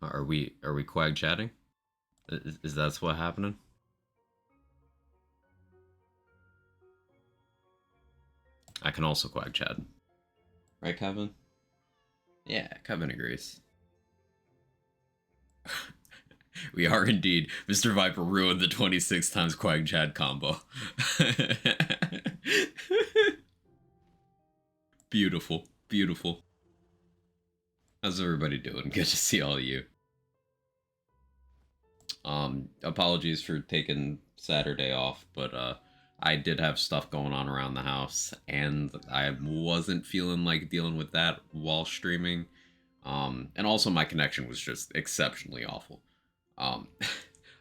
Are we quag chatting? Is that's what happening? I can also quag chat. Right, Kevin? Yeah, Kevin agrees. We are indeed. Mr. Viper ruined the 26 times quag chat combo. Beautiful. Beautiful. How's everybody doing? Good to see all of you. Apologies for taking Saturday off, but I did have stuff going on around the house, and I wasn't feeling like dealing with that while streaming. And also my connection was just exceptionally awful. Um,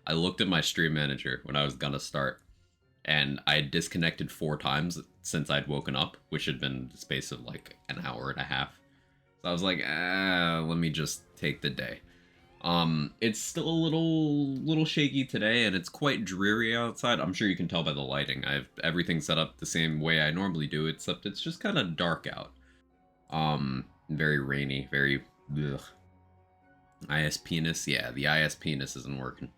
I looked at my stream manager when I was gonna start, and I had disconnected 4 times since I'd woken up, which had been the space of like an hour and a half. So I was like, let me just take the day. It's still a little shaky today, and it's quite dreary outside. I'm sure you can tell by the lighting. I have everything set up the same way I normally do, except it's just kind of dark out. Very rainy, very ugh. IS penis, yeah, the IS penis isn't working.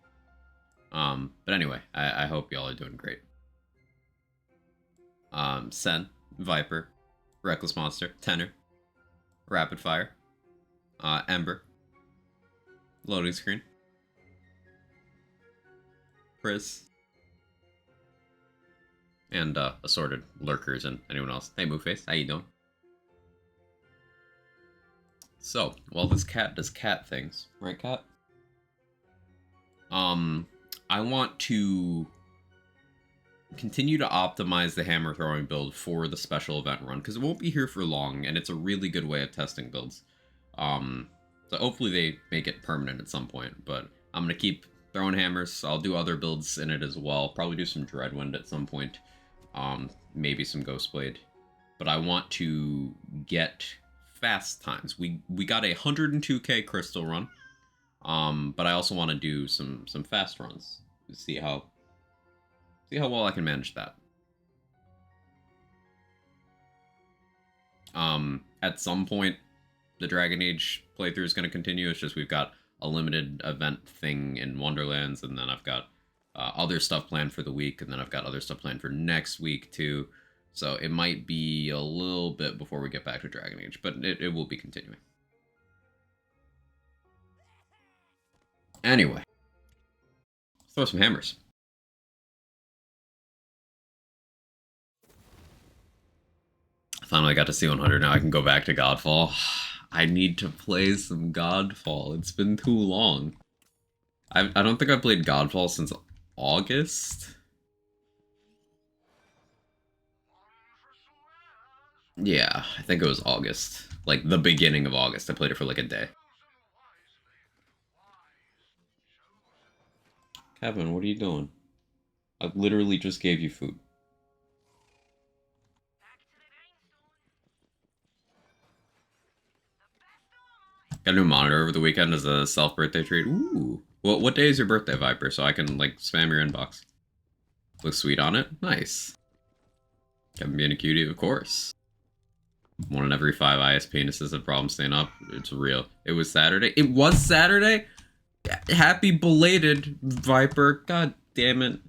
But anyway, I hope y'all are doing great. Sen, Viper, Reckless Monster, Tenor, Rapid Fire, Ember, Loading Screen, Chris, and assorted lurkers and anyone else. Hey, Moveface, how you doing? So, while this cat does cat things, right, cat? I want to continue to optimize the hammer throwing build for the special event run, because it won't be here for long, and it's a really good way of testing builds. So hopefully they make it permanent at some point, but I'm going to keep throwing hammers. I'll do other builds in it as well. Probably do some Dreadwind at some point. Maybe some Ghostblade. But I want to get fast times. We got a 102k crystal run. But I also want to do some fast runs. See how well I can manage that. At some point, the Dragon Age playthrough is going to continue. It's just we've got a limited event thing in Wonderlands, and then I've got other stuff planned for the week, and then I've got other stuff planned for next week too. So it might be a little bit before we get back to Dragon Age, but it will be continuing. Anyway, let's throw some hammers. Finally got to C100. Now I can go back to Godfall. I need to play some Godfall. It's been too long. I don't think I've played Godfall since August. Yeah, I think it was August. Like, the beginning of August. I played it for like a day. Kevin, what are you doing? I literally just gave you food. Got a new monitor over the weekend as a self-birthday treat. Ooh. What day is your birthday, Viper? So I can, like, spam your inbox. Looks sweet on it? Nice. Kevin being a cutie, of course. 1 in every 5 IS penises have problems staying up. It's real. It was Saturday. It was Saturday? Happy belated, Viper. God damn it.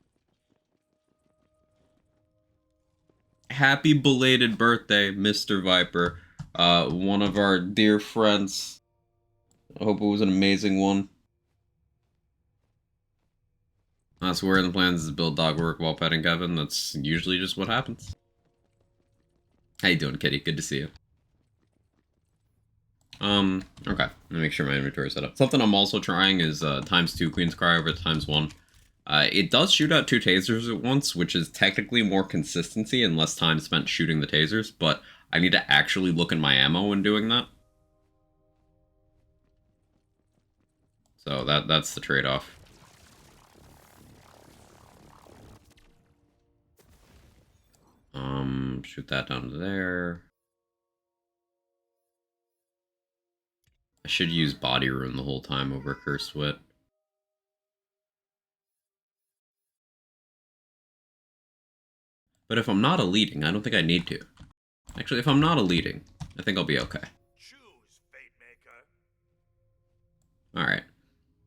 Happy belated birthday, Mr. Viper. One of our dear friends. I hope it was an amazing one. That's where in the plans is to build dog work while petting Kevin. That's usually just what happens. How you doing, kitty? Good to see you. Okay. Let me make sure my inventory is set up. Something I'm also trying is ×2 Queen's Cry over ×1. It does shoot out 2 tasers at once, which is technically more consistency and less time spent shooting the tasers, but I need to actually look in my ammo when doing that. So that's the trade-off. Shoot that down to there. I should use Body Rune the whole time over Cursed Wit. But if I'm not eluding, I don't think I need to. Actually, if I'm not eluding, I think I'll be okay. Alright.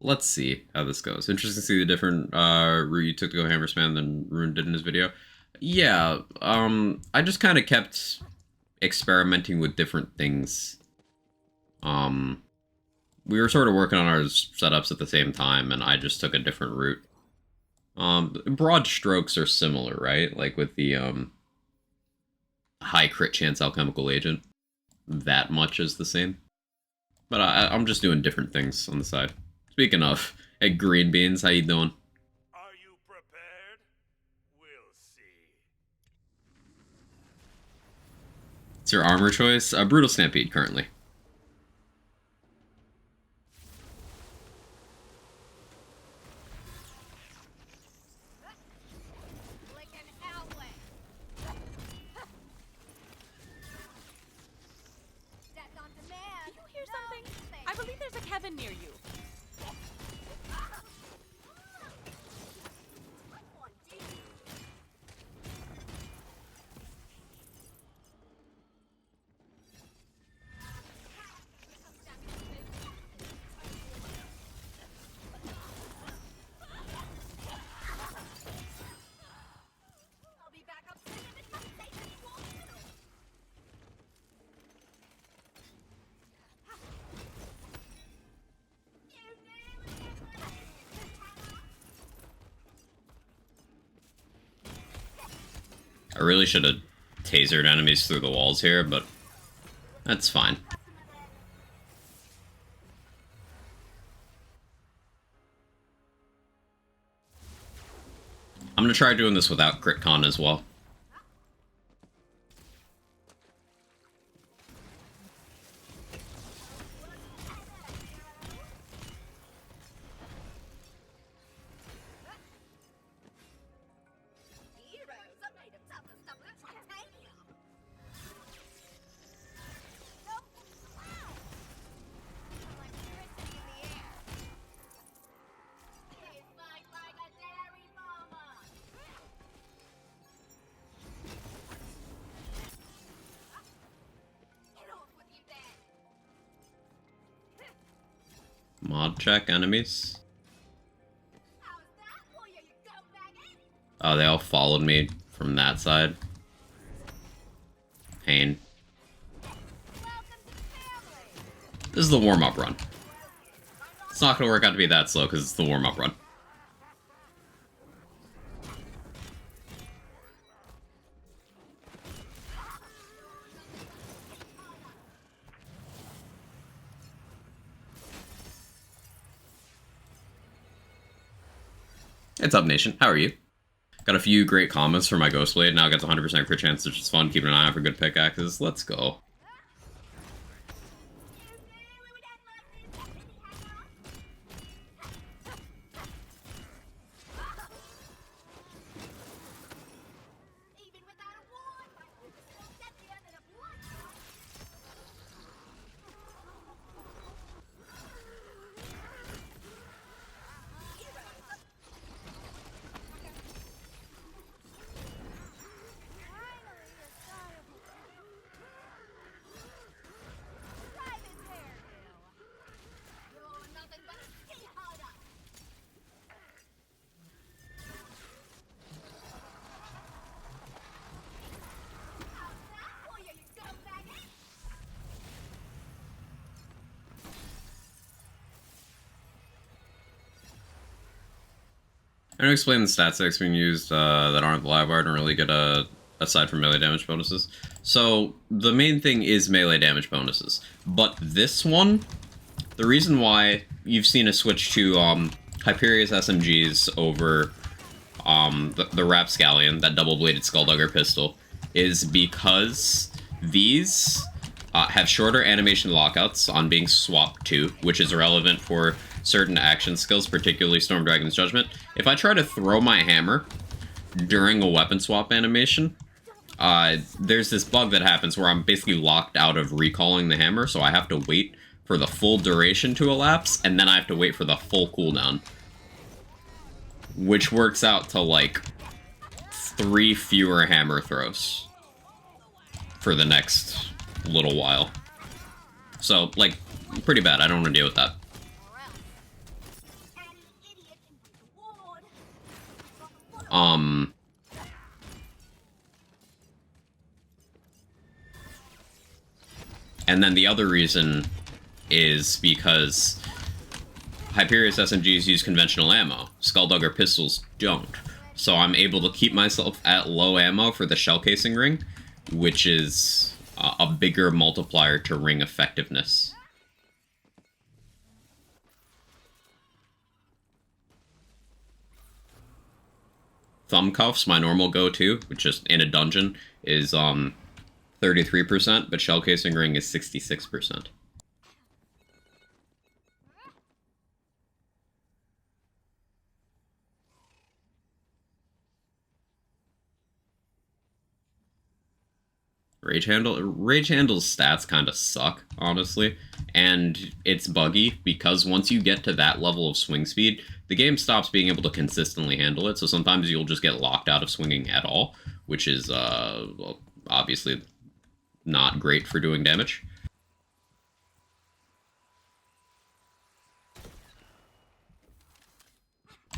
Let's see how this goes. Interesting to see the different route you took to go Hammer Spam than Rune did in his video. Yeah, I just kind of kept experimenting with different things. We were sort of working on our setups at the same time, and I just took a different route. Broad strokes are similar, right? Like with the, high crit chance alchemical agent. That much is the same. But I'm just doing different things on the side. Speaking of, hey, Green Beans, how you doing? Are you prepared? We'll see. It's your armor choice? Brutal Stampede, currently. I believe there's a Kevin near you. I really should have tasered enemies through the walls here, but that's fine. I'm gonna try doing this without crit con as well. Mod check enemies. Oh, they all followed me from that side. Pain. This is the warm-up run. It's not gonna work out to be that slow because it's the warm-up run. What's up, Nation? How are you? Got a few great comments for my Ghostblade. Now it gets 100% crit chance, which is fun. Keeping an eye out for good pickaxes. Let's go. I'm going to explain the stat stacks being used that aren't the live art and really get aside from melee damage bonuses. So, the main thing is melee damage bonuses. But this one, the reason why you've seen a switch to Hyperius SMGs over the Rapscallion, that double-bladed Skulldugger pistol, is because these have shorter animation lockouts on being swapped to, which is relevant for certain action skills, particularly Storm Dragon's Judgment. If I try to throw my hammer during a weapon swap animation, there's this bug that happens where I'm basically locked out of recalling the hammer, so I have to wait for the full duration to elapse, and then I have to wait for the full cooldown. Which works out to, like, 3 fewer hammer throws for the next little while. So, like, pretty bad. I don't want to deal with that. And then the other reason is because Hyperius SMGs use conventional ammo. Skulldugger pistols don't. So I'm able to keep myself at low ammo for the shell casing ring, which is a bigger multiplier to ring effectiveness. Thumb cuffs, my normal go-to, which is in a dungeon, is 33%, but shell casing ring is 66%. Rage Handle's stats kind of suck, honestly, and it's buggy because once you get to that level of swing speed, the game stops being able to consistently handle it, so sometimes you'll just get locked out of swinging at all, which is well, obviously not great for doing damage.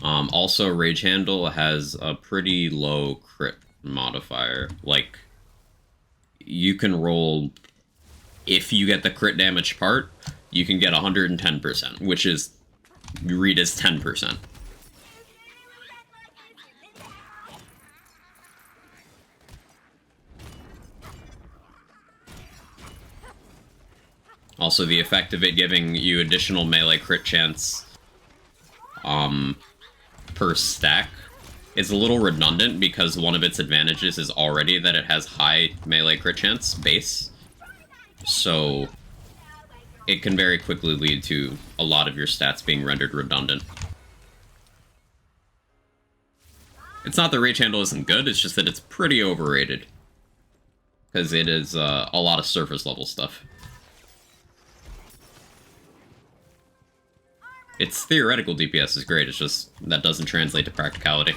Also, Rage Handle has a pretty low crit modifier. Like, you can roll, if you get the crit damage part, you can get 110%, which is, you read as 10%. Also, the effect of it giving you additional melee crit chance per stack is a little redundant because one of its advantages is already that it has high melee crit chance base. So it can very quickly lead to a lot of your stats being rendered redundant. It's not that Rage Handle isn't good, it's just that it's pretty overrated. Because it is a lot of surface level stuff. Its theoretical DPS is great, it's just that doesn't translate to practicality.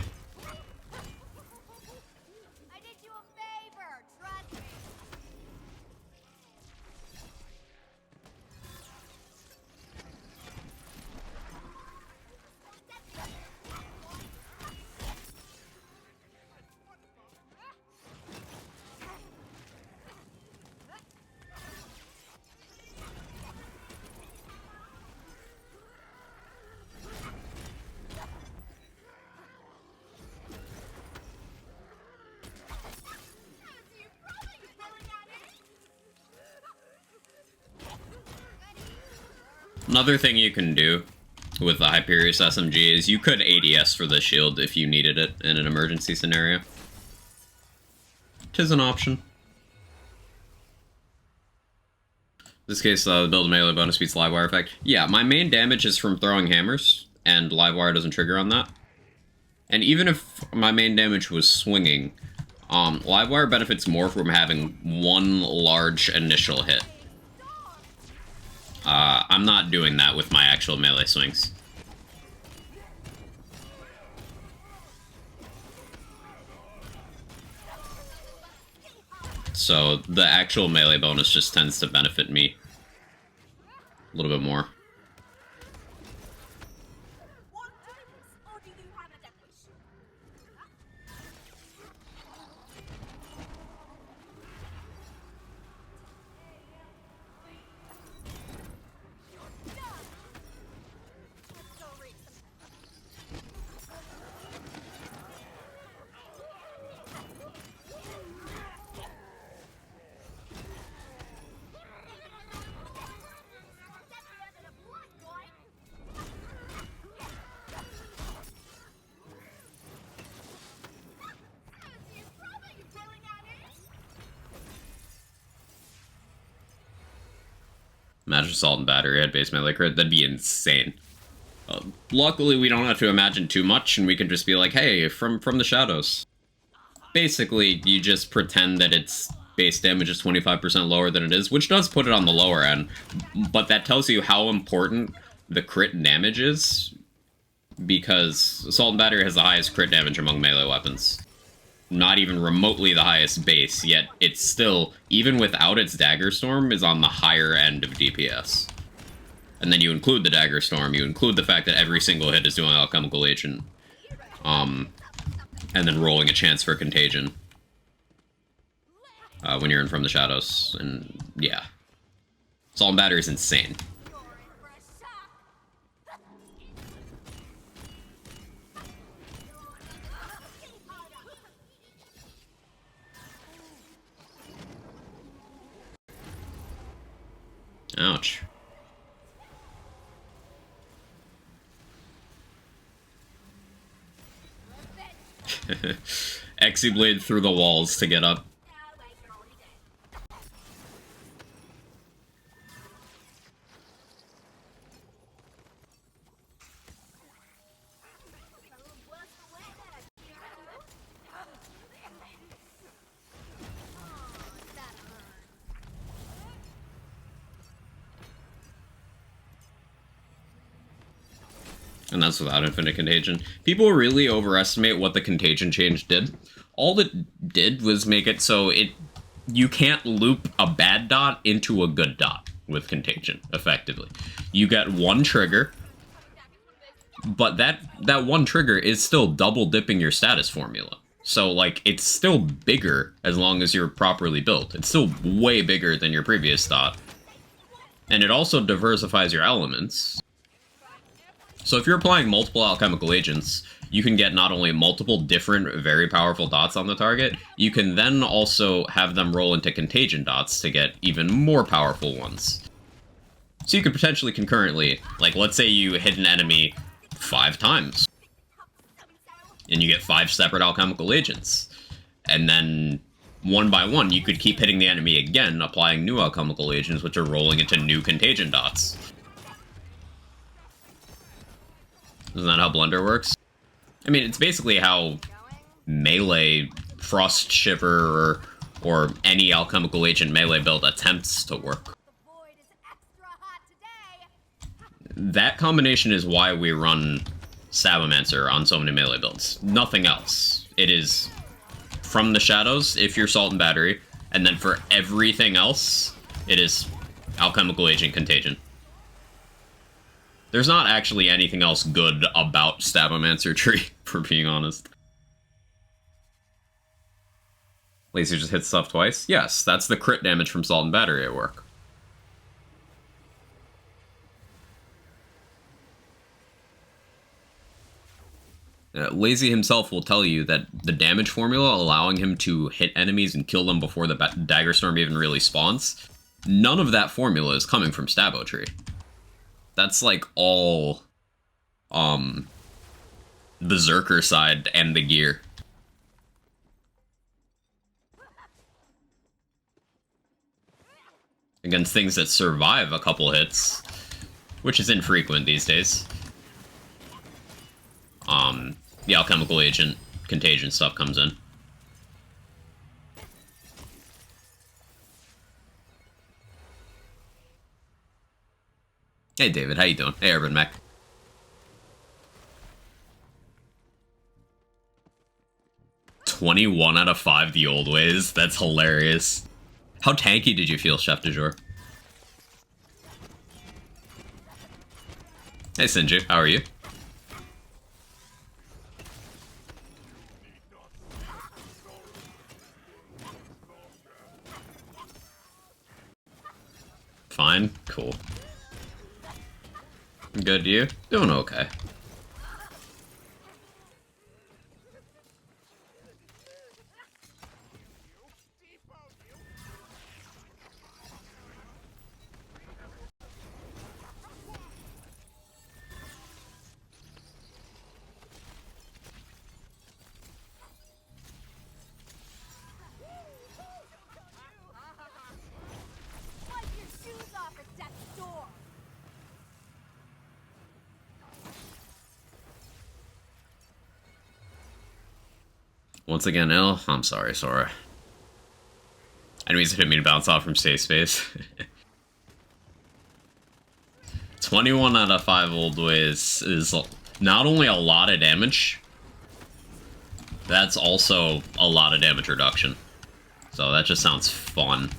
I did you a favor, trust me. Another thing you can do with the Hyperius SMG is you could ADS for the shield if you needed it in an emergency scenario. 'Tis an option. In this case, the build melee bonus beats Livewire effect. Yeah, my main damage is from throwing hammers, and Livewire doesn't trigger on that. And even if my main damage was swinging, Livewire benefits more from having one large initial hit. I'm not doing that with my actual melee swings. So the actual melee bonus just tends to benefit me a little bit more. Or do you have a death wish? Let's go read some. Imagine Assault and Battery had base melee crit, that'd be insane. Luckily, we don't have to imagine too much, and we can just be like, hey, from the shadows. Basically, you just pretend that its base damage is 25% lower than it is, which does put it on the lower end, but that tells you how important the crit damage is, because Assault and Battery has the highest crit damage among melee weapons. Not even remotely the highest base, yet it's still, even without its Dagger Storm, is on the higher end of DPS. And then you include the Dagger Storm, you include the fact that every single hit is doing alchemical agent and then rolling a chance for contagion when you're in From the Shadows. And yeah, Salt and Battery is insane. You're in for a shock. Ouch. Exi-blade through the walls to get up. No, wait, you're already dead. What's the way that I feel? Oh, that hurt. And that's without Infinite Contagion. People really overestimate what the Contagion change did. All it did was make it so you can't loop a bad dot into a good dot with Contagion, effectively. You get one trigger, but that one trigger is still double dipping your status formula. So, like, it's still bigger as long as you're properly built. It's still way bigger than your previous dot. And it also diversifies your elements. So if you're applying multiple alchemical agents, you can get not only multiple different very powerful dots on the target, you can then also have them roll into contagion dots to get even more powerful ones. So you could potentially concurrently, like, let's say you hit an enemy 5 times, and you get 5 separate alchemical agents. And then, one by one, you could keep hitting the enemy again, applying new alchemical agents, which are rolling into new contagion dots. Isn't that how Blender works? I mean, it's basically how melee, Frost Shiver, or any alchemical agent melee build attempts to work. The void is extra hot today. That combination is why we run Sabomancer on so many melee builds. Nothing else. It is From the Shadows, if you're Salt and Battery, and then for everything else, it is Alchemical Agent Contagion. There's not actually anything else good about Sabomancer Tree, for being honest. Laser just hits stuff twice? Yes, that's the crit damage from Salt and Battery at work. Lazy himself will tell you that the damage formula allowing him to hit enemies and kill them before the Dagger Storm even really spawns, none of that formula is coming from Stabo Tree. That's like all Berserker side and the gear. Against things that survive a couple hits, which is infrequent these days. The alchemical agent contagion stuff comes in. Hey David, how you doing? Hey Urban Mech. "21 out of 5 the old ways." That's hilarious. How tanky did you feel, Chef du Jour? Hey Sinju, how are you? Fine, cool. Good, you? Doing okay. Wipe your shoes off at death's door. Once again, ill? I'm sorry, Sora. Enemies hit me to bounce off from safe space. 21 out of 5 old ways is not only a lot of damage, that's also a lot of damage reduction. So that just sounds fun.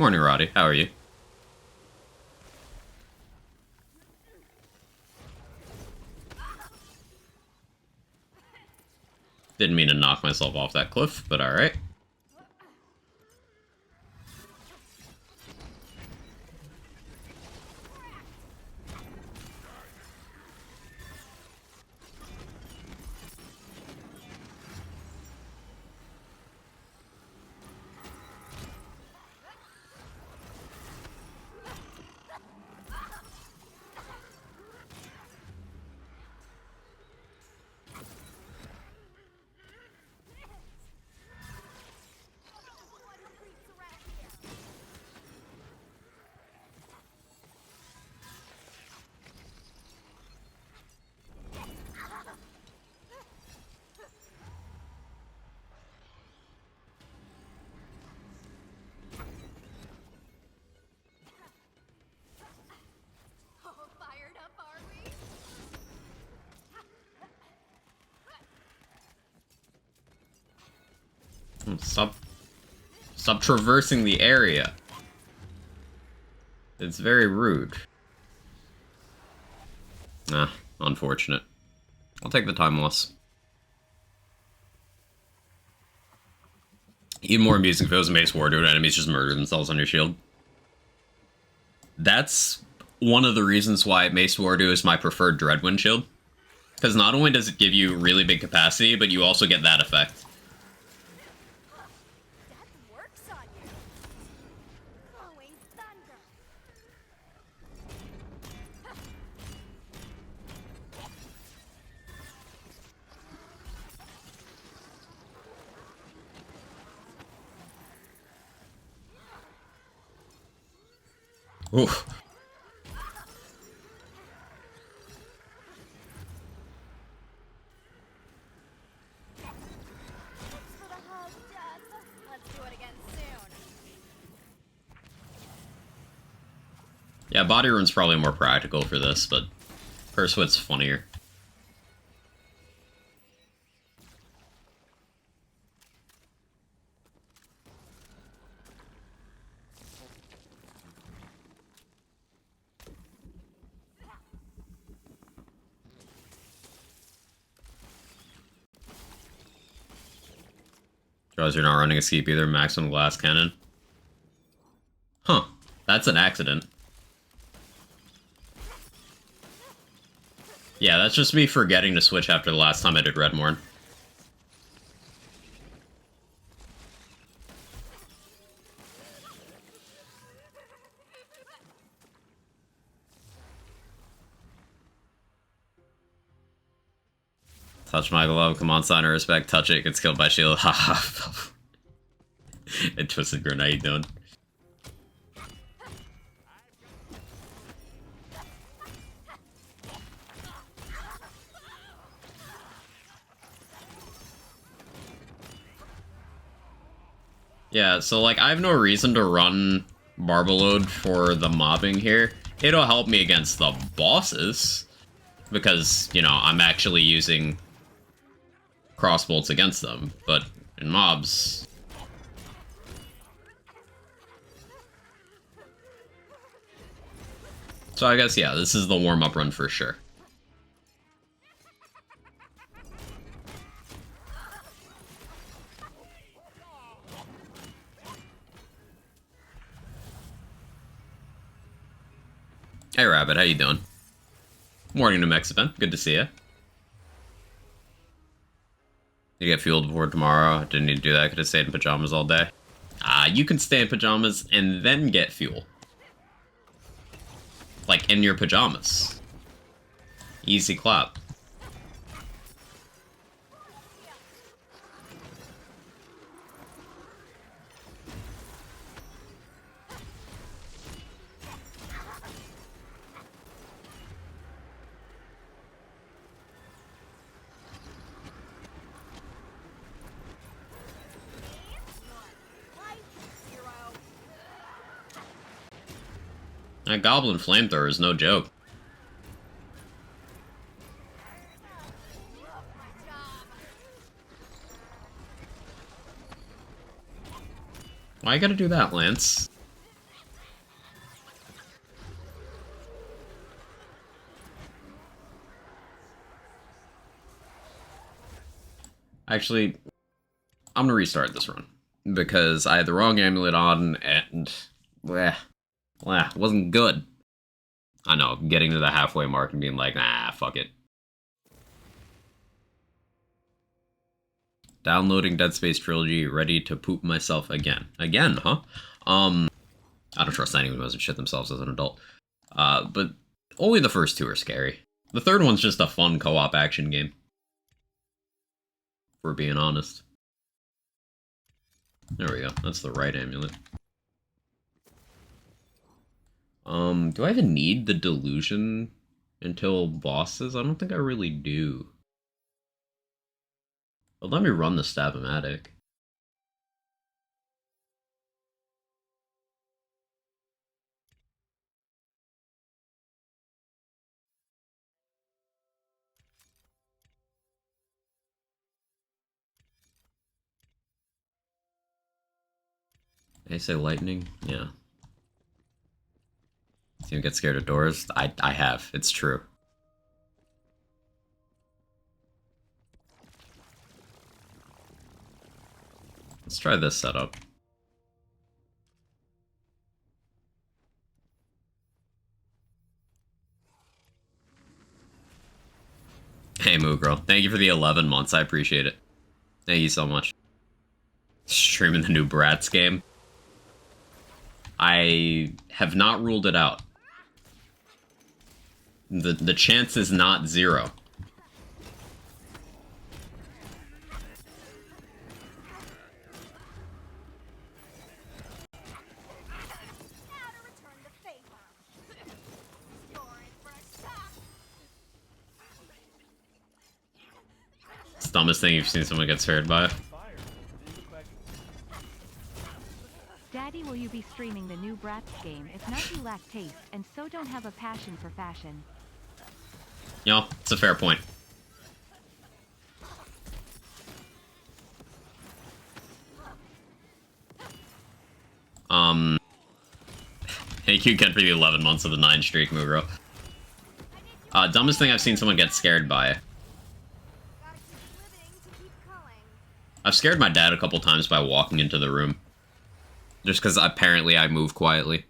Morning, Roddy. How are you? Didn't mean to knock myself off that cliff, but alright. All fired up, are we? Stop traversing the area. It's very rude. Ah, unfortunate. I'll take the time loss. Even more amusing if it was a Mace Warrior and enemies just murder themselves on your shield. That's one of the reasons why Mace Warrior is my preferred Dreadwind shield. Because not only does it give you really big capacity, but you also get that effect. That works on you. Glowing thunder. Oof. Thanks for the hug, Death. Let's do it again soon. Yeah, Body Rune's probably more practical for this, but Pursuit's funnier. Draws you're not running a skeep either, maximum glass cannon. Huh, that's an accident. Yeah, that's just me forgetting to switch after the last time I did Redmorn. Touch my glove, come on, sign of respect, touch it, gets killed by shield, haha. And Twisted Grenade, dude. Yeah, so like I have no reason to run Barbaload for the mobbing here. It'll help me against the bosses, because, you know, I'm actually using crossbolts against them, but in mobs... So I guess, yeah, this is the warm-up run for sure. Hey Rabbit, how you doing? Morning to Mexican, good to see you. You get fueled before tomorrow. Didn't need to do that, could have stayed in pajamas all day. You can stay in pajamas and then get fuel. Like, in your pajamas. Easy clap. That Goblin Flamethrower is no joke. Why you gotta do that, Lance? Actually, I'm gonna restart this run. Because I had the wrong amulet on, and... wasn't good. I know, getting to the halfway mark and being like, nah, fuck it. Downloading Dead Space Trilogy, ready to poop myself again. Again, huh? I don't trust anyone who doesn't shit themselves as an adult. But only the first two are scary. The third one's just a fun co-op action game. If we're being honest. There we go. That's the right amulet. Do I even need the delusion until bosses? I don't think I really do. But let me run the Stab-O-Matic. They say lightning? Yeah. Do you get scared of doors? I have. It's true. Let's try this setup. Hey, Moo Girl. Thank you for the 11 months. I appreciate it. Thank you so much. Streaming the new Bratz game. I have not ruled it out. The chance is not zero. It's the dumbest thing you've seen someone get scared by. Daddy, will you be streaming the new Bratz game? If not, you lack taste, and so don't have a passion for fashion. You know, it's a fair point. Thank you again for the 11 months of the 9 streak, Mugro. Dumbest thing I've seen someone get scared by. I've scared my dad a couple times by walking into the room. Just because apparently I move quietly.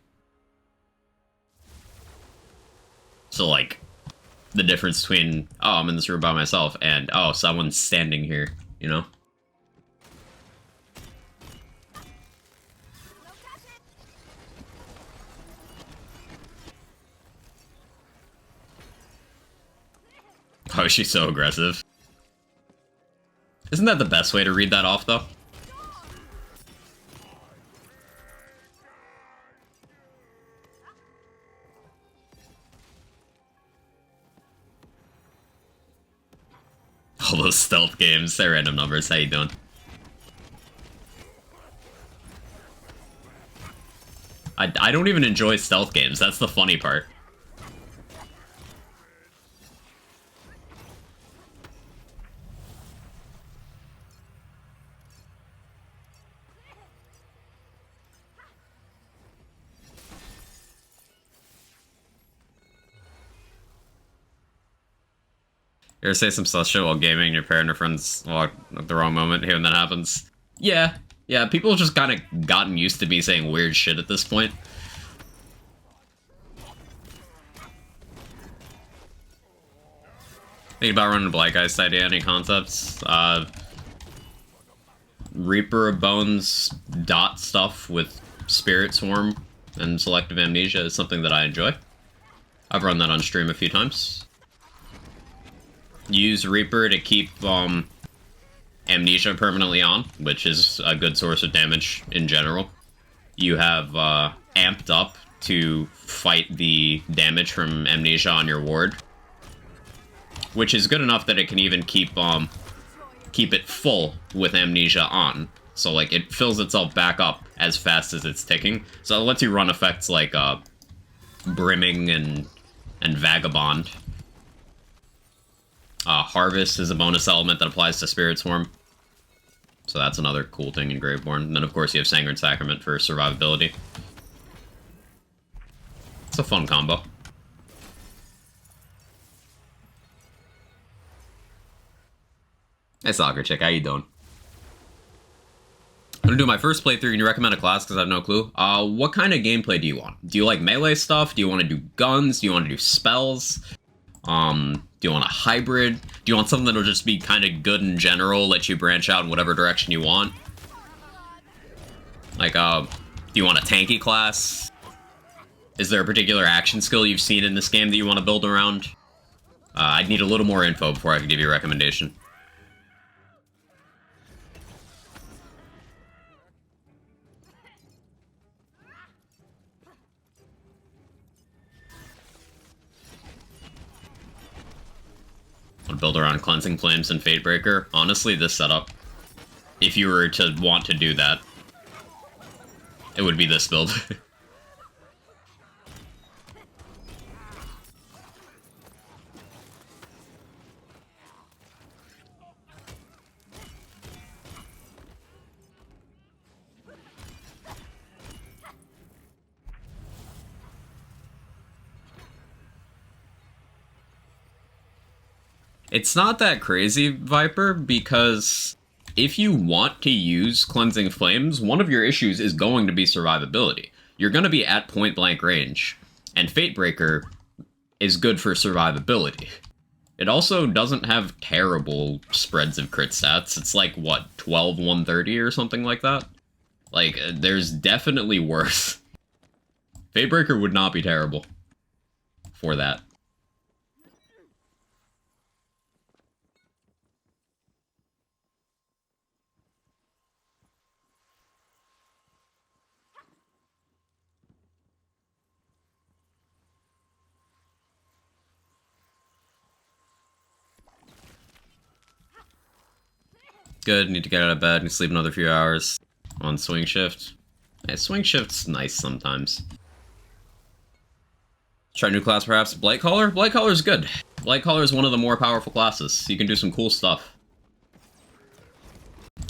So, like, the difference between, oh, I'm in this room by myself, and, oh, someone's standing here, you know? Oh, she's so aggressive. Isn't that the best way to read that off, though? All those stealth games, they're random numbers. How you doing? I don't even enjoy stealth games. That's the funny part. You ever say some sus shit while gaming and your parent or friends walk at the wrong moment here when that happens? Yeah. Yeah, people have just kind of gotten used to me saying weird shit at this point. Think about running a Black Ice idea, any concepts? Reaper of Bones dot stuff with Spirit Swarm and Selective Amnesia is something that I enjoy. I've run that on stream a few times. Use Reaper to keep Amnesia permanently on, which is a good source of damage in general. You have amped up to fight the damage from Amnesia on your ward, which is good enough that it can even keep it full with Amnesia on. So like it fills itself back up as fast as it's ticking. So it lets you run effects like Brimming and Vagabond. Harvest is a bonus element that applies to Spirit Swarm. So that's another cool thing in Graveborn. And then, of course, you have Sanguine Sacrament for survivability. It's a fun combo. Hey, Soccer Chick, how you doing? I'm gonna do my first playthrough. Can you recommend a class? Because I have no clue. What kind of gameplay do you want? Do you like melee stuff? Do you want to do guns? Do you want to do spells? Do you want a hybrid? Do you want something that'll just be kind of good in general, let you branch out in whatever direction you want? Like, do you want a tanky class? Is there a particular action skill you've seen in this game that you want to build around? I'd need a little more info before I could give you a recommendation. Want to build around Cleansing Flames and Fatebreaker? Honestly, this setup, if you were to want to do that, it would be this build. It's not that crazy, Viper, because if you want to use Cleansing Flames, one of your issues is going to be survivability. You're going to be at point-blank range, and Fatebreaker is good for survivability. It also doesn't have terrible spreads of crit stats. It's like, what, 12, 130 or something like that? Like, there's definitely worse. Fatebreaker would not be terrible for that. Good, need to get out of bed and sleep another few hours on swing shift. Yeah, swing shift's nice sometimes. Try a new class perhaps. Blightcaller? Blightcaller's good. Blightcaller is one of the more powerful classes. You can do some cool stuff.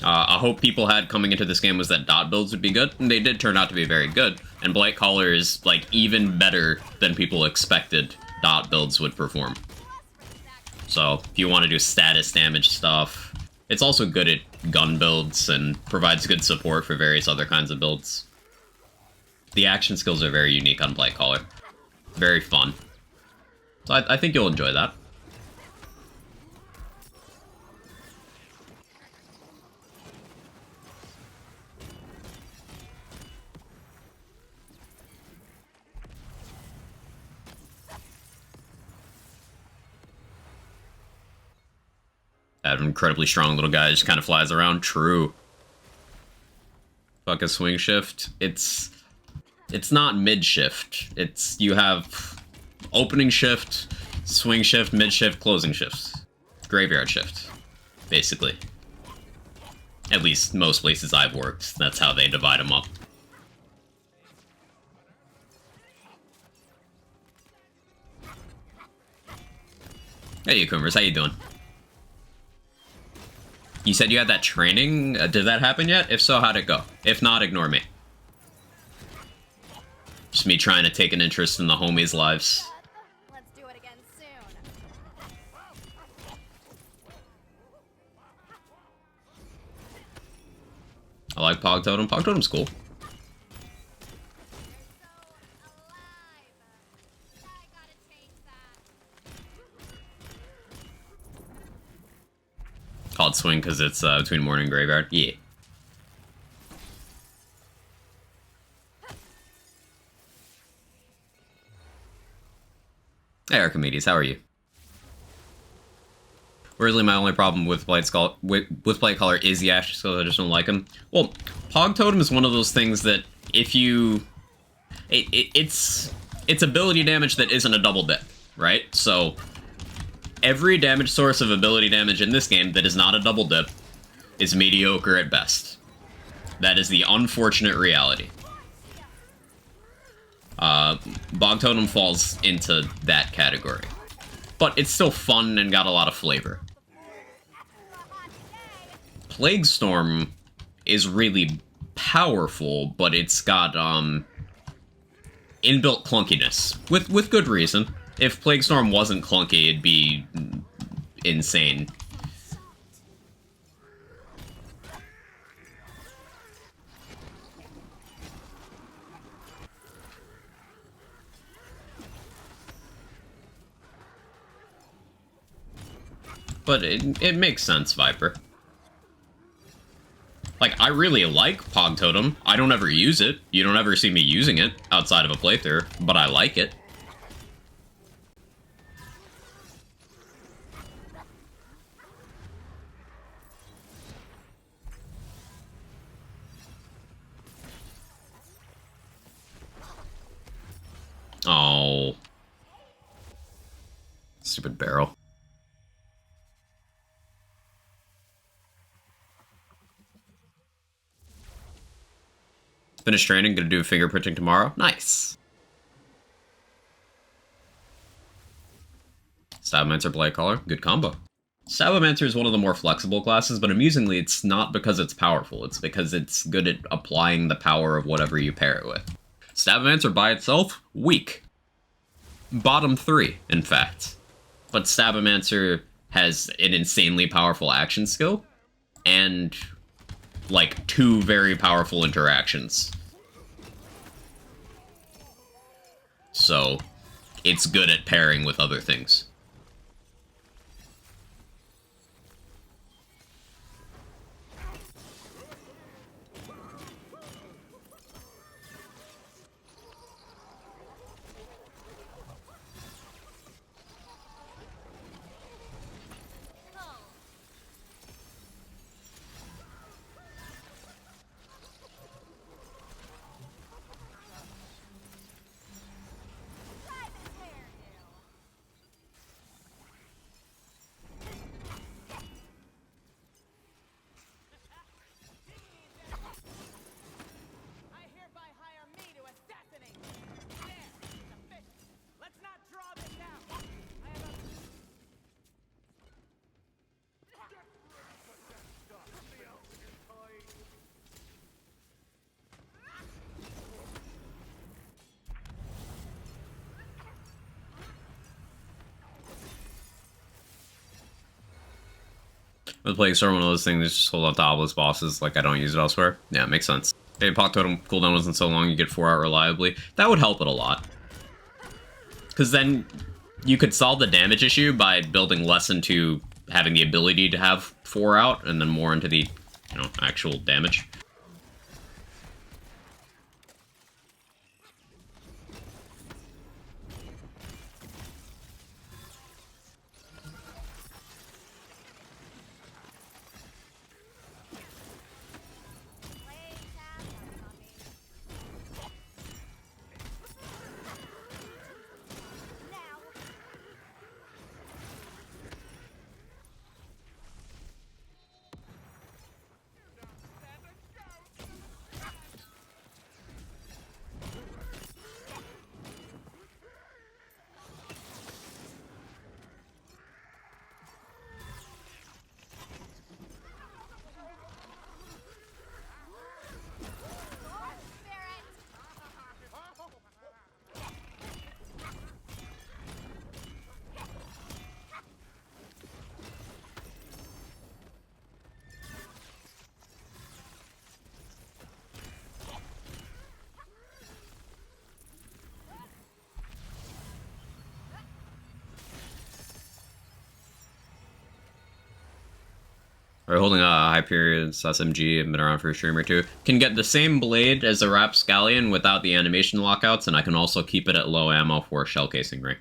A hope people had coming into this game was that dot builds would be good, and they did turn out to be very good. And Blightcaller is, like, even better than people expected dot builds would perform. So, if you want to do status damage stuff, it's also good at gun builds and provides good support for various other kinds of builds. The action skills are very unique on Blightcaller. Very fun. So I think you'll enjoy that. That incredibly strong little guy just kind of flies around. True. Fuck a swing shift. It's not mid shift. It's, you have opening shift, swing shift, mid shift, closing shifts. Graveyard shift, basically. At least most places I've worked, that's how they divide them up. Hey, Yukumbers, how you doing? You said you had that training? Did that happen yet? If so, how'd it go? If not, ignore me. Just me trying to take an interest in the homies' lives. Let's do it again soon. I like Pog Totem. Pog Totem's cool. Called swing because it's between morning and graveyard. Yeah. Hey Archimedes, how are you? Really, my only problem with Blightcaller is the action skills. I just don't like him. Well, Pog Totem is one of those things that if you, it's ability damage that isn't a double dip, right? So every damage source of ability damage in this game that is not a double dip is mediocre at best. That is the unfortunate reality. Bog Totem falls into that category. But it's still fun and got a lot of flavor. Plague Storm is really powerful, but it's got inbuilt clunkiness. With good reason. If Plague Storm wasn't clunky, it'd be insane. But it makes sense, Viper. Like, I really like Pog Totem. I don't ever use it. You don't ever see me using it outside of a playthrough, but I like it. Oh. Stupid barrel. Finish training, gonna do fingerprinting tomorrow. Nice. Stabmancer, Blight Caller, good combo. Stabmancer is one of the more flexible classes, but amusingly, it's not because it's powerful. It's because it's good at applying the power of whatever you pair it with. Stabmancer by itself, weak. Bottom 3, in fact. But Stabmancer has an insanely powerful action skill, and, like, 2 very powerful interactions. So, it's good at pairing with other things. With Plague Storm, one of those things that just hold on to obelisk bosses, like I don't use it elsewhere. Yeah, it makes sense. Hey, Pog Totem cooldown wasn't so long, you get 4 out reliably. That would help it a lot. Because then you could solve the damage issue by building less into having the ability to have 4 out, and then more into the, you know, actual damage. Or holding a Hyperion's SMG and been around for a stream or two. Can get the same blade as a Rapscallion without the animation lockouts, and I can also keep it at low ammo for shell casing rank.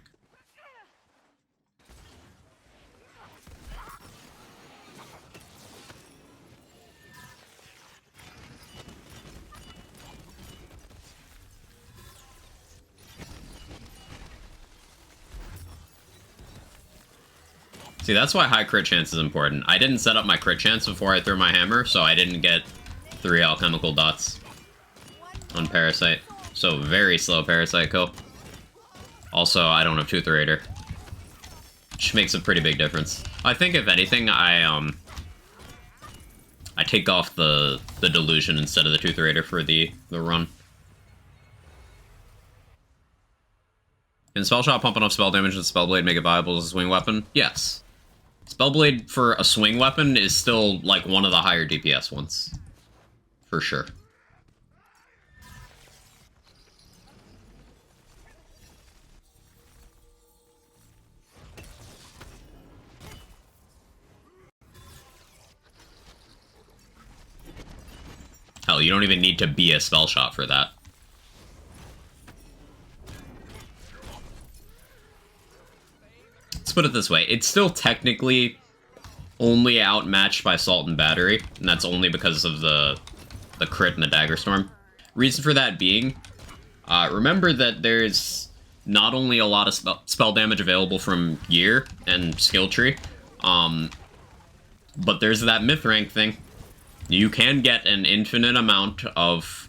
See, that's why high crit chance is important. I didn't set up my crit chance before I threw my hammer, so I didn't get 3 alchemical dots on Parasite. So very slow Parasite kill. Also, I don't have Tooth Raider, which makes a pretty big difference. I think if anything, I take off the Delusion instead of the Tooth Raider for the run. Can Spell Shot pump enough spell damage and Spellblade make it viable as a swing weapon? Yes. Spellblade for a swing weapon is still, like, one of the higher DPS ones. For sure. You don't even need to be a spell shot for that. Let's put it this way. It's still technically only outmatched by Salt and Battery, and that's only because of the crit and the Dagger Storm. Reason for that being, remember that there's not only a lot of spell damage available from Gear and Skill Tree, but there's that myth rank thing. You can get an infinite amount of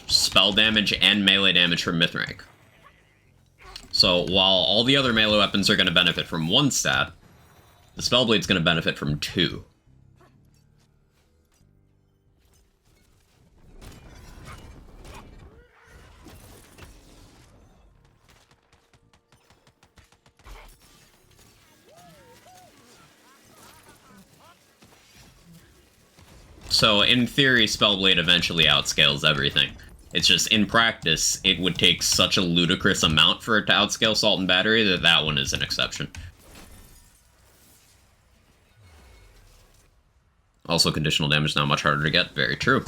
spell damage and melee damage from myth rank. So while all the other melee weapons are going to benefit from one stat, the Spellblade's going to benefit from two. So in theory, Spellblade eventually outscales everything. It's just, in practice, it would take such a ludicrous amount for it to outscale Salt and Battery that that one is an exception. Also, conditional damage now much harder to get. Very true.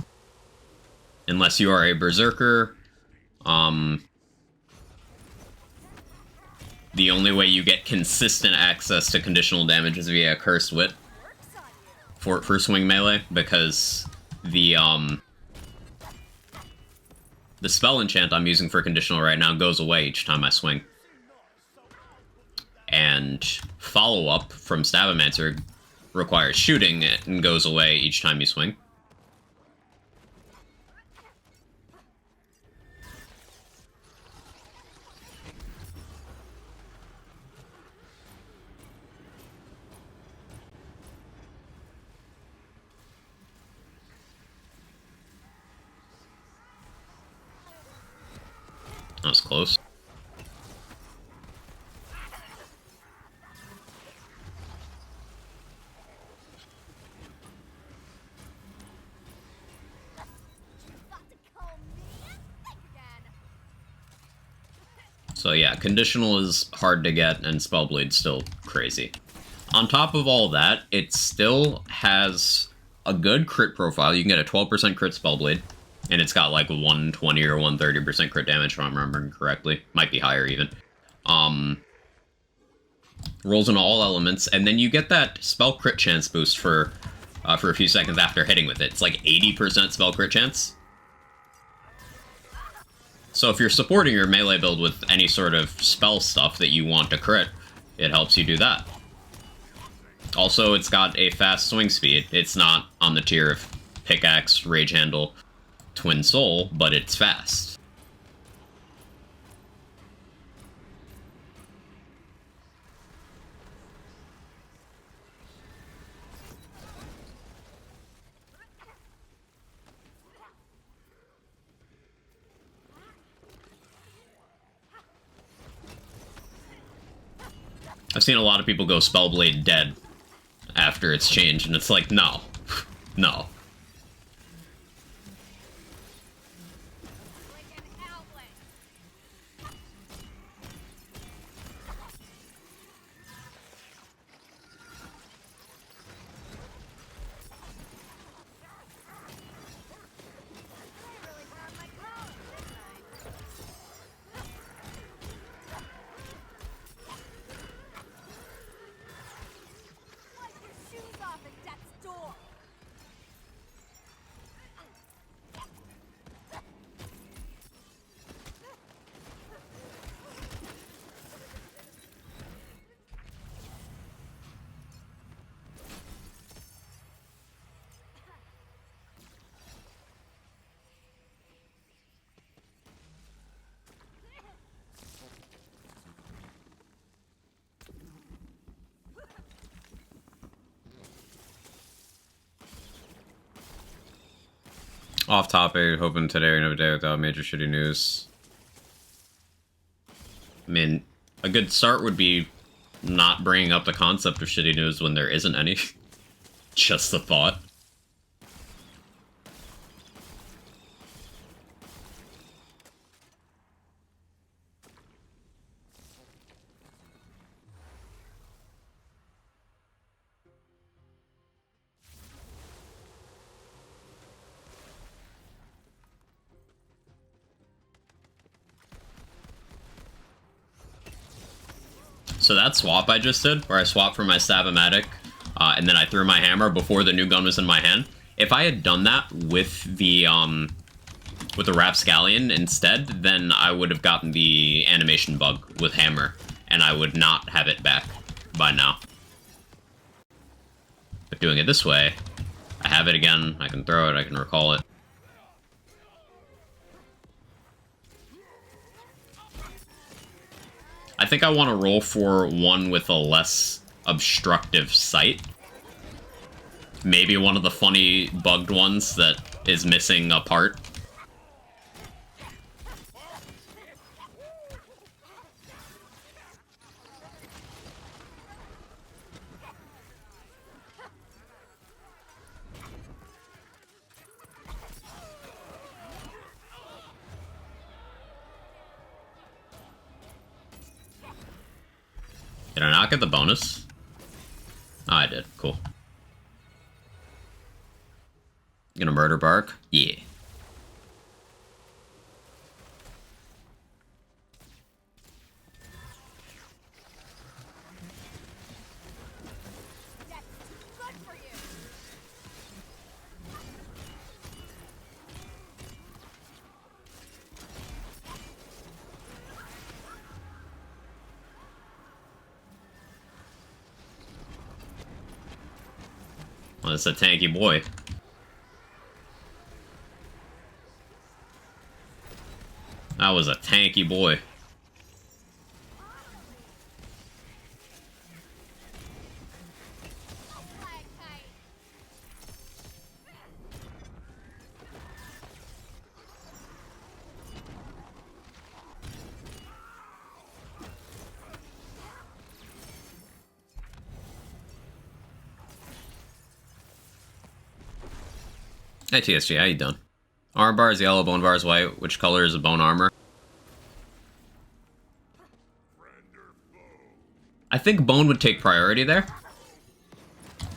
Unless you are a Berserker, the only way you get consistent access to conditional damage is via Cursed Wit for swing melee, because the spell enchant I'm using for conditional right now goes away each time I swing. And follow-up from Stabomancer requires shooting it and goes away each time you swing. That was close. So yeah, conditional is hard to get, and Spellblade's still crazy. On top of all that, it still has a good crit profile. You can get a 12% crit Spellblade, and it's got like 120 or 130% crit damage, if I'm remembering correctly. Might be higher even. Rolls in all elements, and then you get that spell crit chance boost for a few seconds after hitting with it. It's like 80% spell crit chance. So if you're supporting your melee build with any sort of spell stuff that you want to crit, it helps you do that. Also, it's got a fast swing speed. It's not on the tier of Pickaxe, Rage Handle, Twin Soul, but it's fast. I've seen a lot of people go Spellblade dead after it's changed, and it's like, no. No. Off topic, hoping today or another day without major shitty news. I mean, a good start would be not bringing up the concept of shitty news when there isn't any. Just a thought. So that swap I just did, where I swapped for my Stab-O-Matic, and then I threw my hammer before the new gun was in my hand. If I had done that with the Rapscallion instead, then I would have gotten the animation bug with hammer, and I would not have it back by now. But doing it this way, I have it again, I can throw it, I can recall it. I think I want to roll for one with a less obstructive sight. Maybe one of the funny bugged ones that is missing a part. Did I not get the bonus? Oh, I did. Cool. Gonna murder bark? Yeah. Good for you. Well, it's a tanky boy. That was a tanky boy. Hey TSG, how you doing? Armor bar is yellow, bone bar is white. Which color is the bone armor? I think bone would take priority there.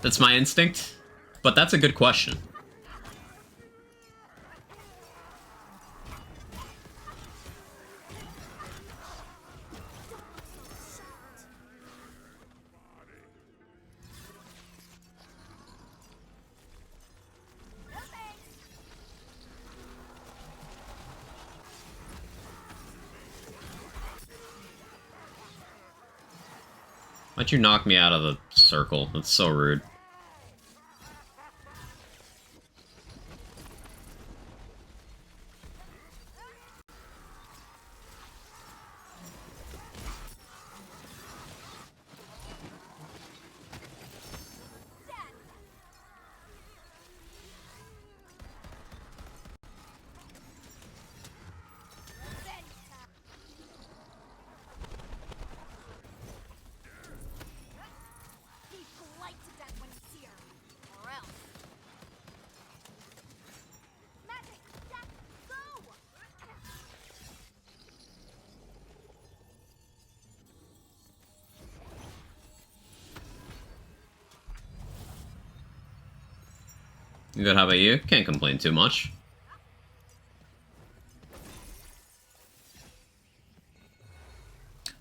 That's my instinct. But that's a good question. Why'd you knock me out of the circle? That's so rude. Good, how about you? Can't complain too much.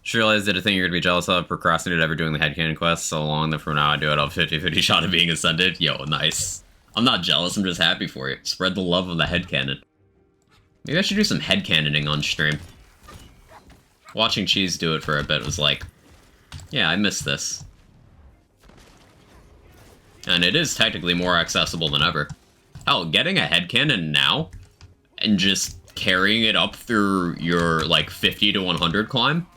Just realized did a thing you're gonna be jealous of. Procrastinated ever doing the headcanon quest so long that from now I do it. I'll 50-50 shot of being ascended. Yo, nice. I'm not jealous, I'm just happy for you. Spread the love of the headcanon. Maybe I should do some headcanoning on stream. Watching Cheese do it for a bit was like, yeah, I miss this. And it is technically more accessible than ever. Hell, getting a headcanon now and just carrying it up through your, like, 50 to 100 climb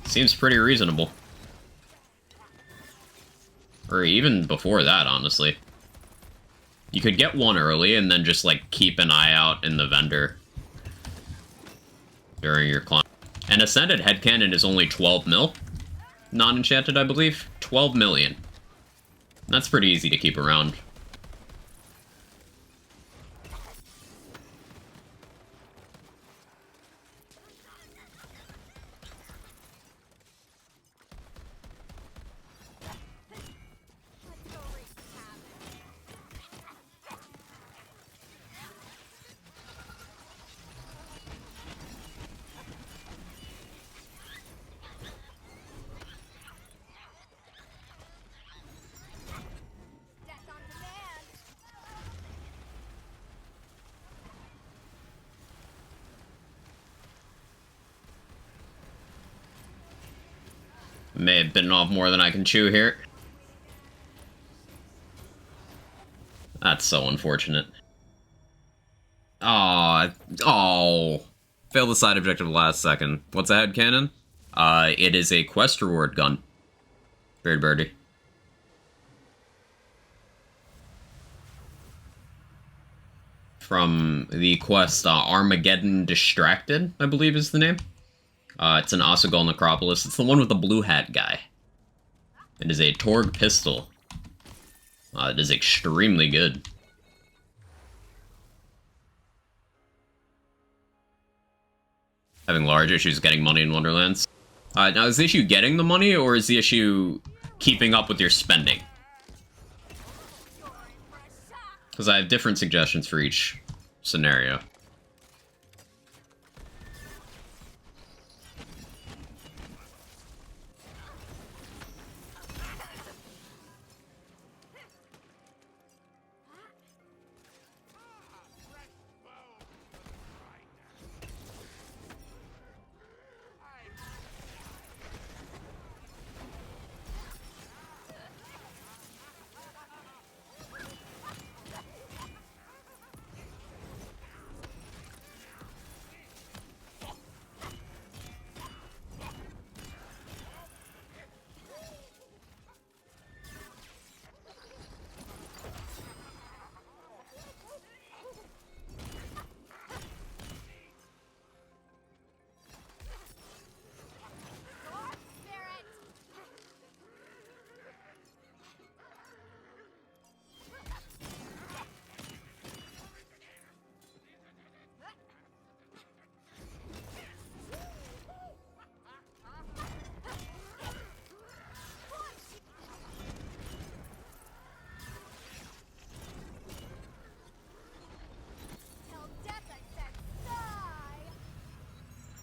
seems pretty reasonable. Or even before that, honestly. You could get one early and then just, like, keep an eye out in the vendor during your climb. And Ascended headcanon is only 12 mil. Non-enchanted, I believe. 12 million. That's pretty easy to keep around. May have bitten off more than I can chew here. That's so unfortunate. Aw, oh. Failed the side objective last second. What's a headcannon? It is a quest reward gun. Bird birdie. From the quest Armageddon Distracted, I believe is the name. It's an Osagol Necropolis. It's the one with the blue hat guy. It is a Torg pistol. It is extremely good. Having large issues getting money in Wonderlands. Now, is the issue getting the money, or is the issue keeping up with your spending? Because I have different suggestions for each scenario.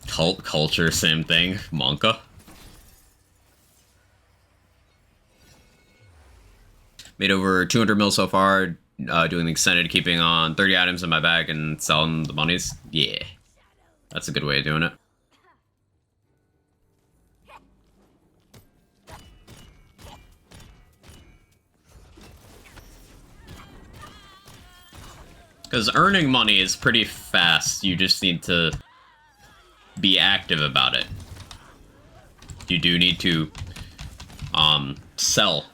Cult culture, same thing. Monka. Made over 200 mil so far, doing the extended, keeping on 30 items in my bag and selling the monies. Yeah. That's a good way of doing it. Because earning money is pretty fast, you just need to be active about it. You do need to sell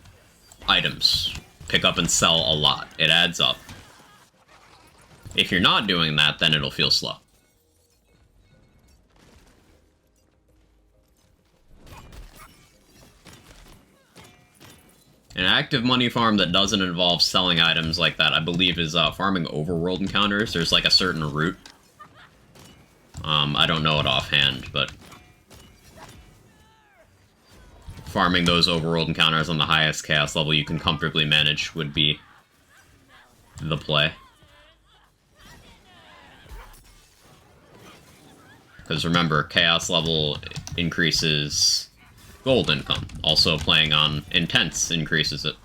items. Pick up and sell a lot. It adds up. If you're not doing that, then it'll feel slow. An active money farm that doesn't involve selling items like that, I believe, is farming overworld encounters. There's like a certain route. I don't know it offhand, but farming those overworld encounters on the highest chaos level you can comfortably manage would be the play. Because remember, chaos level increases gold income. Also playing on intense increases it.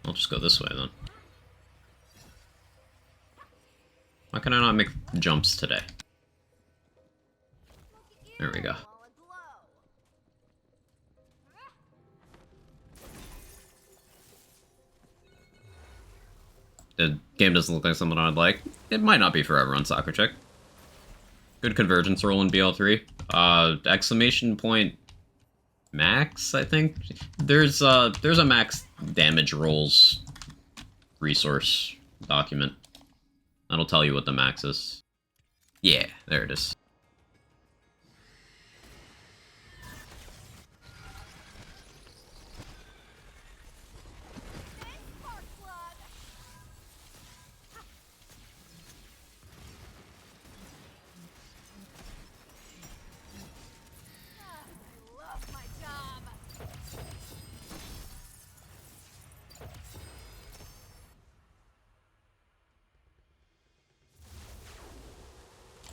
I'll just go this way then. Why can I not make jumps today? There we go. The game doesn't look like something I'd like. It might not be for everyone, Soccer Chick. Good convergence roll in BL3. Exclamation point max, I think. There's a max damage rolls resource document. That'll tell you what the max is. Yeah, there it is.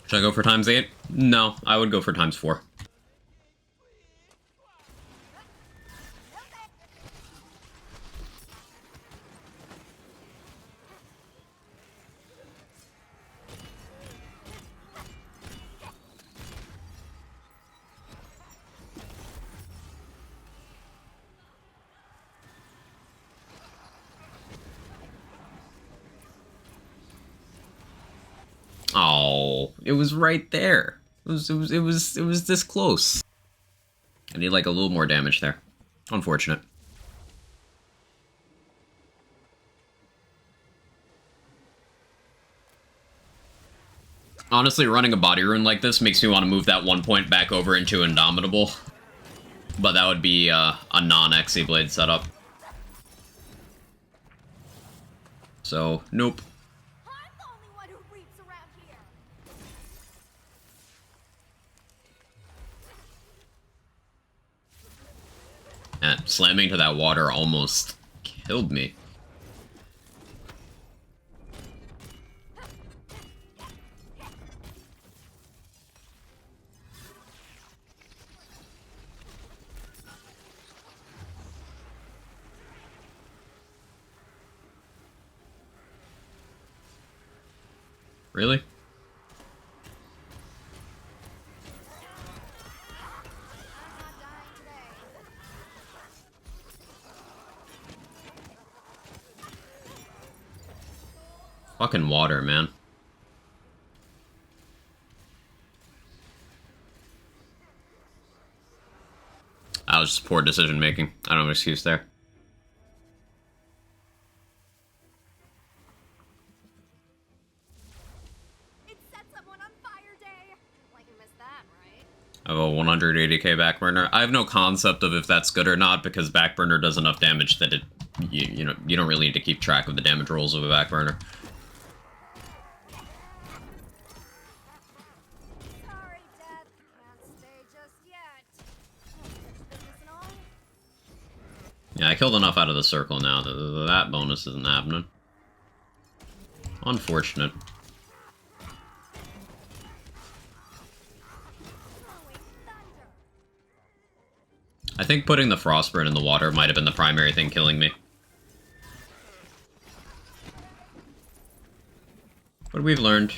Should I go for times 8? No, I would go for times 4. Oh, it was right there. It was this close. I need like a little more damage there. Unfortunate. Honestly, running a body rune like this makes me want to move that 1 point back over into Indomitable. But that would be a non-Xe Blade setup. So, nope. I'm the only one who reaps around here. And slamming to that water almost killed me. Really? I'm not dying today. Fucking water, man. That was just poor decision making. I don't have an excuse there. It set someone on fire day. Like you missed that, right? I have a 180k backburner. I have no concept of if that's good or not because backburner does enough damage that you know you don't really need to keep track of the damage rolls of a backburner. Sorry, Dad. Can't stay just yet. Business and all? Yeah, I killed enough out of the circle now that that bonus isn't happening. Unfortunate. Glowing thunder. I think putting the Frostburn in the water might have been the primary thing killing me. But we've learned.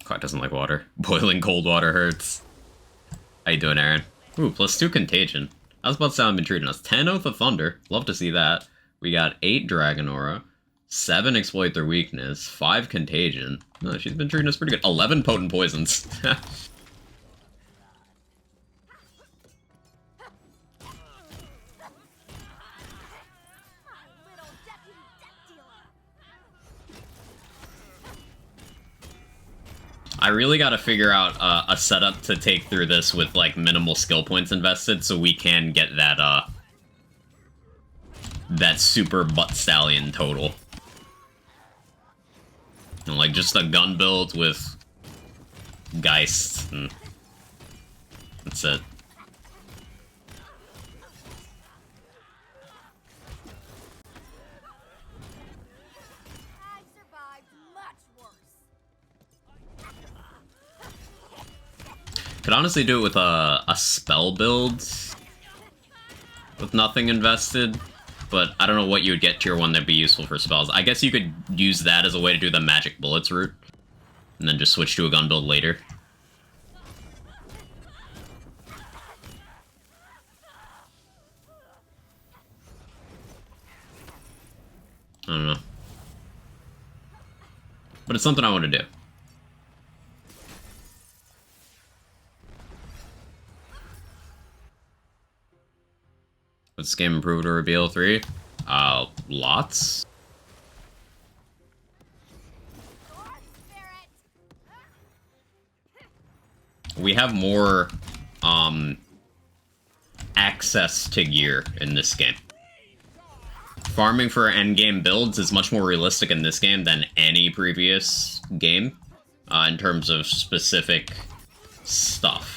God doesn't like water. Boiling cold water hurts. How you doing, Aaron? Ooh, +2 contagion. I was about to say I've been treating us. 10 Oath of Thunder. Love to see that. We got 8 Dragon Aura. 7 Exploit Their Weakness. 5 Contagion. No, she's been treating us pretty good. 11 Potent Poisons. My little deputy death dealer. I really gotta figure out a setup to take through this with, like, minimal skill points invested so we can get that, that super butt stallion total. And, like, just a gun build with Geist, and that's it. I survived much worse. Could honestly do it with a spell build with nothing invested, but I don't know what you would get tier 1 that'd be useful for spells. I guess you could use that as a way to do the magic bullets route, and then just switch to a gun build later. I don't know. But it's something I want to do. What's this game improved over BL3? Lots? Sword spirit. We have more, access to gear in this game. Farming for endgame builds is much more realistic in this game than any previous game, in terms of specific stuff.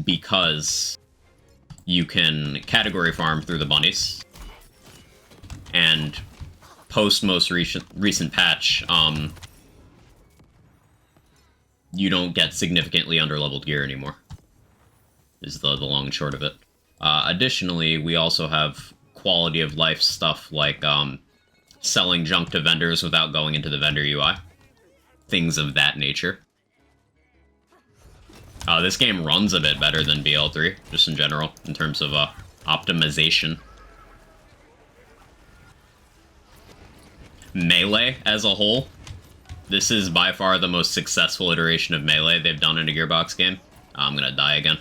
because you can category farm through the bunnies, and post most recent patch, you don't get significantly underleveled gear anymore, is the long and short of it. Additionally, we also have quality of life stuff like selling junk to vendors without going into the vendor UI. Things of that nature. This game runs a bit better than BL3, just in general, in terms of optimization. Melee as a whole, this is by far the most successful iteration of Melee they've done in a Gearbox game. I'm gonna die again.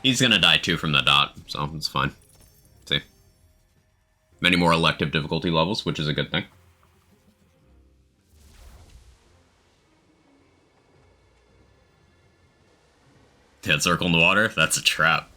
He's gonna die too from the dot, so it's fine. Let's see. Many more elective difficulty levels, which is a good thing. Dead circle in the water? That's a trap.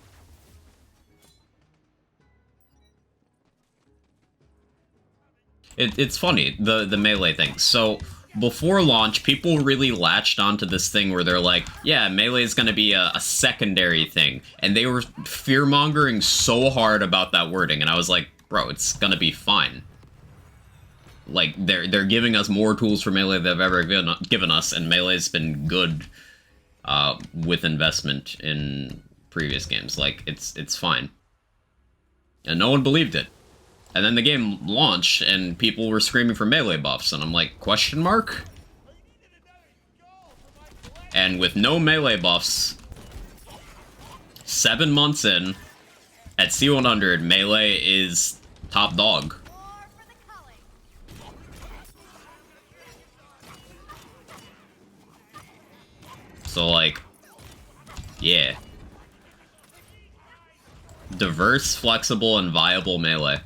It's funny, the Melee thing. So, before launch, people really latched onto this thing where they're like, yeah, Melee is going to be a secondary thing. And they were fear-mongering so hard about that wording, and I was like, bro, it's going to be fine. Like, they're giving us more tools for Melee than they've ever given us, and Melee's been good with investment in previous games. Like, it's fine. And no one believed it. And then the game launched, and people were screaming for Melee buffs, and I'm like, question mark? And with no Melee buffs, 7 months in, at C100, Melee is top dog. So, like, yeah. Diverse, flexible, and viable Melee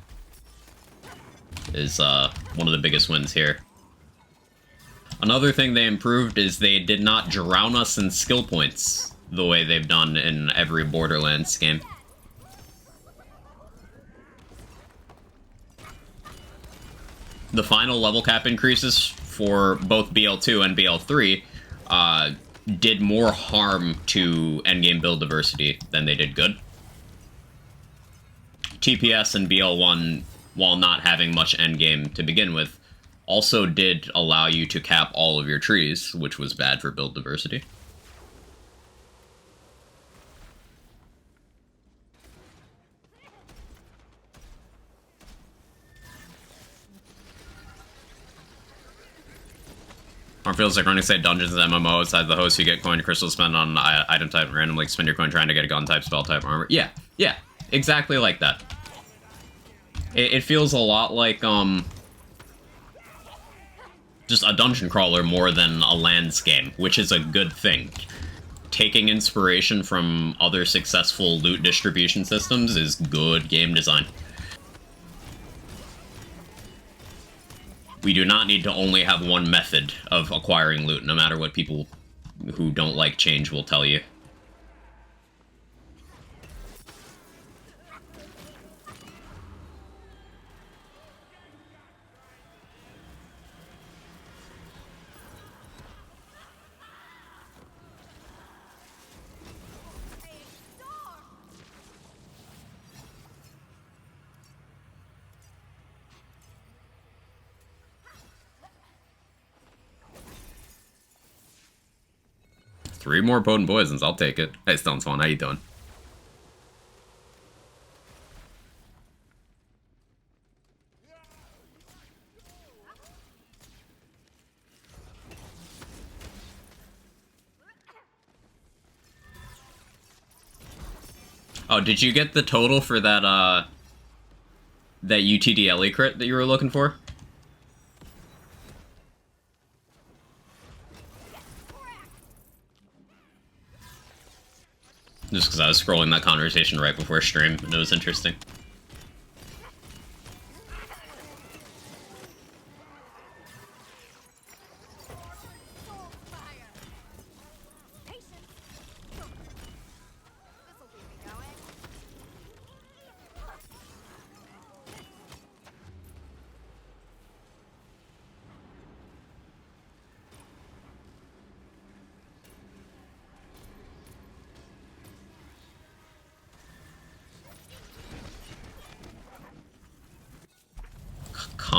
is one of the biggest wins here. Another thing they improved is they did not drown us in skill points the way they've done in every Borderlands game. The final level cap increases for both BL2 and BL3 did more harm to endgame build diversity than they did good. TPS and BL1, while not having much endgame to begin with, also did allow you to cap all of your trees, which was bad for build diversity. Or feels like running state dungeons and MMO outside the host, you get coin crystals spent on item type and randomly spend your coin trying to get a gun type, spell type, armor. Yeah, exactly like that. It feels a lot like, just a dungeon crawler more than a lands game, which is a good thing. Taking inspiration from other successful loot distribution systems is good game design. We do not need to only have one method of acquiring loot, no matter what people who don't like change will tell you. Three more potent poisons, I'll take it. Hey, Stone Swan, how you doing? Oh, did you get the total for that, that UTDLE crit that you were looking for? Just because I was scrolling that conversation right before stream, and it was interesting.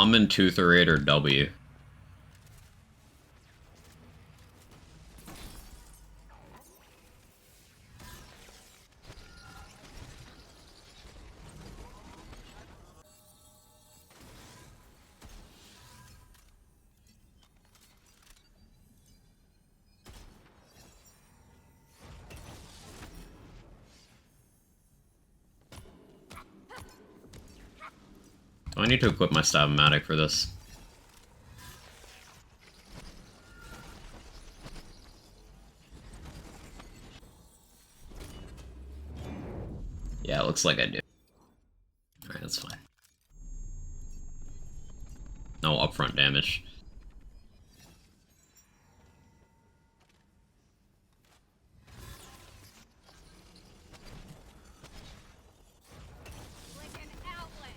I'm in 238 or W. I need to equip my Stab-O-Matic for this. Yeah, it looks like I do. Alright, that's fine. No upfront damage. Like an outlet.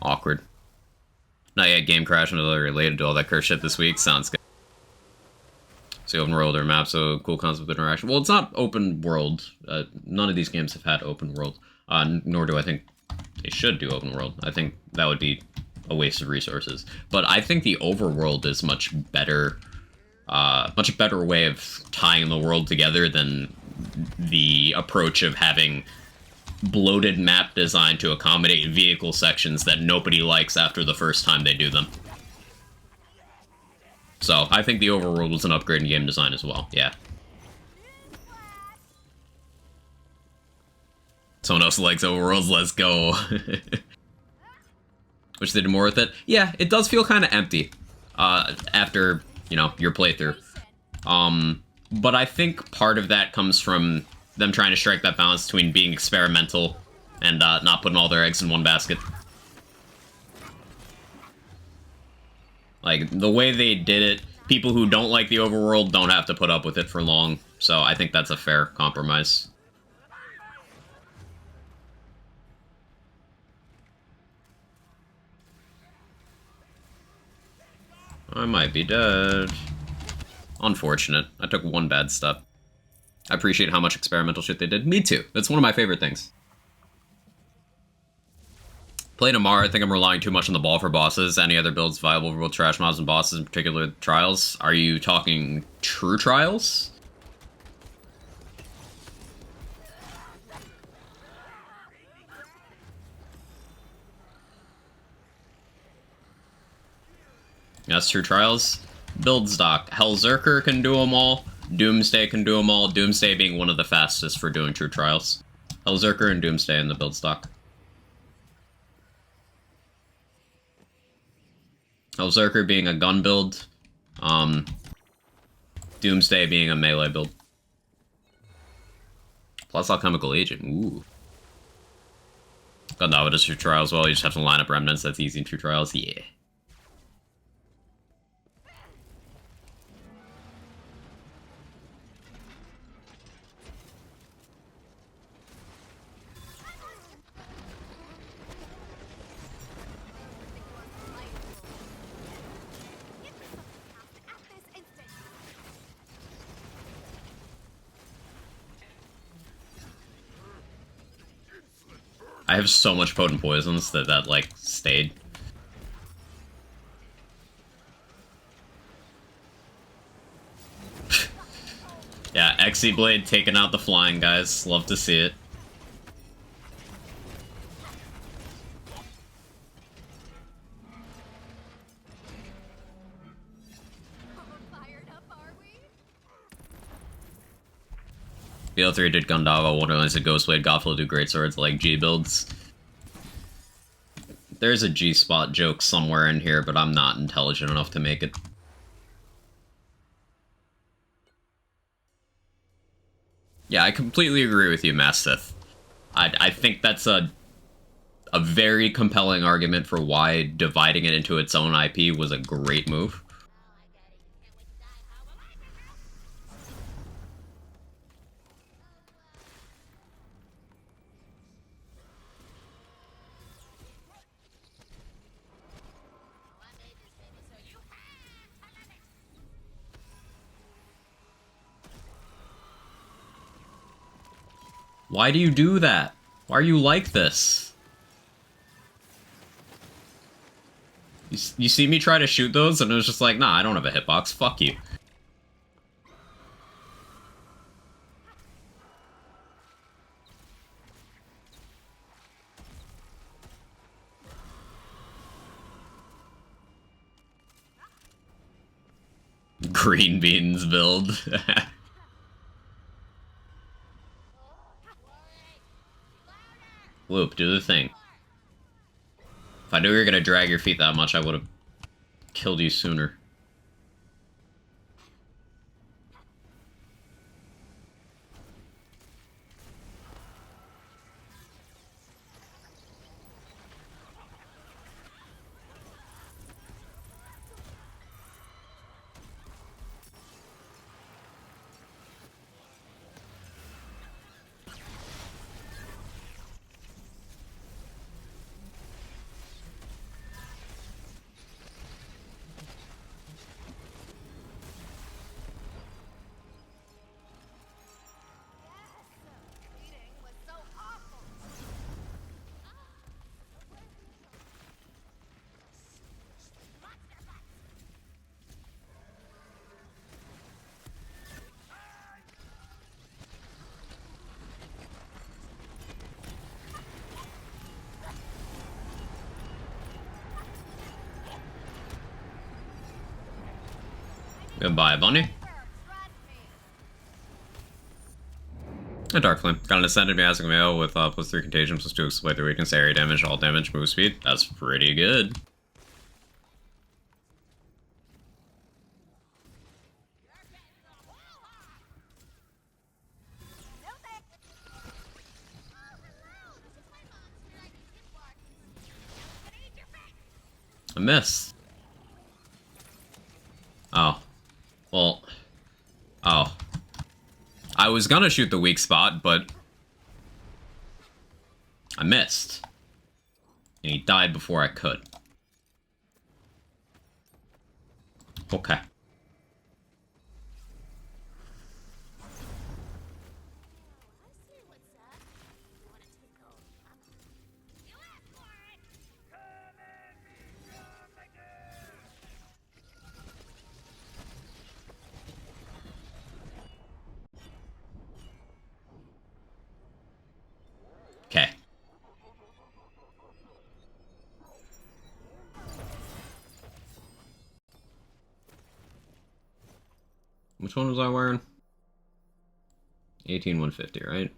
Awkward. Not yet game crash until related to all that curse shit this week. Sounds good. So open world or map, so cool concept of interaction. Well, it's not open world. None of these games have had open world. Nor do I think they should do open world. I think that would be a waste of resources. But I think the overworld is much better way of tying the world together than the approach of having bloated map design to accommodate vehicle sections that nobody likes after the first time they do them. So, I think the overworld was an upgrade in game design as well, yeah. Someone else likes overworlds, let's go. Wish they did more with it. Yeah, it does feel kind of empty after, you know, your playthrough. But I think part of that comes from them trying to strike that balance between being experimental and not putting all their eggs in one basket. Like, the way they did it, people who don't like the overworld don't have to put up with it for long, so I think that's a fair compromise. I might be dead. Unfortunate. I took one bad step. I appreciate how much experimental shit they did. Me too. That's one of my favorite things. Play tomorrow, I think I'm relying too much on the ball for bosses. Any other builds viable for both trash mobs and bosses, in particular trials? Are you talking true trials? Yes, true trials. Build stock. Hellzerker can do them all. Doomsday can do them all. Doomsday being one of the fastest for doing true trials. Hellzerker and Doomsday in the build stock. Hellzerker being a gun build. Doomsday being a melee build. Plus alchemical agent. Ooh. Gundava does true trials well. You just have to line up remnants. That's easy in true trials. Yeah. I have so much potent poisons that like, stayed. Yeah, Xe Blade taking out the flying guys. Love to see it. BL3 did Gundava, Wonderlands did Ghostblade, Gothel will do great swords like G builds. There's a G-spot joke somewhere in here, but I'm not intelligent enough to make it. Yeah, I completely agree with you, Mastith. I think that's a very compelling argument for why dividing it into its own IP was a great move. Why do you do that? Why are you like this? You see me try to shoot those, and it was just like, nah, I don't have a hitbox. Fuck you. Green beans build. Whoop, do the thing. If I knew you were gonna drag your feet that much, I would have killed you sooner. Eating was so awful. Goodbye, bunny. A Dark Flame. Got an Ascended Miastic Mail with +3 Contagion, +2 Exploit their weakness, area damage, all damage, move speed. That's pretty good. I missed. Oh. Well. Oh. I was gonna shoot the weak spot, but I missed. And he died before I could. Okay. Okay. Which one was I wearing? 18150, right?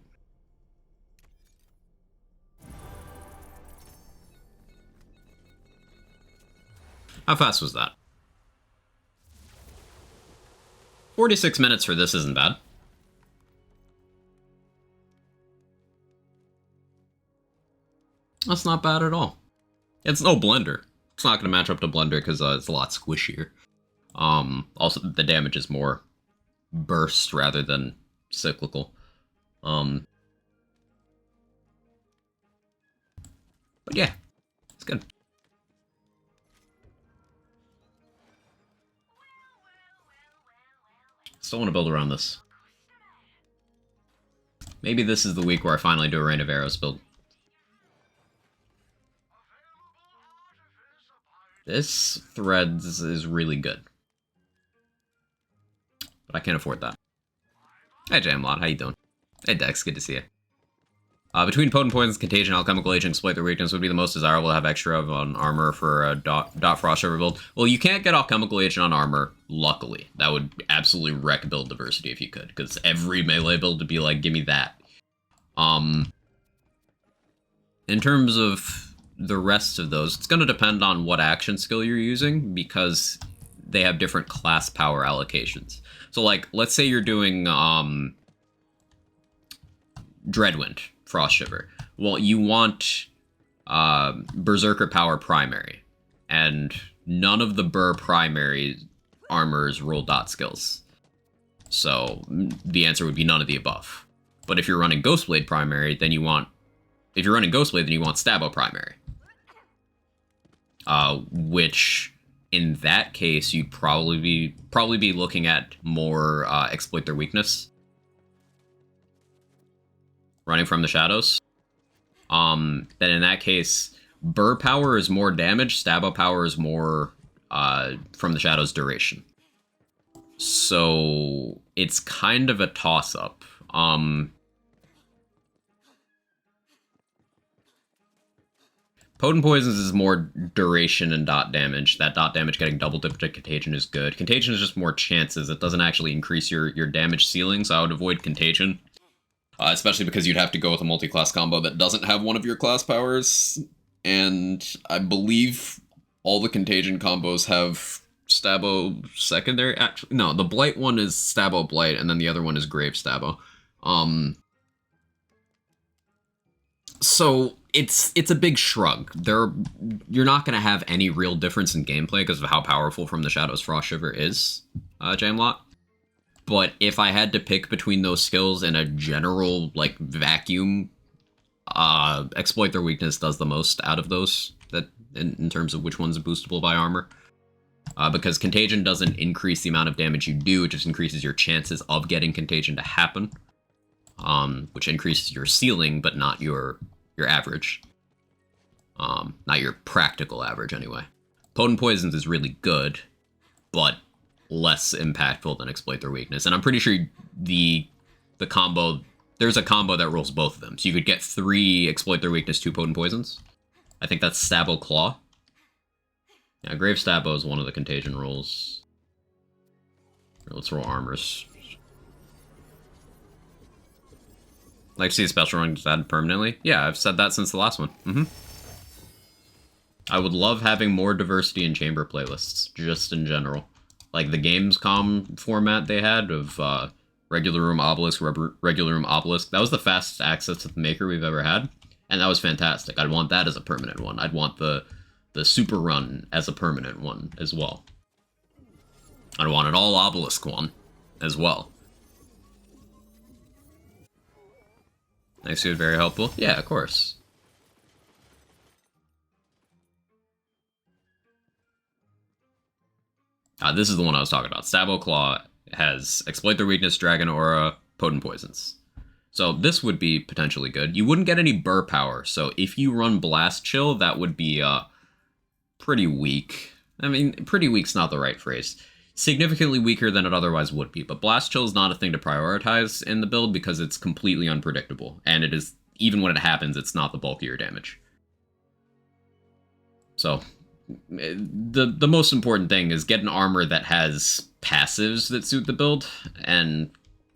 How fast was that? 46 minutes for this isn't bad. That's not bad at all. It's no Blender. It's not going to match up to Blender because it's a lot squishier. Also, the damage is more burst rather than cyclical. But yeah, it's good. Still want to build around this. Maybe this is the week where I finally do a Rain of Arrows build. This Threads is really good. But I can't afford that. Hey Jamlot, how you doing? Hey Dex, good to see you. Between Potent Poisons, Contagion, Alchemical Agent, Exploit their weakness would be the most desirable to have extra of on armor for a dot frost over build. Well, you can't get Alchemical Agent on armor, luckily. That would absolutely wreck build diversity if you could, because every melee build would be like, give me that. In terms of the rest of those, it's going to depend on what action skill you're using, because they have different class power allocations. So, like, let's say you're doing Dreadwind, Frost Shiver. Well, you want Berserker Power primary, and none of the Burr primary armors roll dot skills. So the answer would be none of the above. But if you're running Ghostblade primary, then you want... If you're running Ghostblade, then you want Stabbo primary. Which, in that case, you'd probably be looking at more Exploit their weakness. Running from the shadows. then in that case, Burr power is more damage, Stabbo power is more from the Shadow's duration. So it's kind of a toss-up. Potent Poisons is more duration and dot damage. That dot damage getting double dipped to Contagion is good. Contagion is just more chances. It doesn't actually increase your damage ceiling, so I would avoid Contagion. Especially because you'd have to go with a multi-class combo that doesn't have one of your class powers. And I believe all the Contagion combos have Stabbo secondary. Actually, no, the Blight one is Stabbo Blight, and then the other one is Grave Stabbo. So it's a big shrug. You're not going to have any real difference in gameplay because of how powerful From the Shadows Frost Shiver is, Jamelot. But if I had to pick between those skills in a general, like, vacuum, Exploit Their Weakness does the most out of those, that in terms of which one's boostable by armor. Because Contagion doesn't increase the amount of damage you do, it just increases your chances of getting Contagion to happen. Which increases your ceiling, but not your average. Not your practical average, anyway. Potent Poisons is really good, but less impactful than Exploit Their Weakness. And I'm pretty sure the combo, there's a combo that rolls both of them. So you could get 3 Exploit Their Weakness, 2 Potent Poisons. I think that's Stabbo Claw. Yeah, Grave Stabbo is one of the Contagion rolls. Let's roll armors. Like to see a special run added permanently? Yeah, I've said that since the last one. I would love having more diversity in chamber playlists, just in general. Like the Gamescom format they had of Regular Room Obelisk, Regular Room Obelisk. That was the fastest access to the Maker we've ever had, and that was fantastic. I'd want that as a permanent one. I'd want the Super Run as a permanent one as well. I'd want an all Obelisk one as well. Nice food, very helpful. Yeah, of course. This is the one I was talking about. Stabbo Claw has Exploit Their Weakness, Dragon Aura, Potent Poisons. So this would be potentially good. You wouldn't get any Burr power, so if you run Blast Chill, that would be pretty weak. I mean, pretty weak's not the right phrase. Significantly weaker than it otherwise would be, but Blast Chill is not a thing to prioritize in the build because it's completely unpredictable, and it is, even when it happens, it's not the bulk of your damage. So, the most important thing is get an armor that has passives that suit the build, and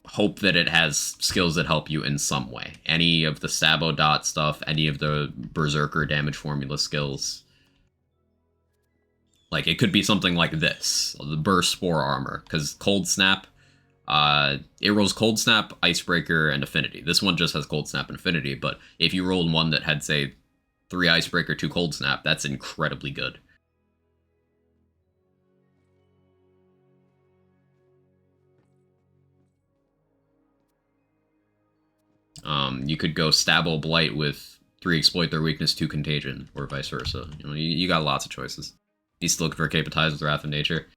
hope that it has skills that help you in some way. Any of the Stabbo Dot stuff, any of the Berserker damage formula skills. Like, it could be something like this, the Burst Spore armor, because Cold Snap, it rolls Cold Snap, Icebreaker, and Affinity. This one just has Cold Snap and Affinity, but if you rolled one that had, say, 3 Icebreaker, 2 Cold Snap, that's incredibly good. You could go Stabbo Blight with 3 Exploit Their Weakness, 2 Contagion, or vice versa. You know, you got lots of choices. He's still looking for Capetize with Wrath of Nature.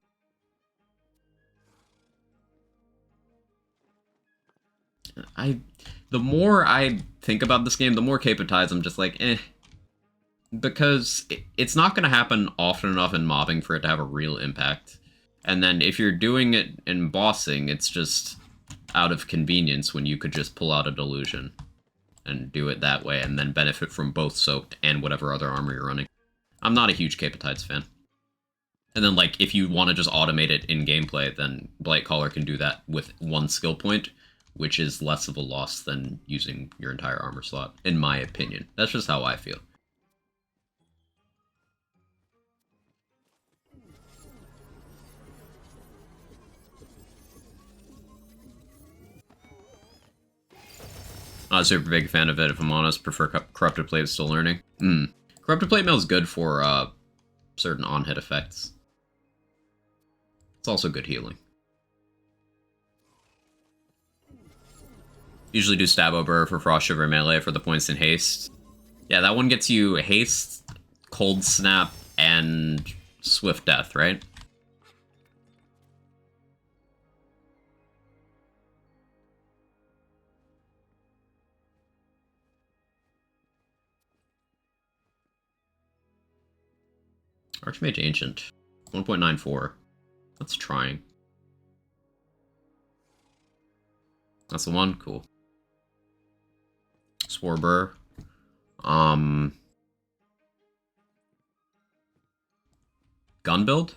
The more I think about this game, the more Capetize I'm just like, eh. Because it's not going to happen often enough in mobbing for it to have a real impact. And then if you're doing it in bossing, it's just out of convenience when you could just pull out a Delusion and do it that way and then benefit from both Soaked and whatever other armor you're running. I'm not a huge Capetize fan. And then, like, if you want to just automate it in gameplay, then Blightcaller can do that with 1 skill point, which is less of a loss than using your entire armor slot, in my opinion. That's just how I feel. Not a super big fan of it, if I'm honest. Prefer Corrupted Plate, still learning. Corrupted Plate Mail is good for certain on-hit effects. It's also good healing. Usually do Stabbo Burr for Frost Shiver melee for the points in haste. Yeah, that one gets you haste, Cold Snap, and Swift Death, right? Archmage Ancient. 1.94. That's trying. That's the one? Cool. Swarber. Gun build?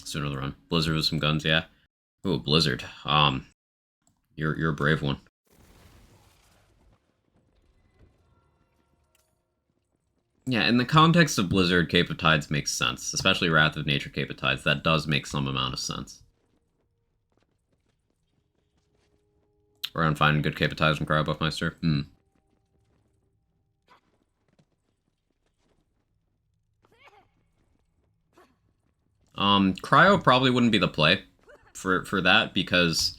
Sooner the run. Blizzard with some guns, yeah. Ooh, Blizzard. You're a brave one. Yeah, in the context of Blizzard, Cape of Tides makes sense. Especially Wrath of Nature Cape of Tides. That does make some amount of sense. We're on finding good Cape of Tides from Cryo Buffmeister. Cryo probably wouldn't be the play for that, because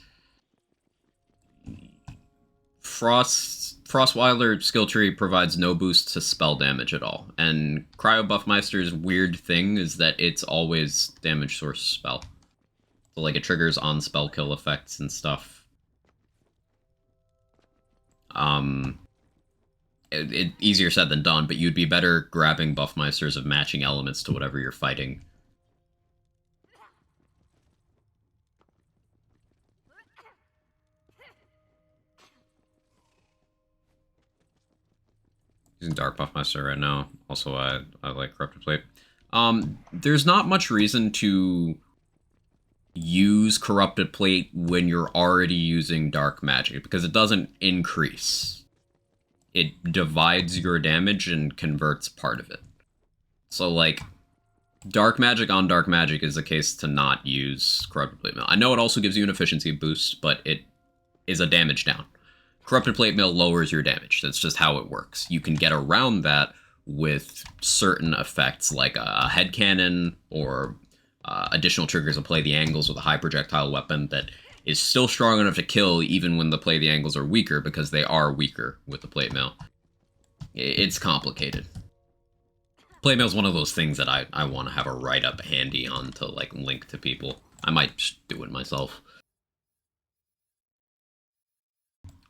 Frostweiler skill tree provides no boost to spell damage at all, and Cryo Buffmeister's weird thing is that it's always damage source spell. So like it triggers on spell kill effects and stuff. Easier said than done, but you'd be better grabbing Buffmeisters of matching elements to whatever you're fighting. Using Dark Buffmeister right now. Also, I like Corrupted Plate. There's not much reason to use Corrupted Plate when you're already using Dark Magic, because it doesn't increase. It divides your damage and converts part of it. So, like, Dark Magic on Dark Magic is a case to not use Corrupted Plate Mill. I know it also gives you an efficiency boost, but it is a damage down. Corrupted Plate Mill lowers your damage. That's just how it works. You can get around that with certain effects, like a headcanon or additional triggers to play the angles with a high projectile weapon that is still strong enough to kill even when the play the angles are weaker, because they are weaker with the plate mail. It's complicated. Plate mail is one of those things that I want to have a write-up handy on to like link to people. I might just do it myself.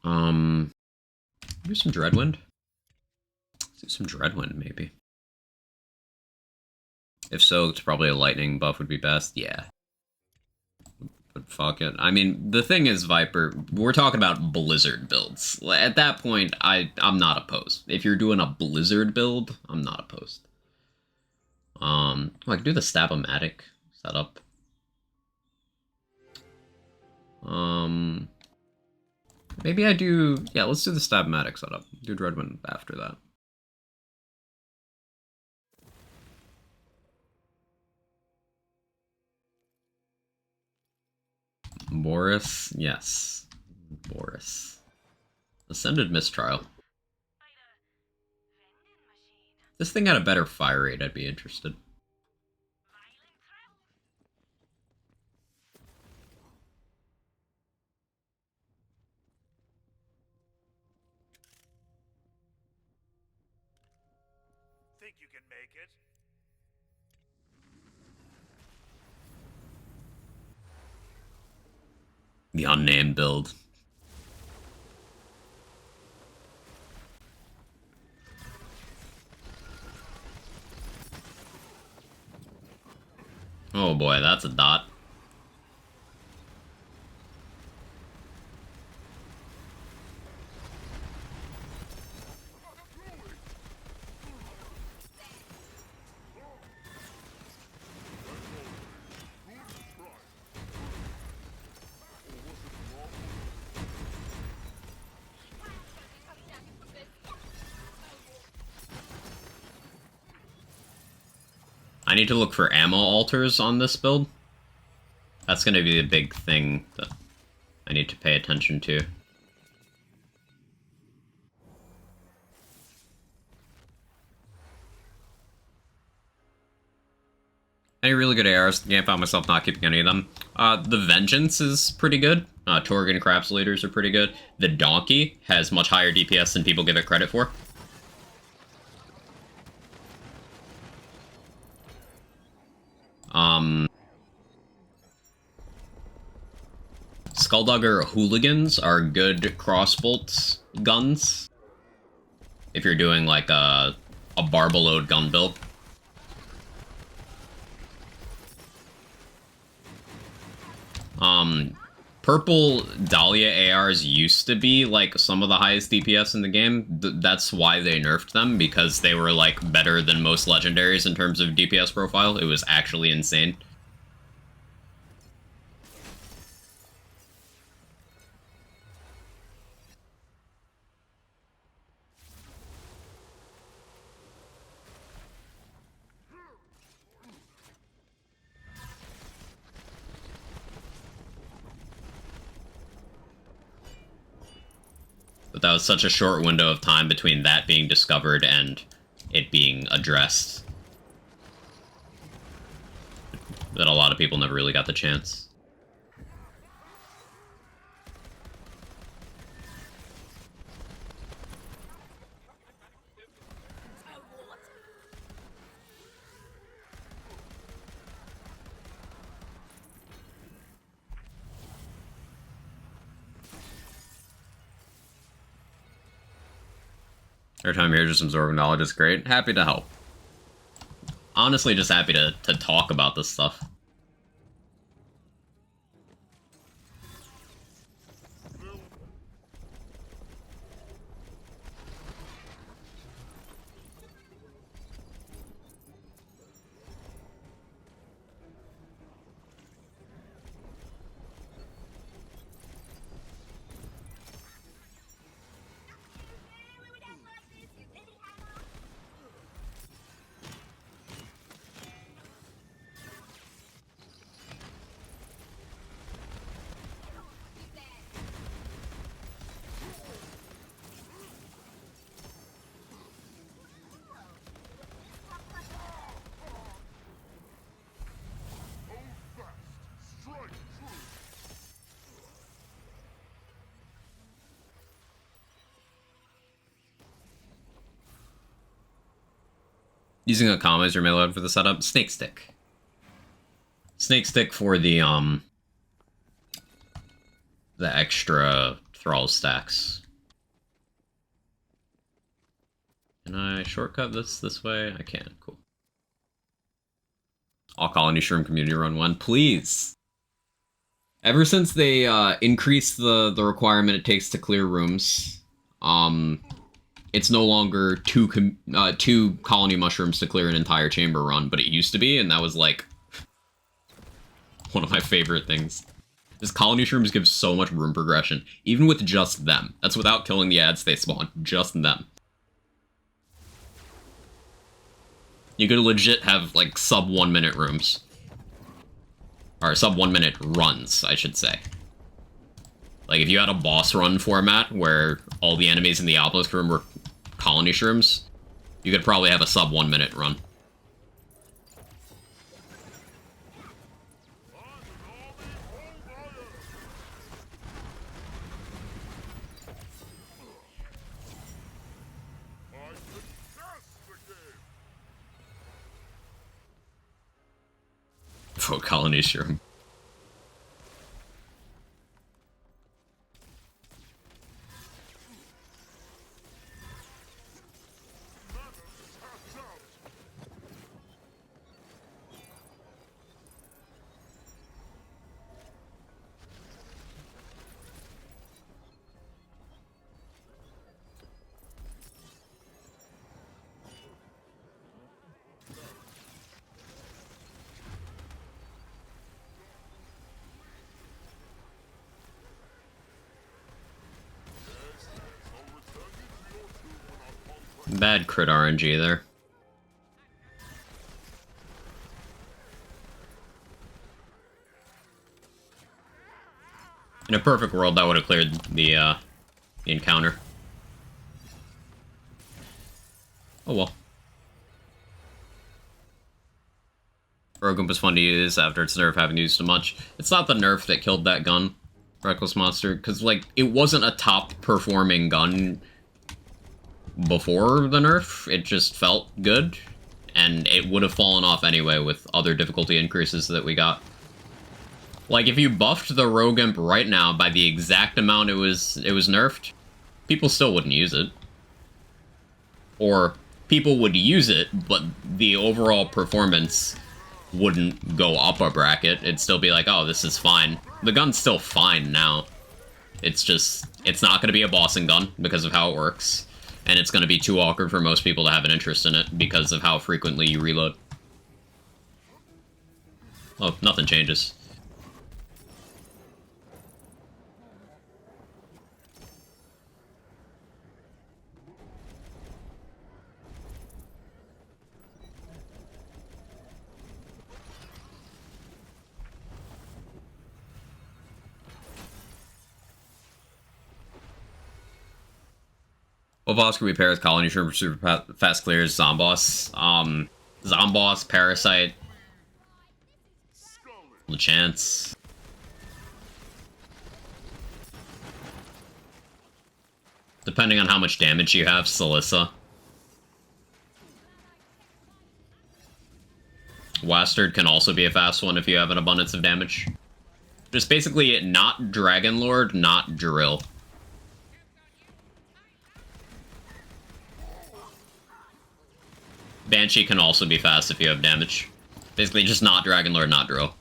Maybe some Dreadwind? Let's do some Dreadwind, maybe. If so, it's probably a lightning buff would be best. Yeah. But fuck it. I mean, the thing is, Viper, we're talking about Blizzard builds. At that point, I'm not opposed. If you're doing a Blizzard build, I'm not opposed. I can do the Stab-O-Matic setup. Maybe I do... Yeah, let's do the Stab-O-Matic setup. Do Dreadwind after that. Boris? Yes. Boris. Ascended Mistrial. If this thing had a better fire rate, I'd be interested. Think you can make it? The unnamed build. Oh boy, that's a dot. I need to look for ammo altars on this build. That's going to be a big thing that I need to pay attention to. Any really good ARs in the game? Found myself not keeping any of them. The Vengeance is pretty good. Torgan Encapsulators are pretty good. The Donkey has much higher DPS than people give it credit for. Skulldugger Hooligans are good crossbolts guns. If you're doing like a Barbaload gun build. Purple Dahlia ARs used to be like some of the highest DPS in the game. That's why they nerfed them, because they were like better than most legendaries in terms of DPS profile. It was actually insane. But that was such a short window of time between that being discovered and it being addressed that a lot of people never really got the chance. Every time you're just absorbing knowledge is great. Happy to help. Honestly, just happy to talk about this stuff. Using a comma as your melee weapon for the setup. Snake stick. Snake stick for the extra thrall stacks. Can I shortcut this way? I can. Cool. All Colony Shroom Community Run 1, please. Ever since they increased the requirement it takes to clear rooms, it's no longer two colony mushrooms to clear an entire chamber run, but it used to be, and that was like one of my favorite things. This colony shrooms give so much room progression, even with just them. That's without killing the ads they spawn, just them. You could legit have like sub 1 minute rooms. Or sub 1 minute runs, I should say. Like if you had a boss run format where all the enemies in the obelisk room were colony shrooms, you could probably have a sub 1 minute run. For colony shroom. Bad crit RNG there. In a perfect world, that would have cleared the encounter. Oh well. Rogan was fun to use after its nerf, haven't used it much. It's not the nerf that killed that gun, Reckless Monster, because, like, it wasn't a top-performing gun before the nerf. It just felt good, and it would have fallen off anyway with other difficulty increases that we got. Like, if you buffed the Rogue Imp right now by the exact amount it was nerfed, people still wouldn't use it. Or, people would use it, but the overall performance wouldn't go up a bracket. It'd still be like, oh, this is fine. The gun's still fine now. It's just, it's not going to be a bossing gun because of how it works. And it's going to be too awkward for most people to have an interest in it because of how frequently you reload. Oh, nothing changes. What boss can we pair with Colony Shrimp for super fast clears? Zomboss. Zomboss, Parasite. Lachance. Depending on how much damage you have, Salissa. Wastard can also be a fast one if you have an abundance of damage. Just basically not Dragon Lord, not Drill. Banshee can also be fast if you have damage. Basically just not Dragon Lord, not Drill.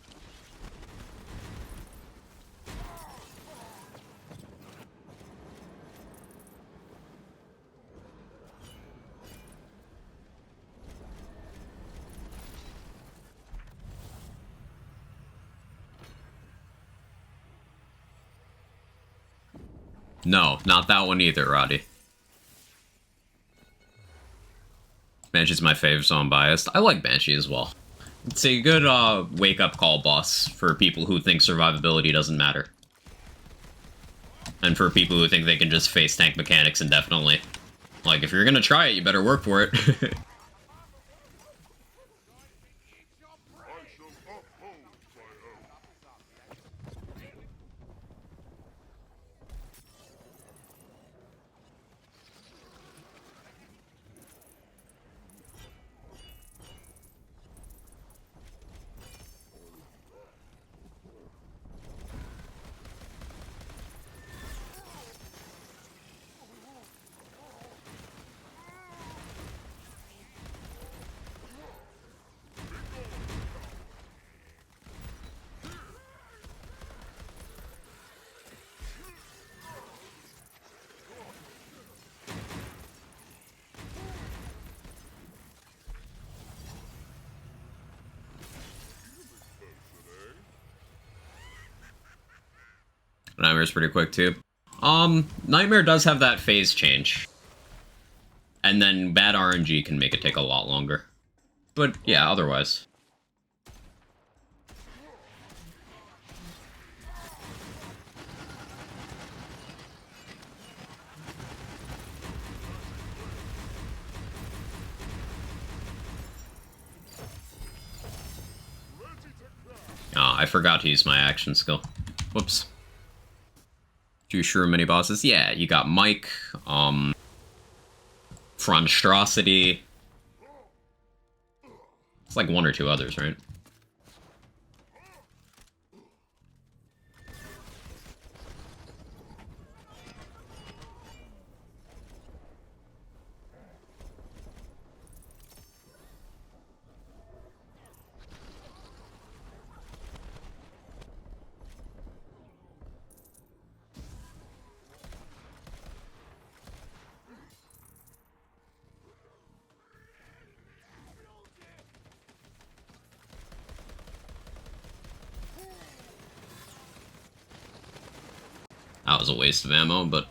No, not that one either, Roddy. Banshee's my fave, so I'm biased. I like Banshee as well. It's a good wake-up call boss for people who think survivability doesn't matter. And for people who think they can just face tank mechanics indefinitely. Like, if you're gonna try it, you better work for it. Nightmare's pretty quick too. Nightmare does have that phase change. And then bad RNG can make it take a lot longer. But yeah, otherwise. Oh, I forgot to use my action skill. Whoops. Too sure many bosses? Yeah, you got Mike, Fronstrosity. It's like one or two others, right? That was a waste of ammo, but...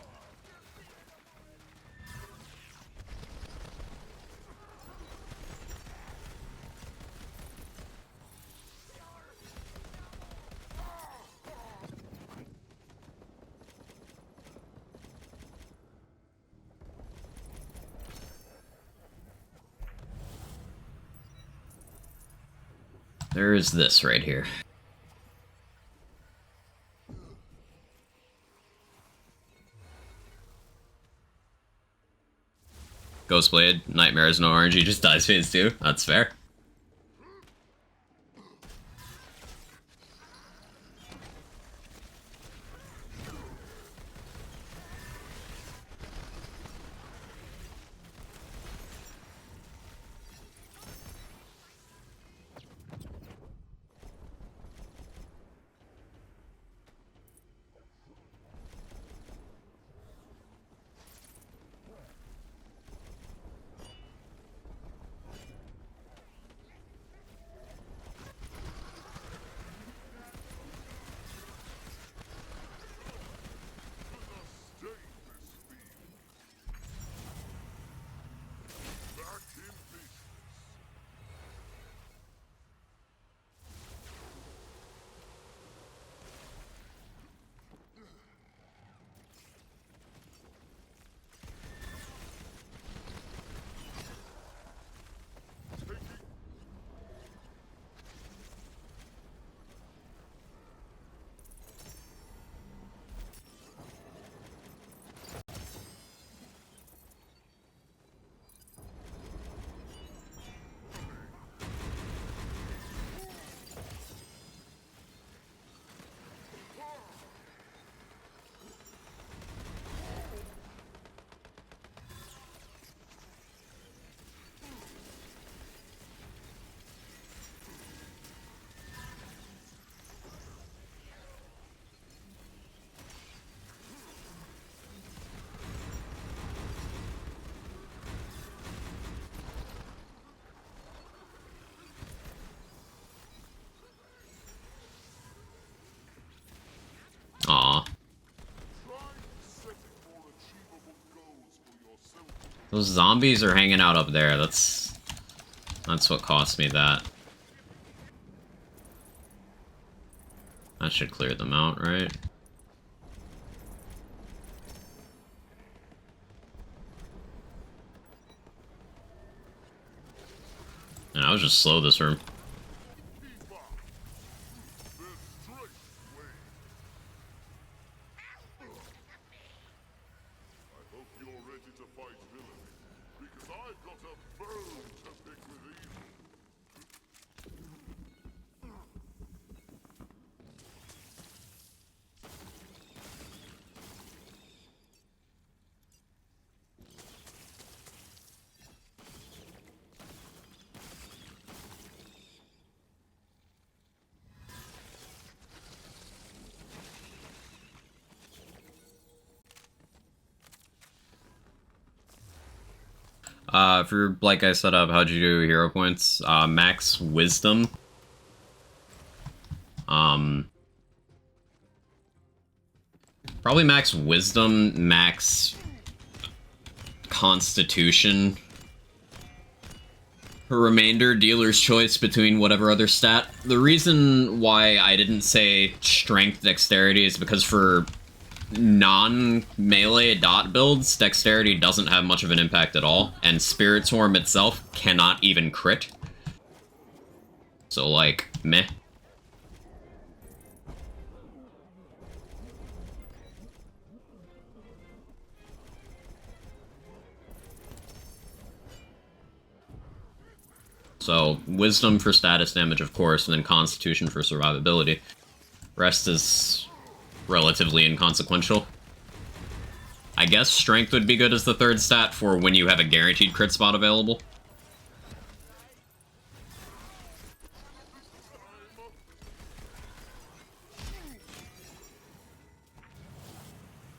There is this right here. Ghostblade, Nightmares, no RNG, just dies phase 2. That's fair. Aw. Those zombies are hanging out up there. That's what cost me that. That should clear them out, right? And I was just slow this room. For like I set up, how'd you do hero points? Max wisdom. Probably max wisdom, max constitution. Remainder, dealer's choice between whatever other stat. The reason why I didn't say strength dexterity is because for non-melee dot builds, dexterity doesn't have much of an impact at all, and Spirit Swarm itself cannot even crit. So, like, meh. So, Wisdom for status damage, of course, and then Constitution for survivability. Rest is relatively inconsequential. I guess Strength would be good as the third stat for when you have a guaranteed crit spot available.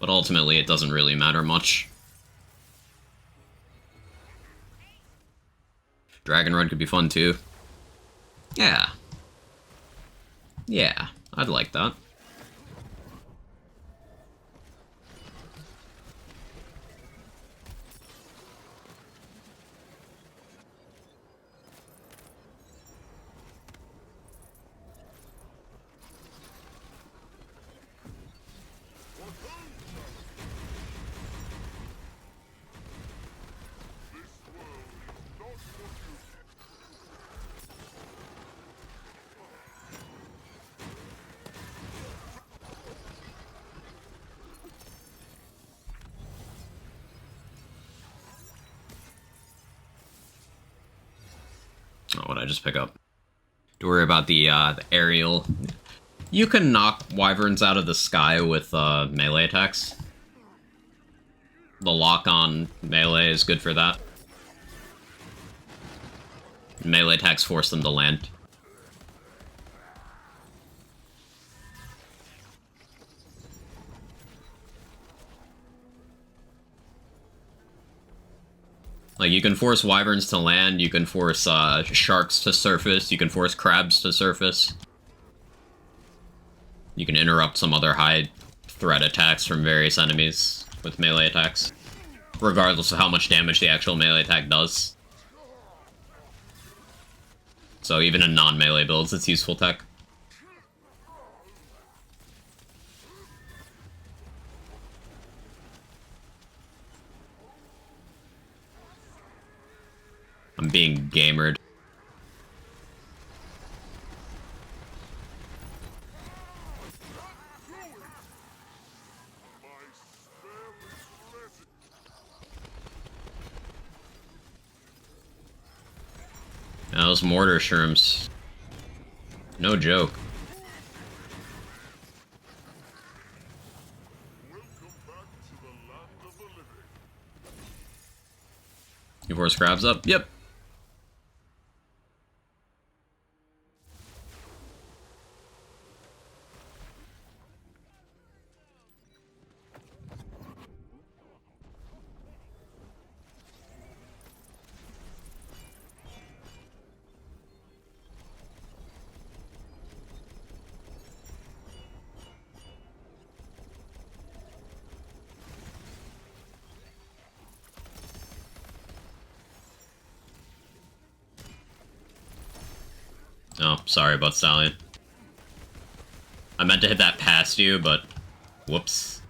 But ultimately, it doesn't really matter much. Dragon Run could be fun, too. Yeah. Yeah, I'd like that. just pick up. Don't worry about the aerial. You can knock wyverns out of the sky with melee attacks. The lock on melee is good for that. Melee attacks force them to land. Like, you can force wyverns to land, you can force sharks to surface, you can force crabs to surface. You can interrupt some other high threat attacks from various enemies with melee attacks, regardless of how much damage the actual melee attack does. So even in non-melee builds, it's useful tech. I'm being gamered. Now those mortar shrooms. No joke. You force crabs up? Yep. Oh, sorry about Stallion. I meant to hit that past you, but whoops.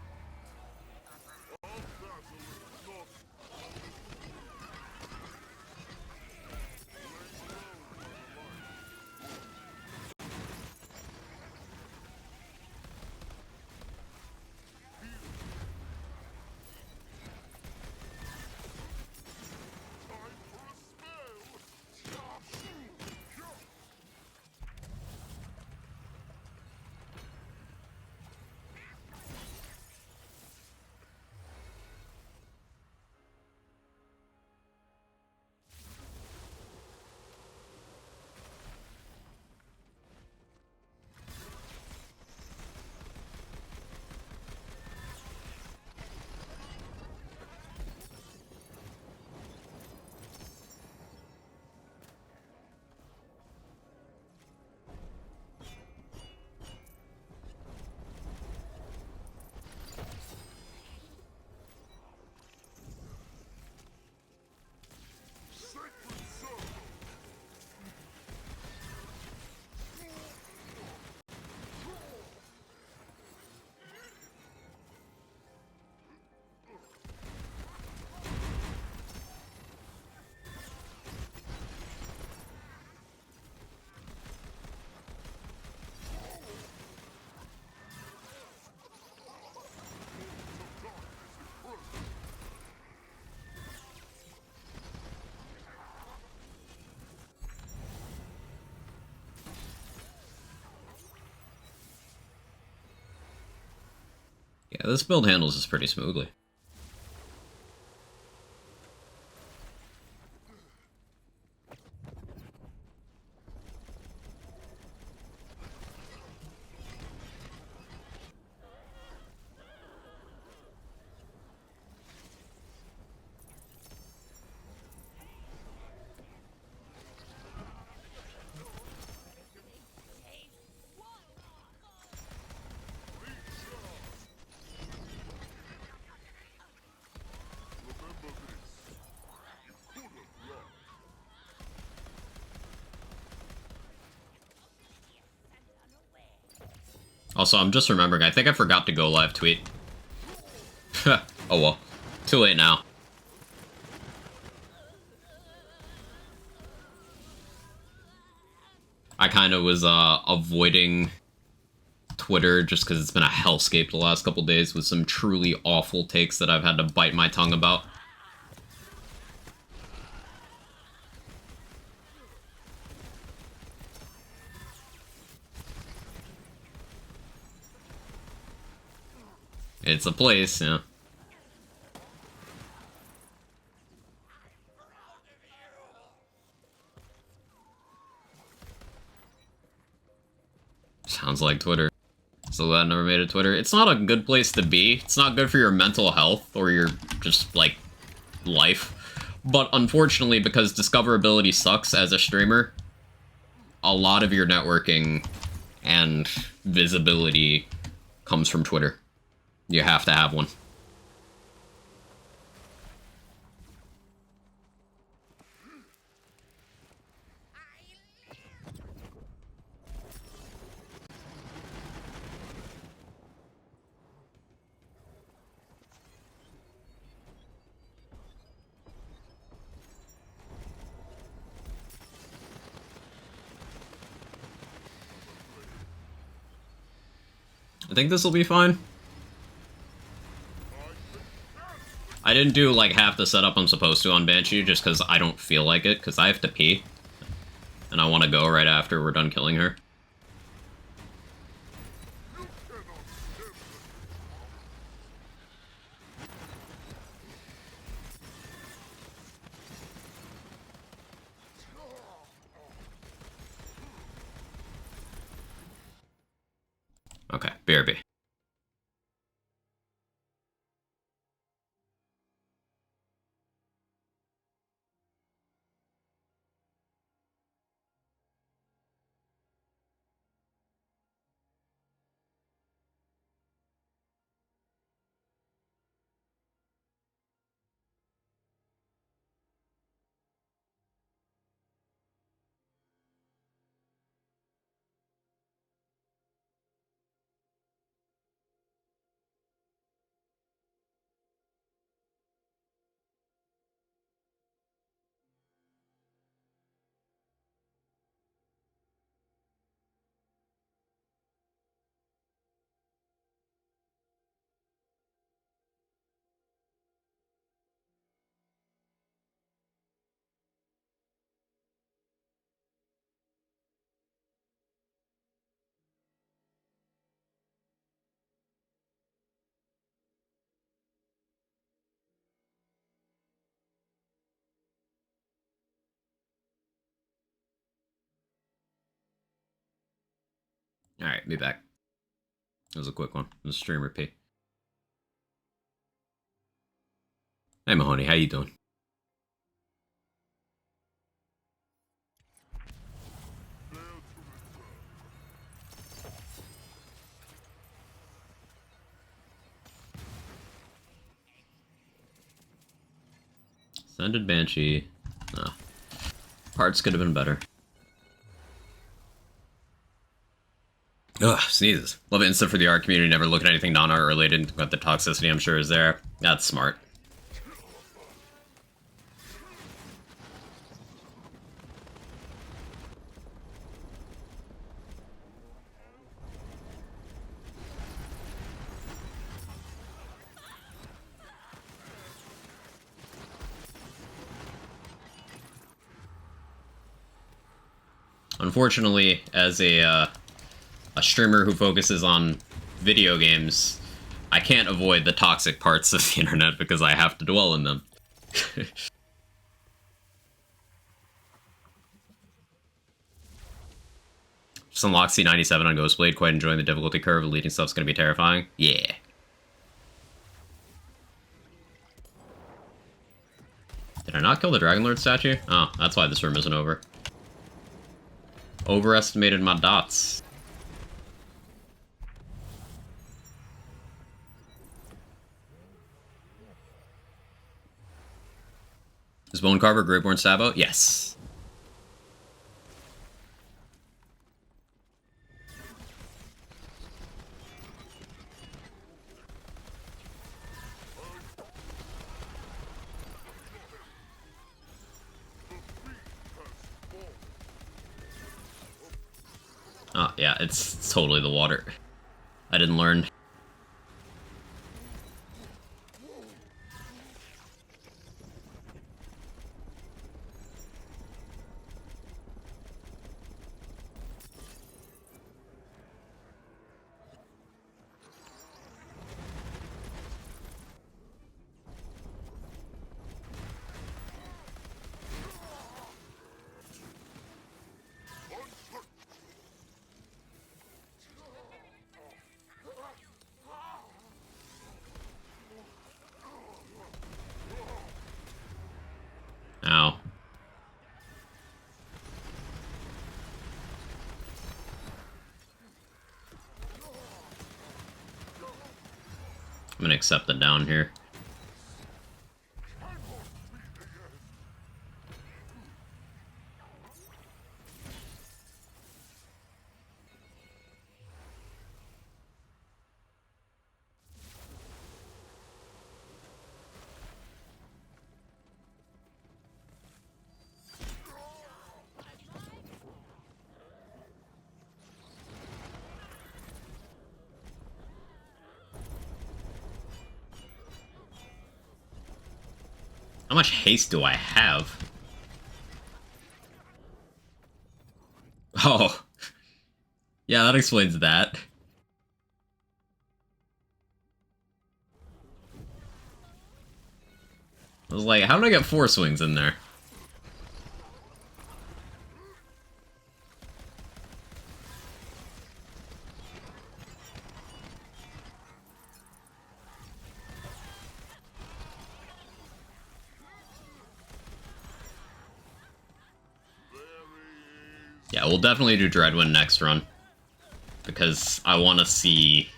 Yeah, this build handles this pretty smoothly. Also, I'm just remembering, I think I forgot to go live tweet. Oh well. Too late now. I kind of was avoiding Twitter just because it's been a hellscape the last couple days with some truly awful takes that I've had to bite my tongue about. It's a place, yeah. Sounds like Twitter. So glad I never made it Twitter. It's not a good place to be. It's not good for your mental health or your just, like, life. But unfortunately, because discoverability sucks as a streamer, a lot of your networking and visibility comes from Twitter. You have to have one. I think this will be fine. I didn't do, like, half the setup I'm supposed to on Banshee just because I don't feel like it, because I have to pee. And I want to go right after we're done killing her. Okay, BRB. Alright, be back. That was a quick one. It was streamer P. Hey Mahoney, how you doing? Ascended Banshee. Oh. Parts could have been better. Ugh, sneezes. Love it instant for the art community, never look at anything non-art related, but the toxicity I'm sure is there. That's smart. Unfortunately, as a streamer who focuses on video games, I can't avoid the toxic parts of the internet because I have to dwell in them. Just unlock C97 on Ghostblade, quite enjoying the difficulty curve, leading stuff's gonna be terrifying. Yeah. Did I not kill the Dragon Lord statue? Oh, that's why this room isn't over. Overestimated my dots. Is Bone Carver Greatborn Sabo? Yes. Oh, yeah, it's totally the water. I didn't learn. I'm gonna accept the down here. How much haste do I have? Oh. Yeah, that explains that. I was like, how did I get 4 swings in there? Yeah, we'll definitely do Dreadwind next run. Because I want to see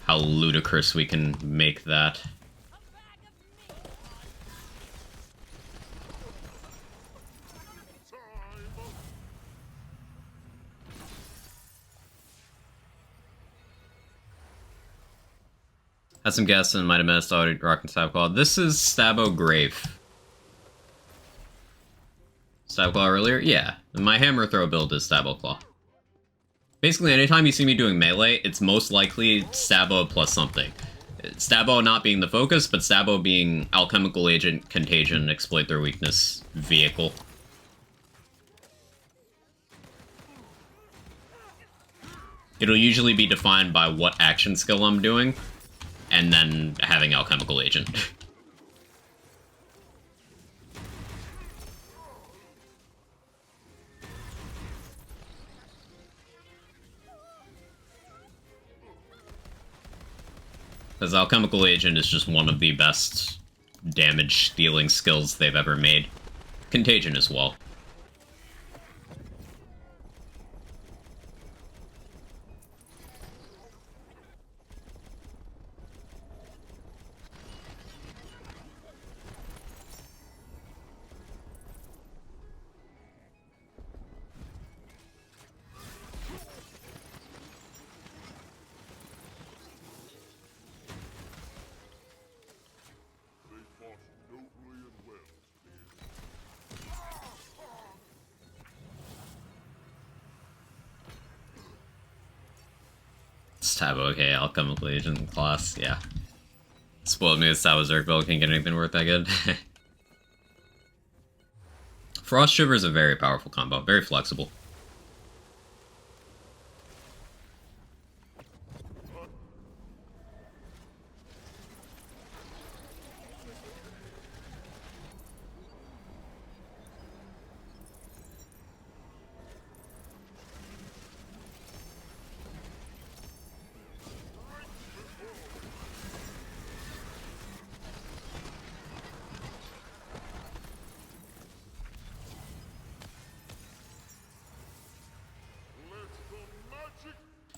how ludicrous we can make that. Had some guests and might have missed already Rock and Stab Claw. This is Stabo Grave. Stab Claw earlier? Yeah. My hammer throw build is Stabo Claw. Basically, anytime you see me doing melee, it's most likely Stabo plus something. Stabo not being the focus, but Stabo being Alchemical Agent, Contagion, Exploit Their Weakness, Vehicle. It'll usually be defined by what action skill I'm doing, and then having Alchemical Agent. Because Alchemical Agent is just one of the best damage-dealing skills they've ever made. Contagion as well. Stab, okay, Alchemical Agent class, yeah. Spoiled me with Stab Zerk build, can't get anything worth that good. Frost Shiver is a very powerful combo, very flexible.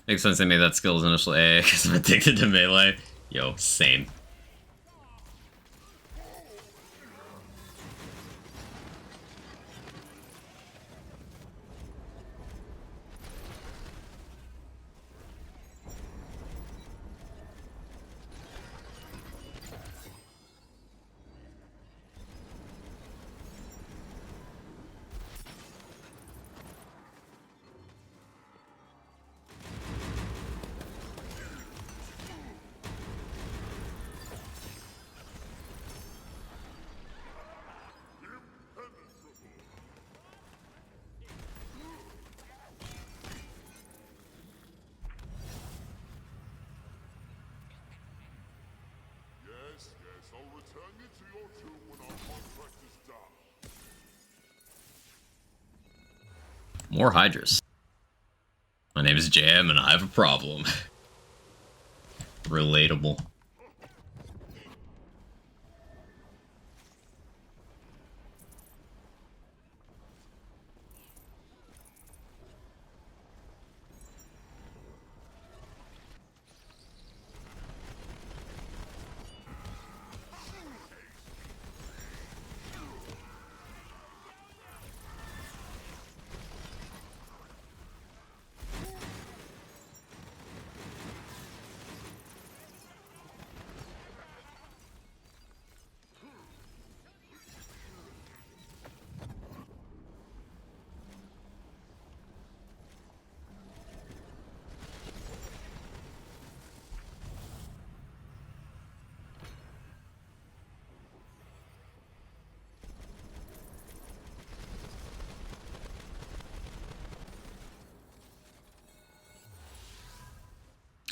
Makes sense they made that skills initial A because I'm addicted to melee. Yo, same. More Hydras. My name is Jam and I have a problem. Relatable.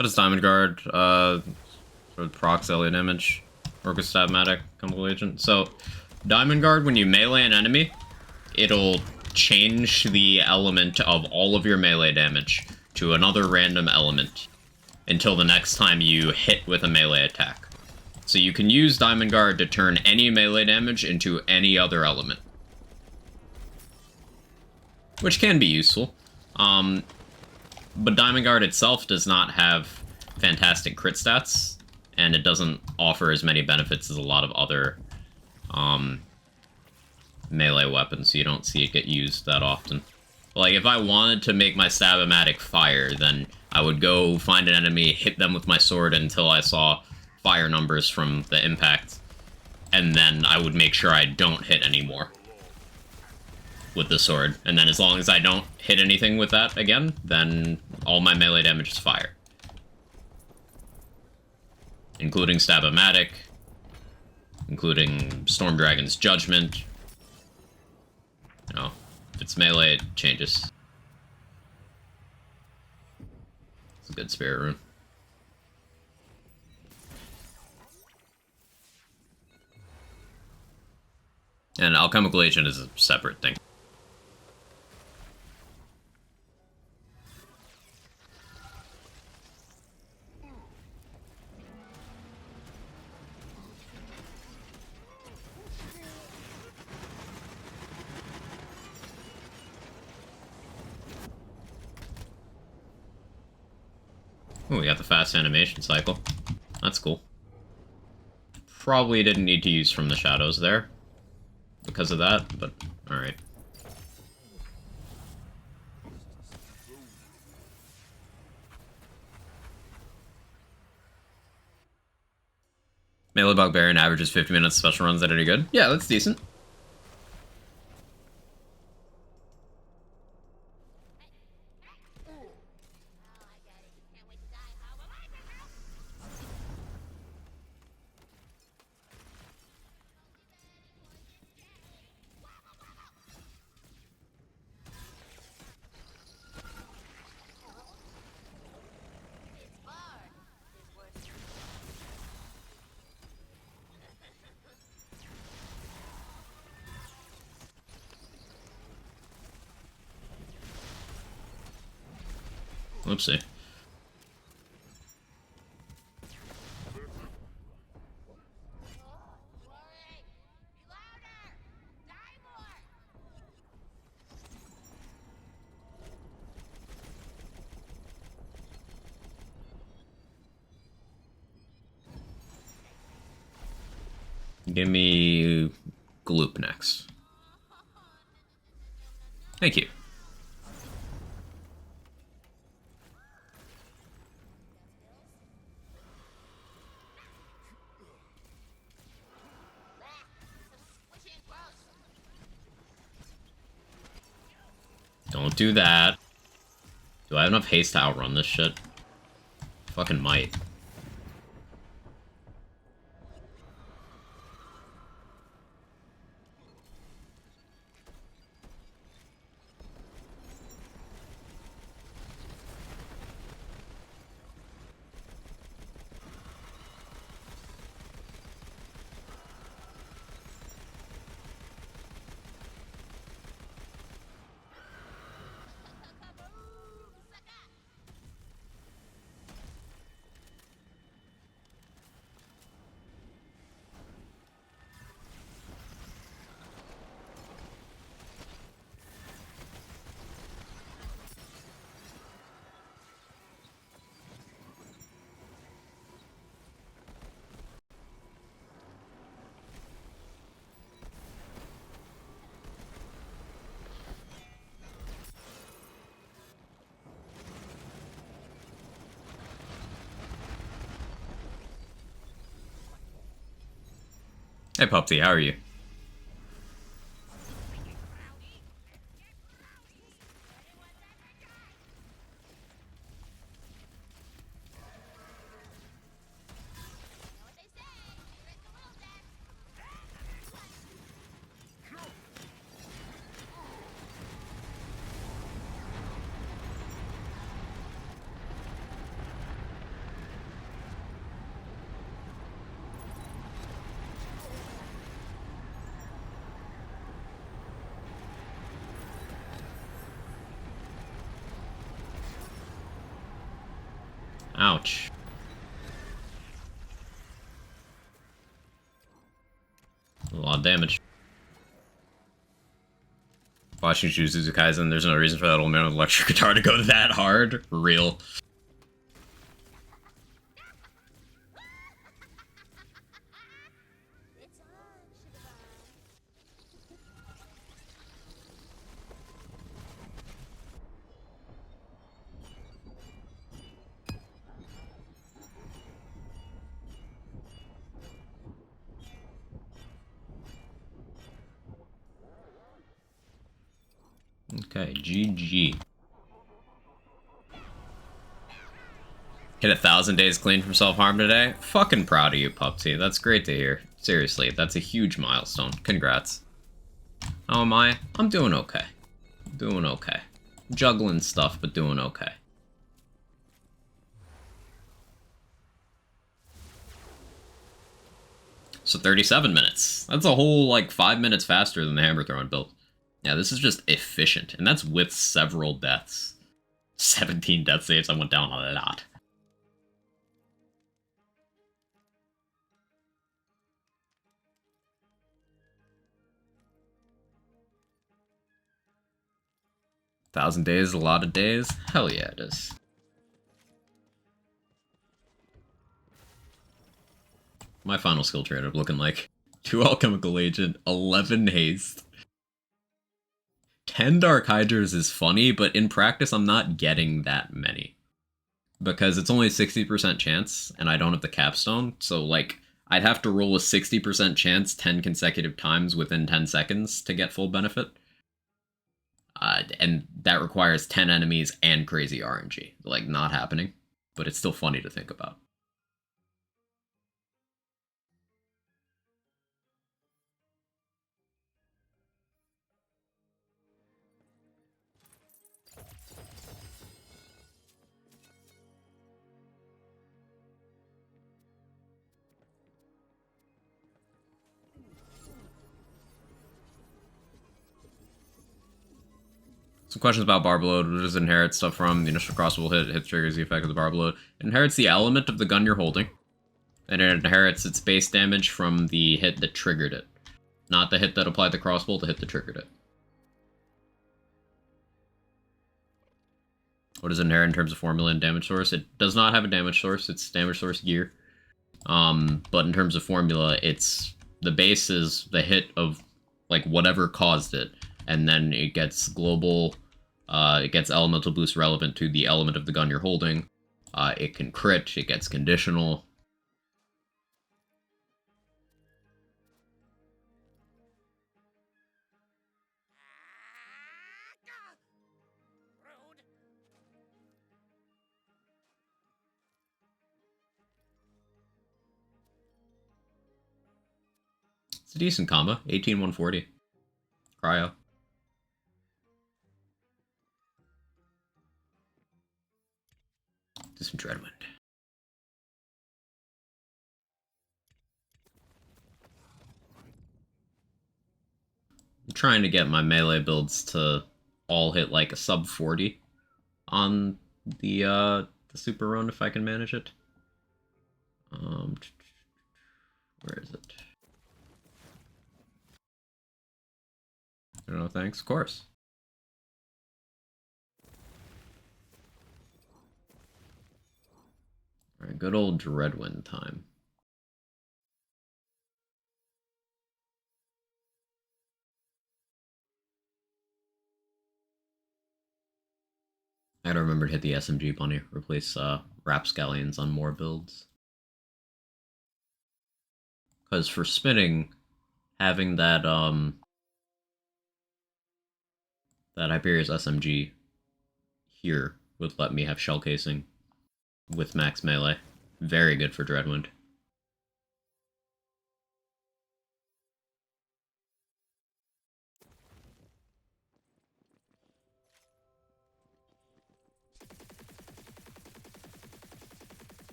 How does Diamond Guard, sort of procs ally damage? Orchestabmatic, chemical agent. So, Diamond Guard, when you melee an enemy, it'll change the element of all of your melee damage to another random element until the next time you hit with a melee attack. So you can use Diamond Guard to turn any melee damage into any other element. Which can be useful. But Diamond Guard itself does not have fantastic crit stats, and it doesn't offer as many benefits as a lot of other melee weapons, so you don't see it get used that often. Like, if I wanted to make my Stab-O-Matic fire, then I would go find an enemy, hit them with my sword until I saw fire numbers from the impact, and then I would make sure I don't hit anymore with the sword. And then as long as I don't hit anything with that again, then all my melee damage is fire. Including Stab-O-Matic, including Storm Dragon's Judgment. You know, if it's melee, it changes. It's a good spirit rune. And Alchemical Agent is a separate thing. Ooh, we got the fast animation cycle. That's cool. Probably didn't need to use From the Shadows there because of that, but alright. Melee Bugbear averages 50 minutes special runs that are good. Yeah, that's decent. Whoopsie. Give me Gloop next. Thank you. Don't do that. Do I have enough haste to outrun this shit? Fucking might. Hey, Pupsy, how are you? Ouch. A lot of damage. Watching Jujutsu Kaisen, there's no reason for that old man with electric guitar to go that hard. Real. Okay, GG. Hit 1,000 days clean from self-harm today? Fucking proud of you, Pupsy. That's great to hear. Seriously, that's a huge milestone. Congrats. How am I? I'm doing okay. Doing okay. Juggling stuff, but doing okay. So 37 minutes. That's a whole, like, 5 minutes faster than the hammer throwing build. Yeah, this is just efficient, and that's with several deaths. 17 death saves, I went down a lot. Thousand days, a lot of days? Hell yeah, it is. My final skill trade up looking like 2 alchemical agent, 11 haste. 10 Dark Hydras is funny, but in practice I'm not getting that many. Because it's only a 60% chance, and I don't have the capstone, so like, I'd have to roll a 60% chance 10 consecutive times within 10 seconds to get full benefit. And that requires 10 enemies and crazy RNG. Like, not happening, but it's still funny to think about. Some questions about barb load. Where does it inherit stuff from? The initial crossbow hit triggers the effect of the barb load. It inherits the element of the gun you're holding. And it inherits its base damage from the hit that triggered it. Not the hit that applied the crossbow, the hit that triggered it. What does it inherit in terms of formula and damage source? It does not have a damage source, it's damage source gear. But in terms of formula, it's the base is the hit of like whatever caused it. And then it gets global, it gets elemental boost relevant to the element of the gun you're holding. It can crit, it gets conditional. It's a decent combo, 18-140. Cryo. Do some Dreadwind. I'm trying to get my melee builds to all hit like a sub 40 on the super run if I can manage it. Where is it? No thanks, of course. Alright, good old Dreadwind time. I gotta remember to hit the SMG bunny, replace Rapscallions on more builds. Because for spinning, having that that Hyperia's SMG here would let me have shell casing with max melee. Very good for Dreadwind.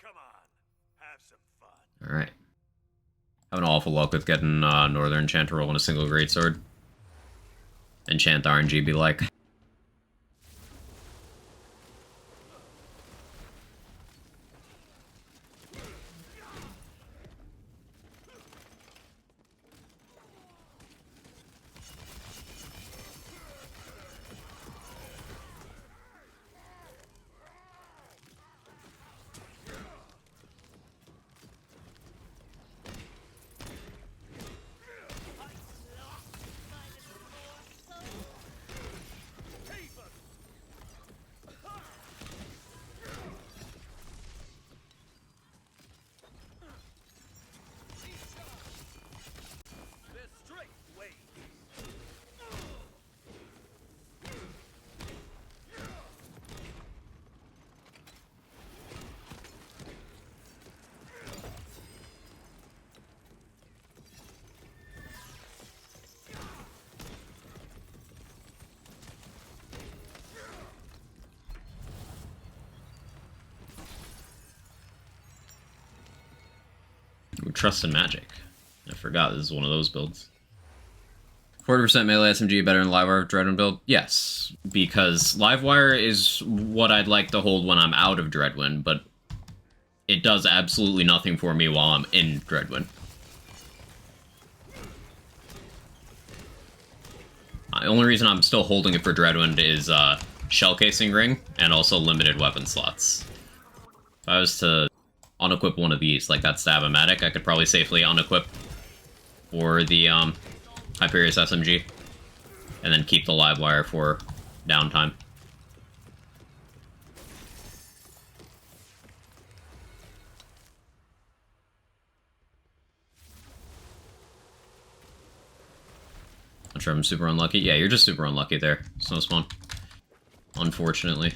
Come on, have some fun. Alright. Having awful luck with getting Northern Enchant to roll in a single greatsword. Enchant RNG be like. Trust in Magic. I forgot this is one of those builds. 40% melee SMG better than Livewire Dreadwind build? Yes, because Livewire is what I'd like to hold when I'm out of Dreadwind, but it does absolutely nothing for me while I'm in Dreadwind. The only reason I'm still holding it for Dreadwind is Shell Casing Ring and also limited weapon slots. If I was to unequip one of these, like that Stab-O-Matic, I could probably safely unequip for the Hyperius SMG, and then keep the Livewire for downtime. I'm sure I'm super unlucky. Yeah, you're just super unlucky there. Snow Spawn. Unfortunately.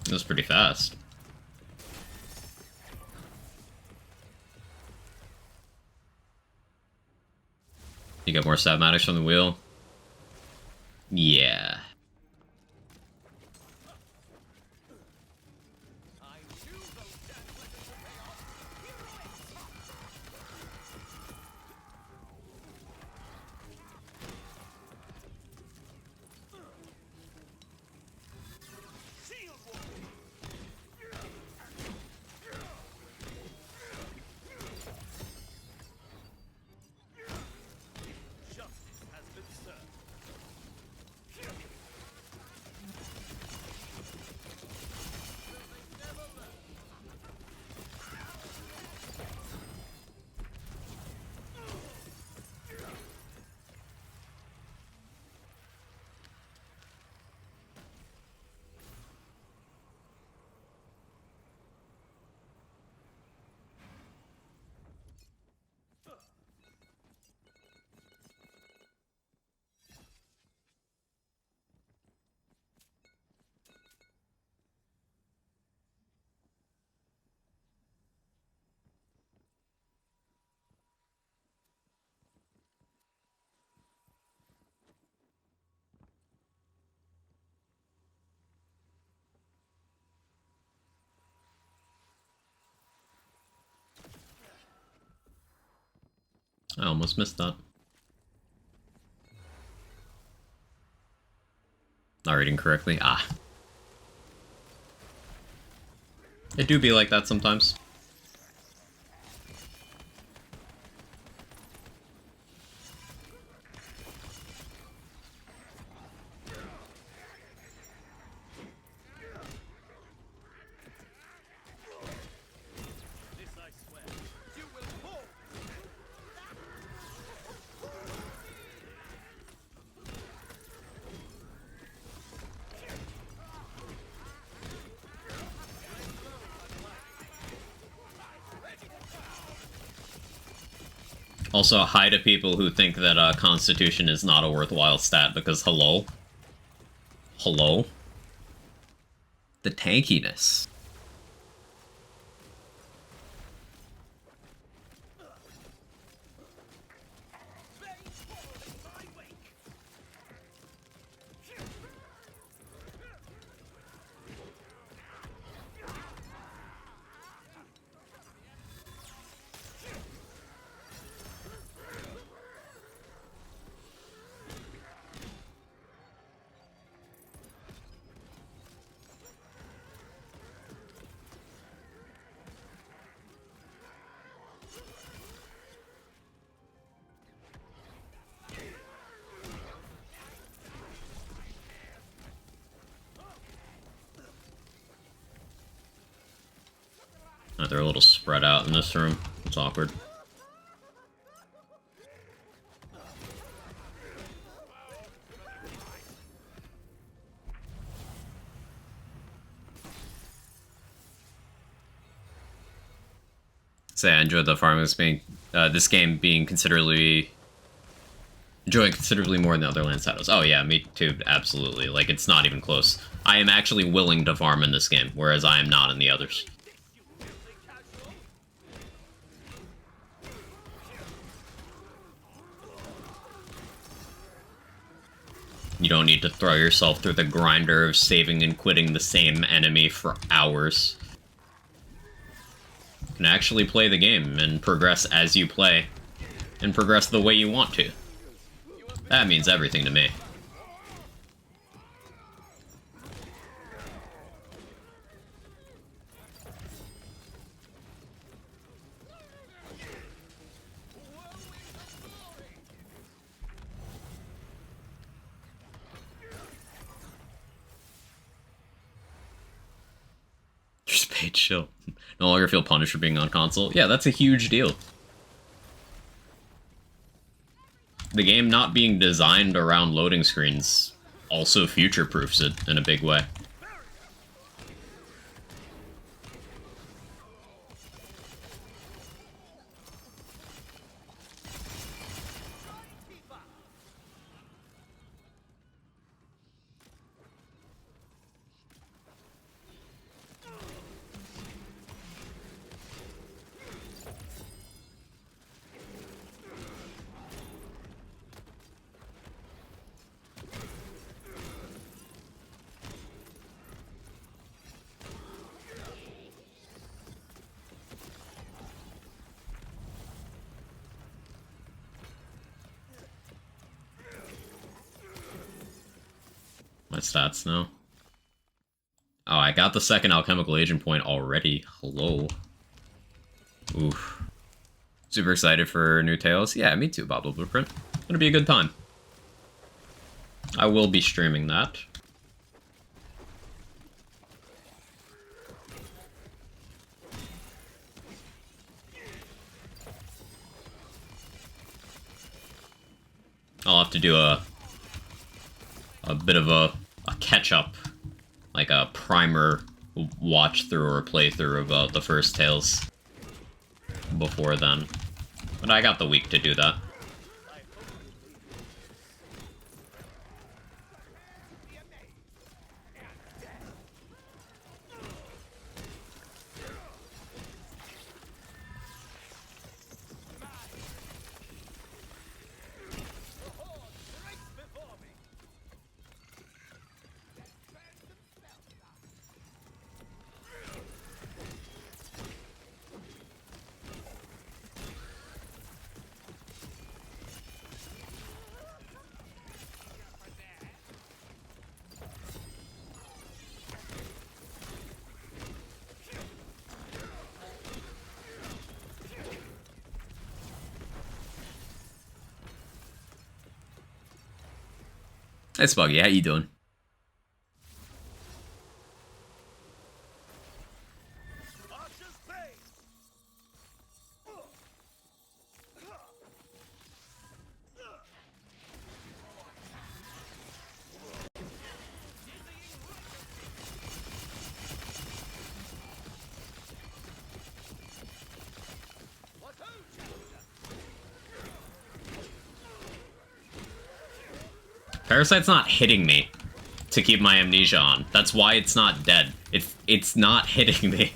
It was pretty fast. You got more Stab-O-Matics from the wheel? Yeah. I almost missed that. Not reading correctly. Ah. It do be like that sometimes. Also, hi to people who think that Constitution is not a worthwhile stat, because hello? Hello? The tankiness. They're a little spread out in this room. It's awkward. Say I enjoyed the farming this game being enjoying considerably more than the other land titles. Oh yeah, me too, absolutely. Like, it's not even close. I am actually willing to farm in this game, whereas I am not in the others. You don't need to throw yourself through the grinder of saving and quitting the same enemy for hours. You can actually play the game and progress as you play, and progress the way you want to. That means everything to me. Just paid chill. No longer feel punished for being on console. Yeah, that's a huge deal. The game not being designed around loading screens also future-proofs it in a big way. My stats now. Oh, I got the second alchemical agent point already. Hello. Oof. Super excited for new Tales. Yeah, me too, Bob the Blueprint. Gonna be a good time. I will be streaming that. I'll have to do a bit of a catch-up, like a primer watch-through or playthrough of the first Tales before then. But I got the week to do that. Hey, Spuggy, how you doing? Archer's Bay! Parasite's not hitting me to keep my amnesia on. That's why it's not dead. It's not hitting me.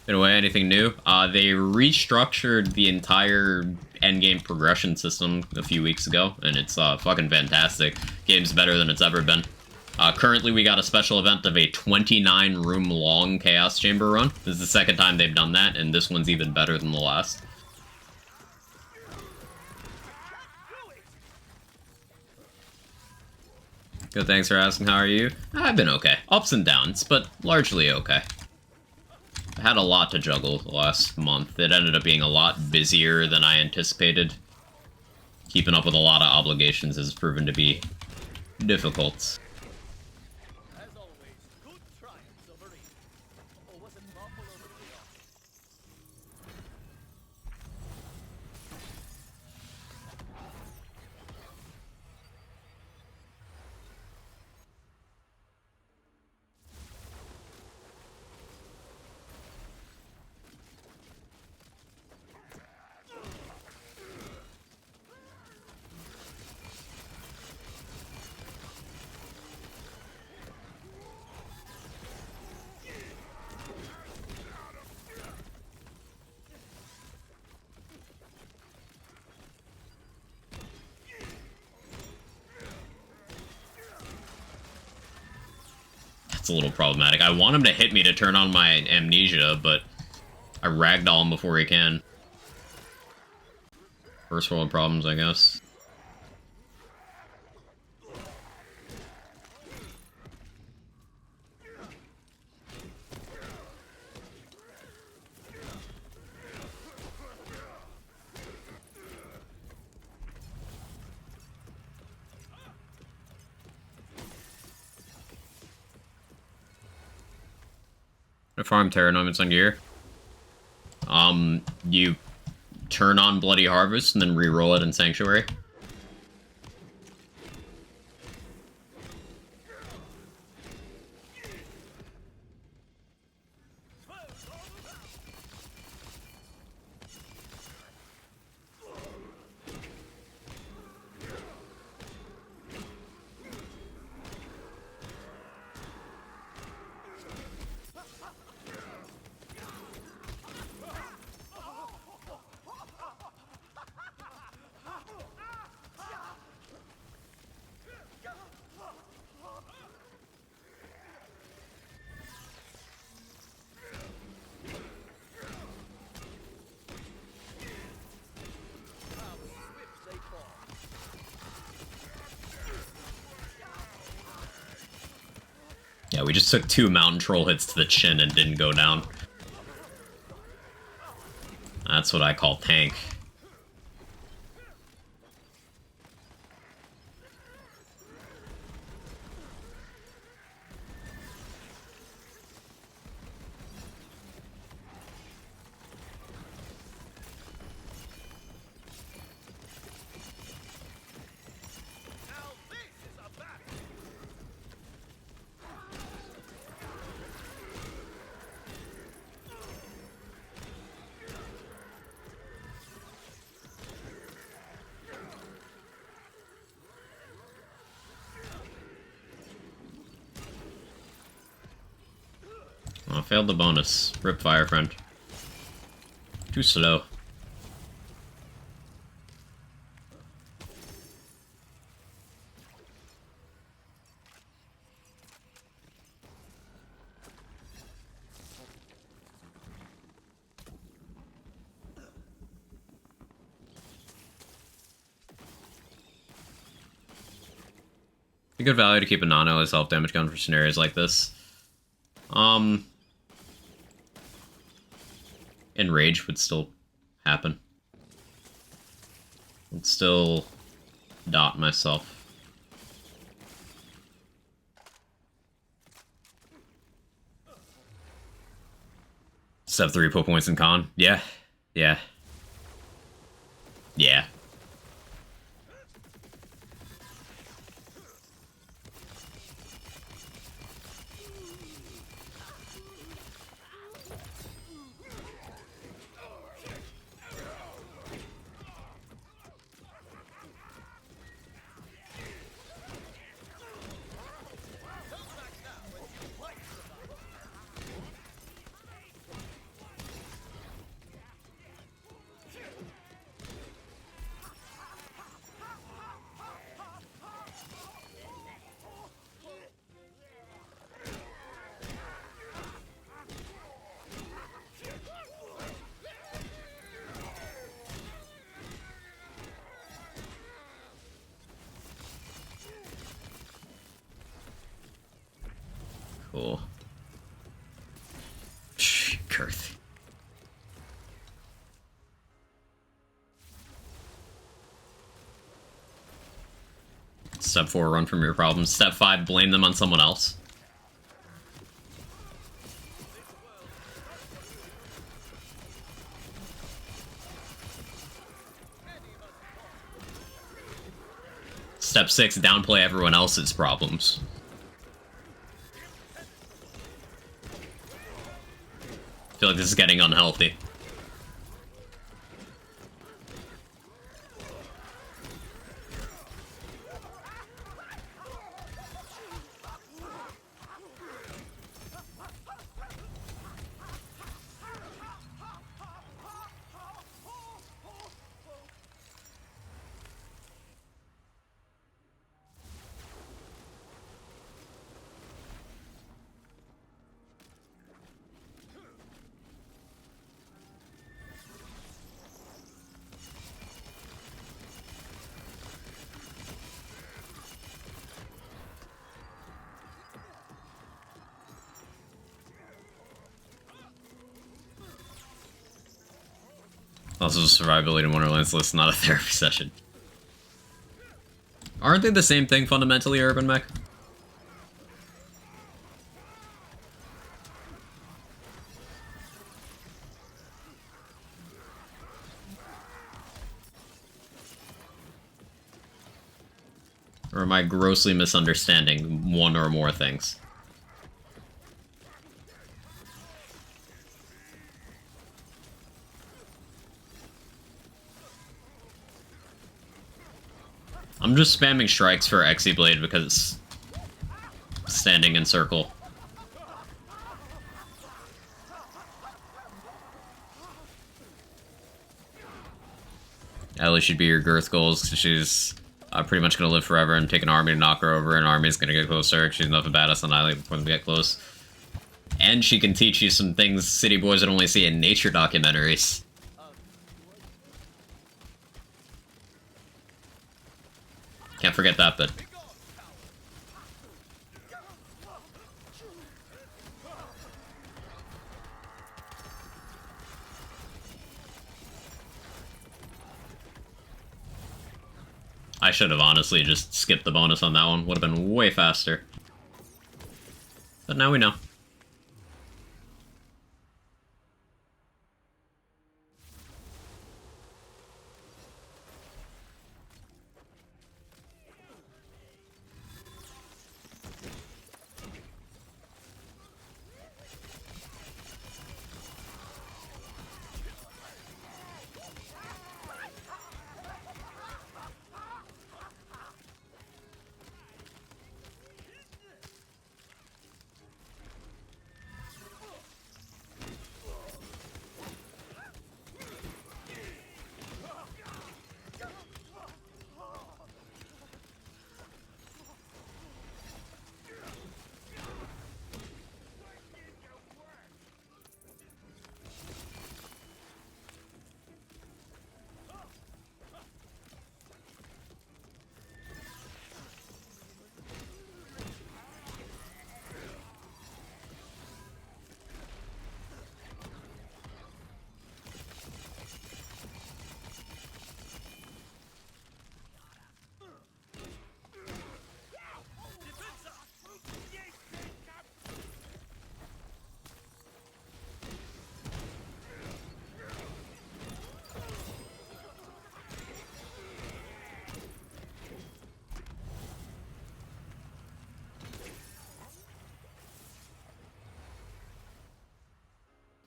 Anyway, anything new? They restructured the entire endgame progression system a few weeks ago, and it's fucking fantastic. Game's better than it's ever been. Currently, we got a special event of a 29-room long Chaos Chamber run. This is the second time they've done that, and this one's even better than the last. Good, thanks for asking. How are you? I've been okay. Ups and downs, but largely okay. I had a lot to juggle last month. It ended up being a lot busier than I anticipated. Keeping up with a lot of obligations has proven to be difficult. As always, good triumphs over evil. Or was it lawful over chaos? It's a little problematic. I want him to hit me to turn on my amnesia, but I ragdoll him before he can. First world problems, I guess. I farm Terra Nomads on gear. You turn on Bloody Harvest and then re-roll it in Sanctuary. Yeah, we just took 2 Mountain Troll hits to the chin and didn't go down. That's what I call tank. Now this is a battle. Well, failed the bonus. Rip Fire Friend. Too slow. A good value to keep a nano as self-damage gun for scenarios like this. Enrage would still happen. I'd still dot myself. Step 3 put points in con. Yeah. Yeah. Yeah. Cool. Girth. Step 4, run from your problems. Step 5, blame them on someone else. Step 6, downplay everyone else's problems. I feel like this is getting unhealthy. Also, survivability in Wonderland's list, not a therapy session. Aren't they the same thing fundamentally, Urban Mech? Or am I grossly misunderstanding one or more things? I'm just spamming strikes for Xe Blade because it's standing in circle. Ellie should be your girth goals. She's pretty much going to live forever and take an army to knock her over. An army's going to get closer. She's enough of a badass on Annihilate before they get close. And she can teach you some things city boys would only see in nature documentaries. Can't forget that bit. I should have honestly just skipped the bonus on that one. Would have been way faster. But now we know.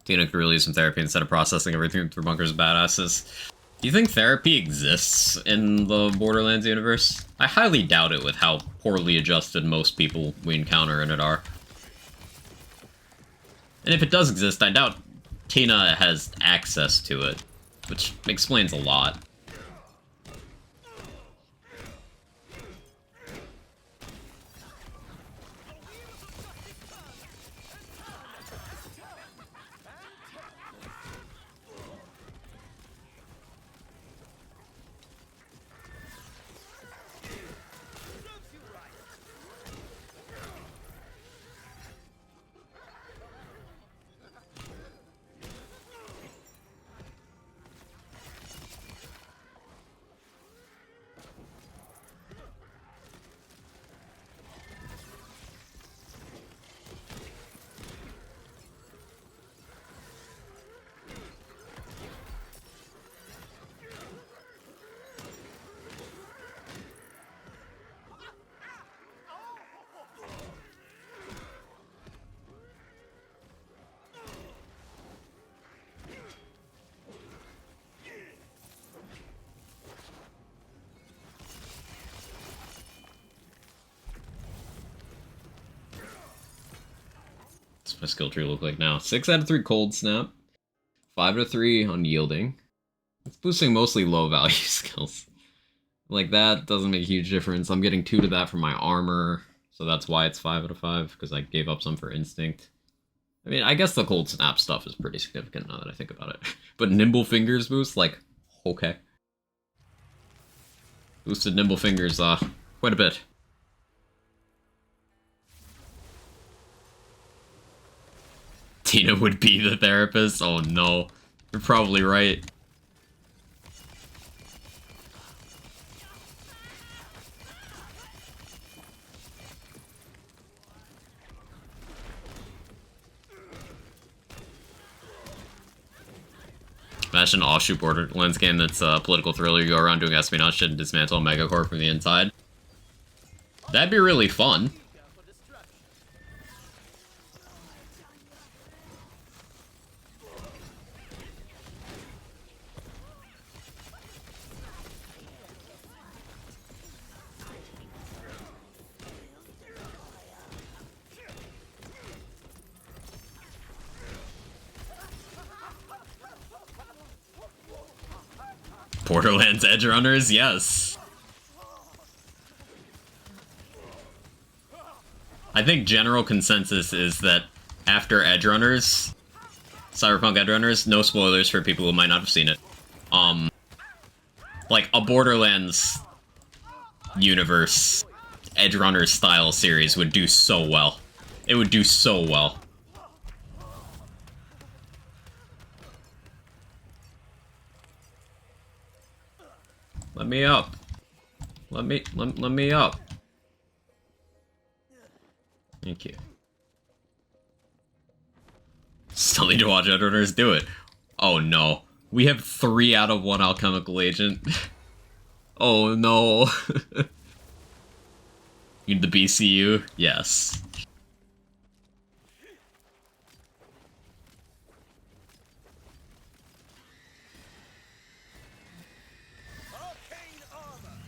Tina could really use some therapy instead of processing everything through Bunker's badasses. Do you think therapy exists in the Borderlands universe? I highly doubt it with how poorly adjusted most people we encounter in it are. And if it does exist, I doubt Tina has access to it, which explains a lot. What's my skill tree look like now? 6 out of 3 cold snap, 5 out of 3 unyielding. It's boosting mostly low value skills. Like that doesn't make a huge difference. I'm getting 2 to that from my armor, so that's why it's 5 out of 5, because I gave up some for instinct. I mean, I guess the cold snap stuff is pretty significant now that I think about it. But nimble fingers boost, like, okay. Boosted nimble fingers, quite a bit. Tina would be the therapist? Oh no. You're probably right. Imagine an offshoot Borderlands game that's a political thriller. You go around doing espionage shit and dismantle a megacorp from the inside. That'd be really fun. Eager for destruction. Borderlands Edge Runners, yes. I think general consensus is that after Edge Runners, Cyberpunk Edge Runners, no spoilers for people who might not have seen it. Like a Borderlands universe Edge Runners style series would do so well. It would do so well. Let me up. Let me up. Thank you. Still need to watch Edge Runners do it. Oh no. We have 3 out of 1 alchemical agent. Oh no. You need the BCU? Yes. Arcane armor.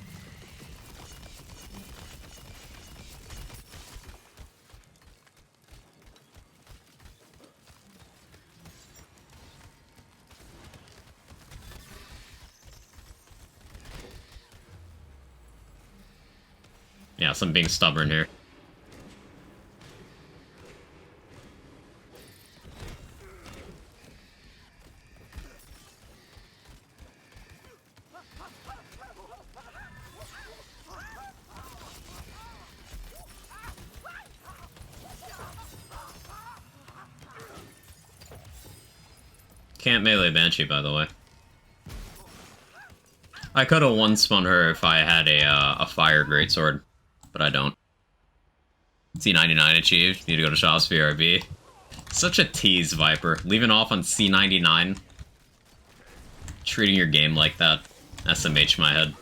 Yes, I'm being stubborn here. Can't melee Banshee, by the way. I could have one-spun her if I had a fire greatsword, but I don't. C99 achieved. Need to go to shops BRB. Such a tease, Viper. Leaving off on C99. Treating your game like that. SMH my head.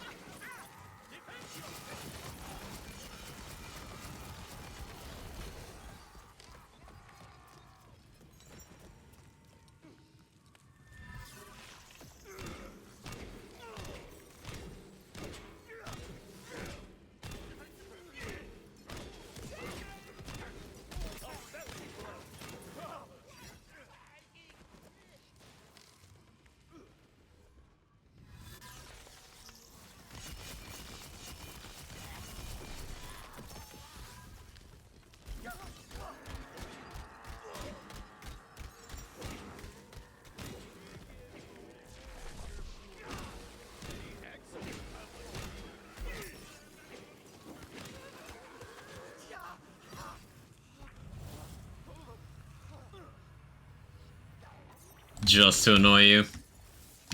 Just to annoy you.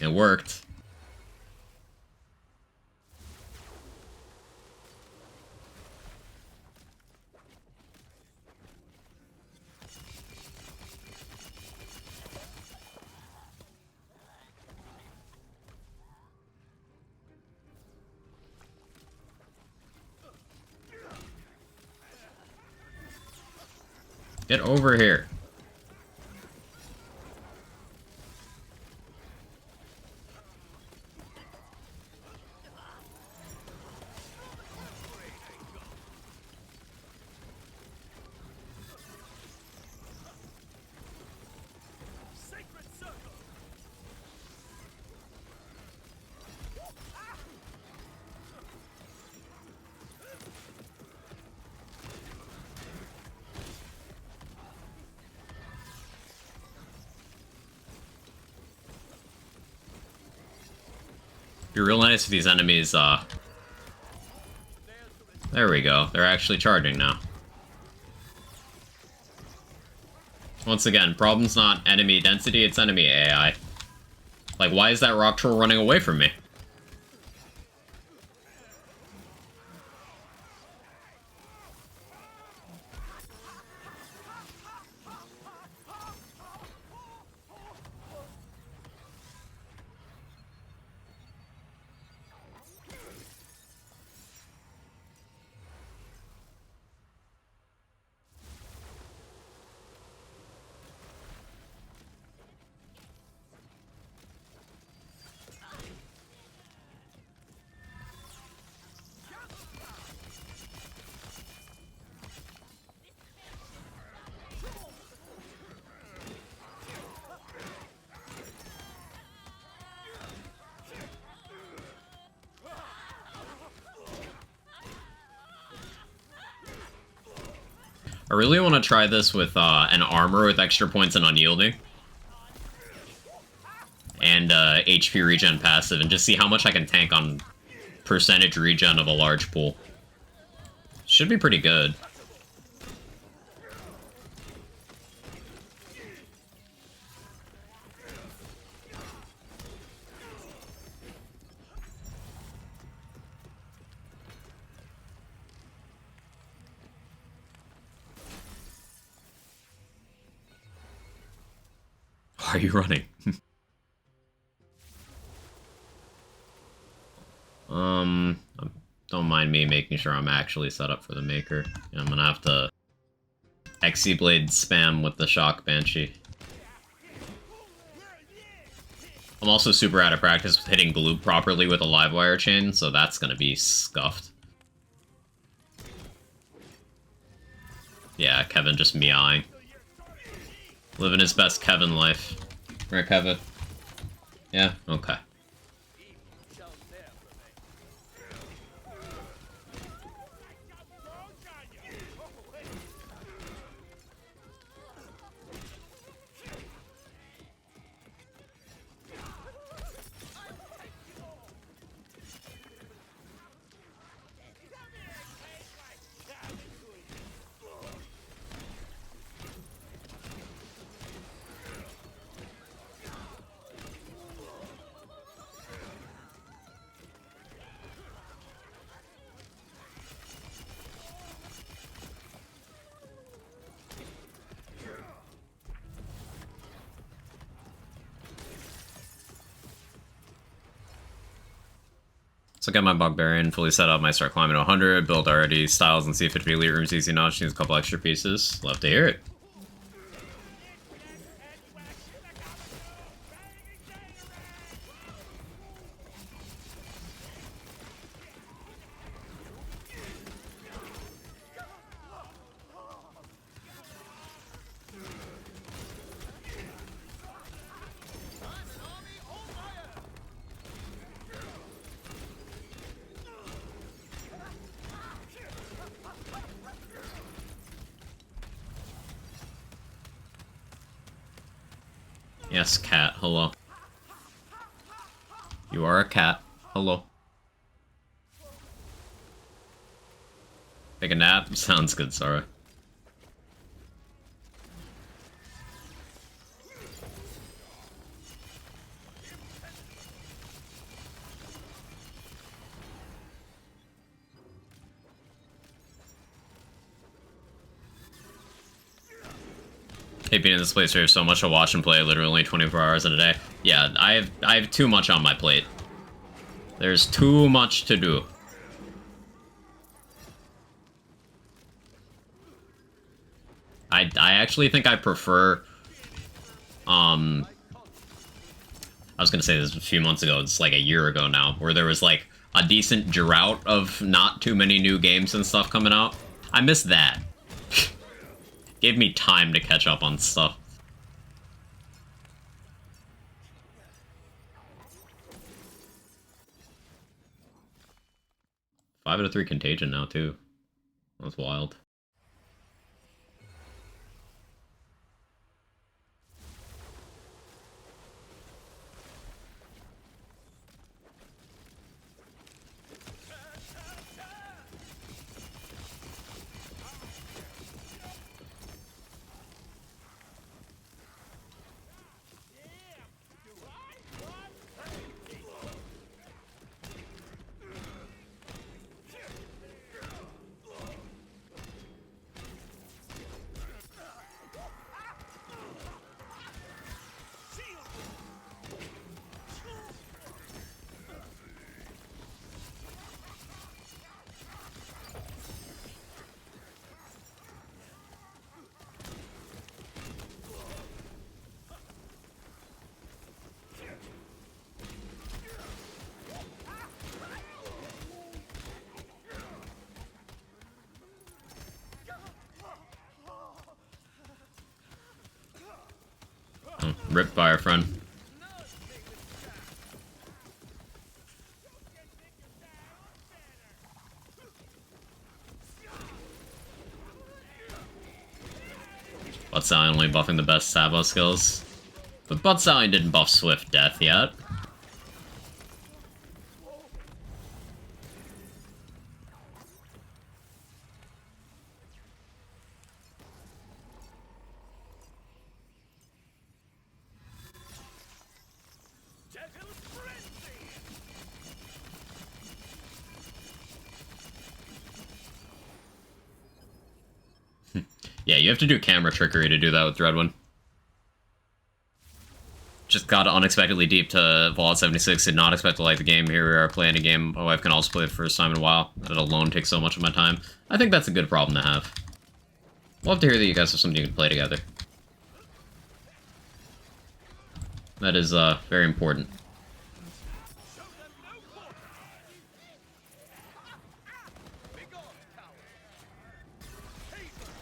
It worked. Get over here. Sacred circle. Be real nice if these enemies, there we go. They're actually charging now. Once again, problem's not enemy density, it's enemy AI. Like, why is that rock troll running away from me? I really want to try this with an armor with extra points and unyielding. And HP regen passive, and just see how much I can tank on percentage regen of a large pool. Should be pretty good. Why are you running? Don't mind me making sure I'm actually set up for the Maker. I'm gonna have to XC Blade spam with the Shock Banshee. I'm also super out of practice with hitting Gloop properly with a live wire chain, so that's gonna be scuffed. Yeah, Kevin just meowing. Living his best Kevin life. Right, Kevin? Yeah? Okay. So I got my Barbarian fully set up, might start climbing to 100, build already styles and see if it be elite rooms easy enough, needs a couple extra pieces. Love to hear it. Yes, cat. Hello. You are a cat. Hello. Take a nap? Sounds good, Sarah. Hate being in this place where you have so much to watch and play, literally 24 hours in a day. Yeah, I have too much on my plate. There's too much to do. I actually think I prefer, I was gonna say this a few months ago, it's like a year ago now, where there was like a decent drought of not too many new games and stuff coming out. I miss that. Gave me time to catch up on stuff. Five out of 3 Contagion now, too. That's wild. Oh, rip by our friend. Butt Sally only buffing the best Sabo skills. But Butt Sally didn't buff Swift Death yet. Devil frenzy! Yeah, you have to do camera trickery to do that with Dreadwind. Just got unexpectedly deep to Fallout 76. Did not expect to like the game. Here we are playing a game my wife can also play the first time in a while. That alone takes so much of my time. I think that's a good problem to have. Love to hear that you guys have something you can play together. That is, very important. Show them no quarter! Begone, coward! Paper!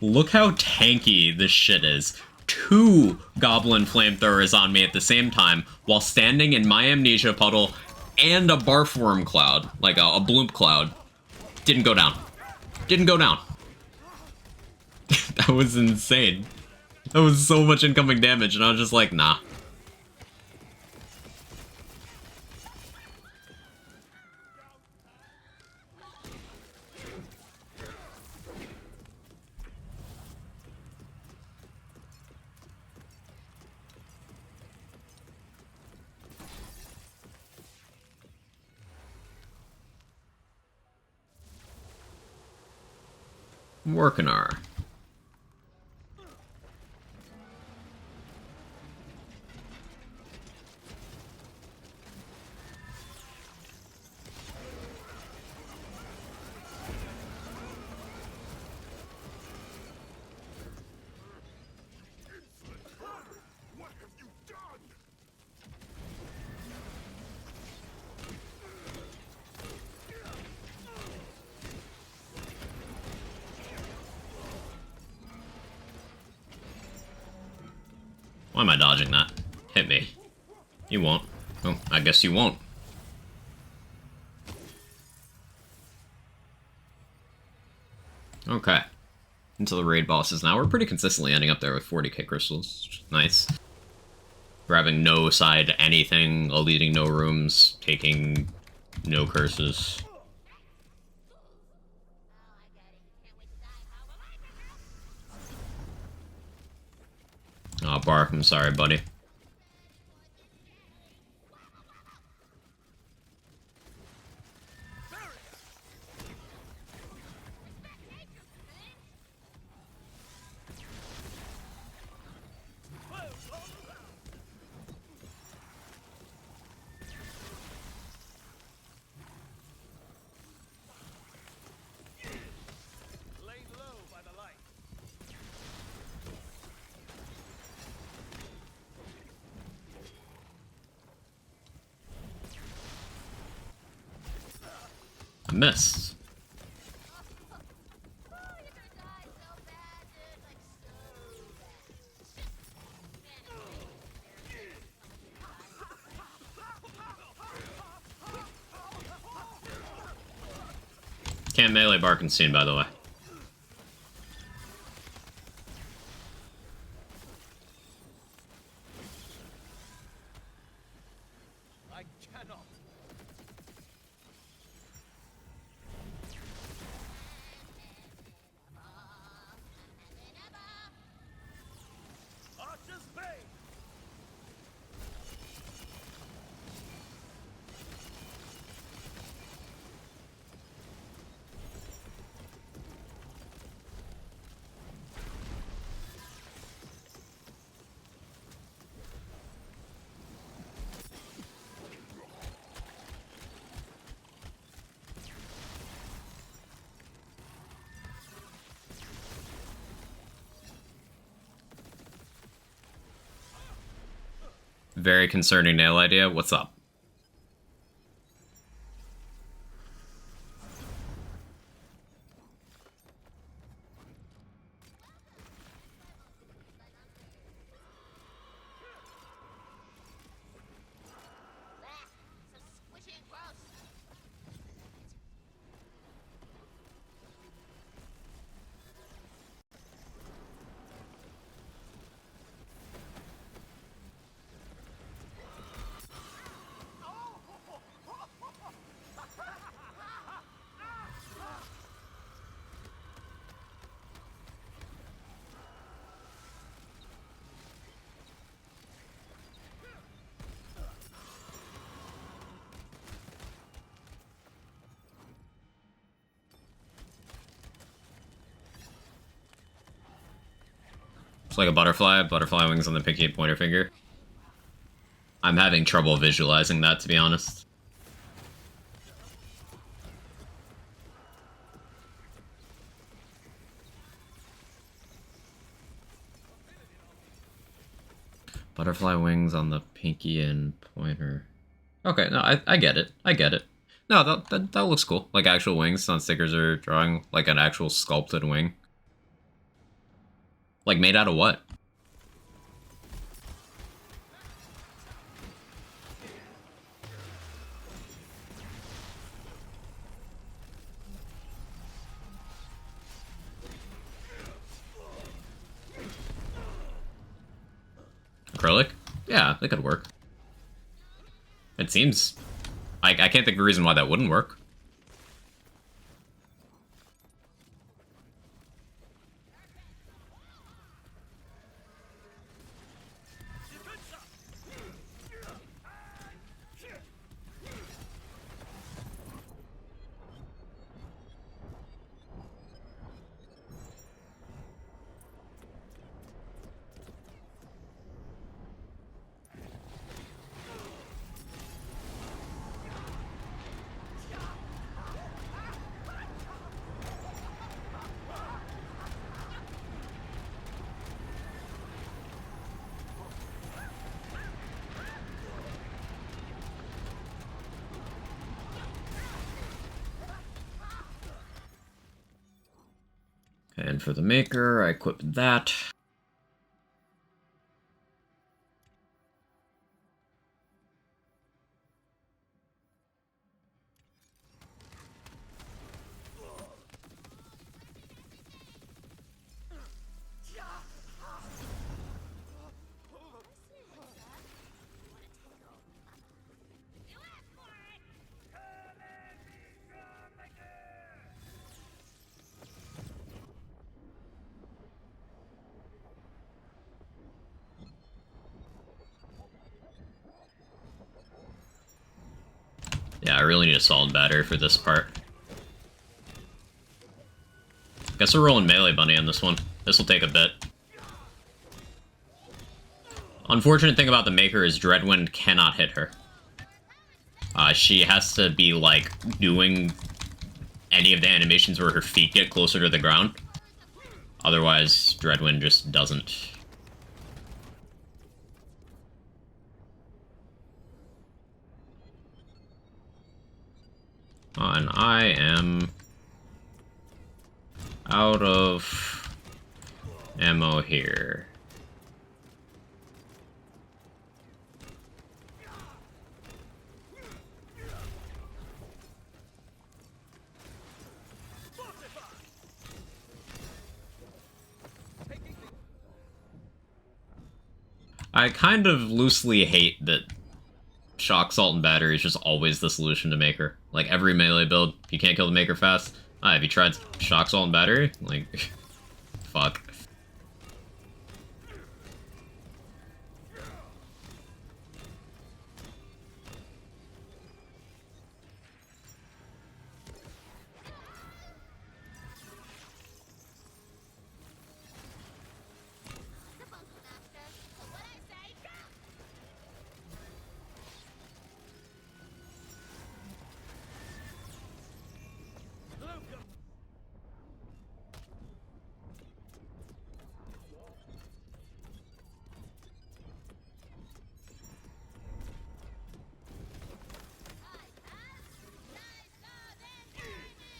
Look how tanky this shit is. 2 goblin flamethrowers on me at the same time while standing in my amnesia puddle and a barfworm cloud, like a bloop cloud. Didn't go down. Didn't go down. That was insane. That was so much incoming damage, and I was just like, nah. Working our. What have you done? Why am I dodging that? Hit me. You won't. Oh, I guess you won't. Okay. Into the raid bosses now. We're pretty consistently ending up there with 40k crystals, which is nice. Grabbing no side anything, eluding no rooms, taking no curses. Oh, Bark, I'm sorry, buddy. Laid low by the light. I missed. Can't melee Barkenstein, by the way. I cannot. Archer's Bay! Very concerning nail idea. What's up? It's like a butterfly wings on the pinky and pointer finger. I'm having trouble visualizing that, to be honest. Butterfly wings on the pinky and pointer. Okay, no, I get it. I get it. No, that looks cool. Like actual wings on stickers are drawing like an actual sculpted wing. Like made out of what? Acrylic? Yeah, that could work. It seems... I can't think of a reason why that wouldn't work. And for the maker, I equipped that. Yeah, I really need a solid battery for this part. Guess we're rolling Melee Bunny on this one. This will take a bit. Unfortunate thing about the Maker is Dreadwind cannot hit her. She has to be, like, doing any of the animations where her feet get closer to the ground. Otherwise, Dreadwind just doesn't. And I am out of ammo here. I kind of loosely hate that Shock, Salt, and Battery is just always the solution to Maker. Like, every melee build, you can't kill the Maker fast. Have you tried Shock, Salt, and Battery? Like, fuck.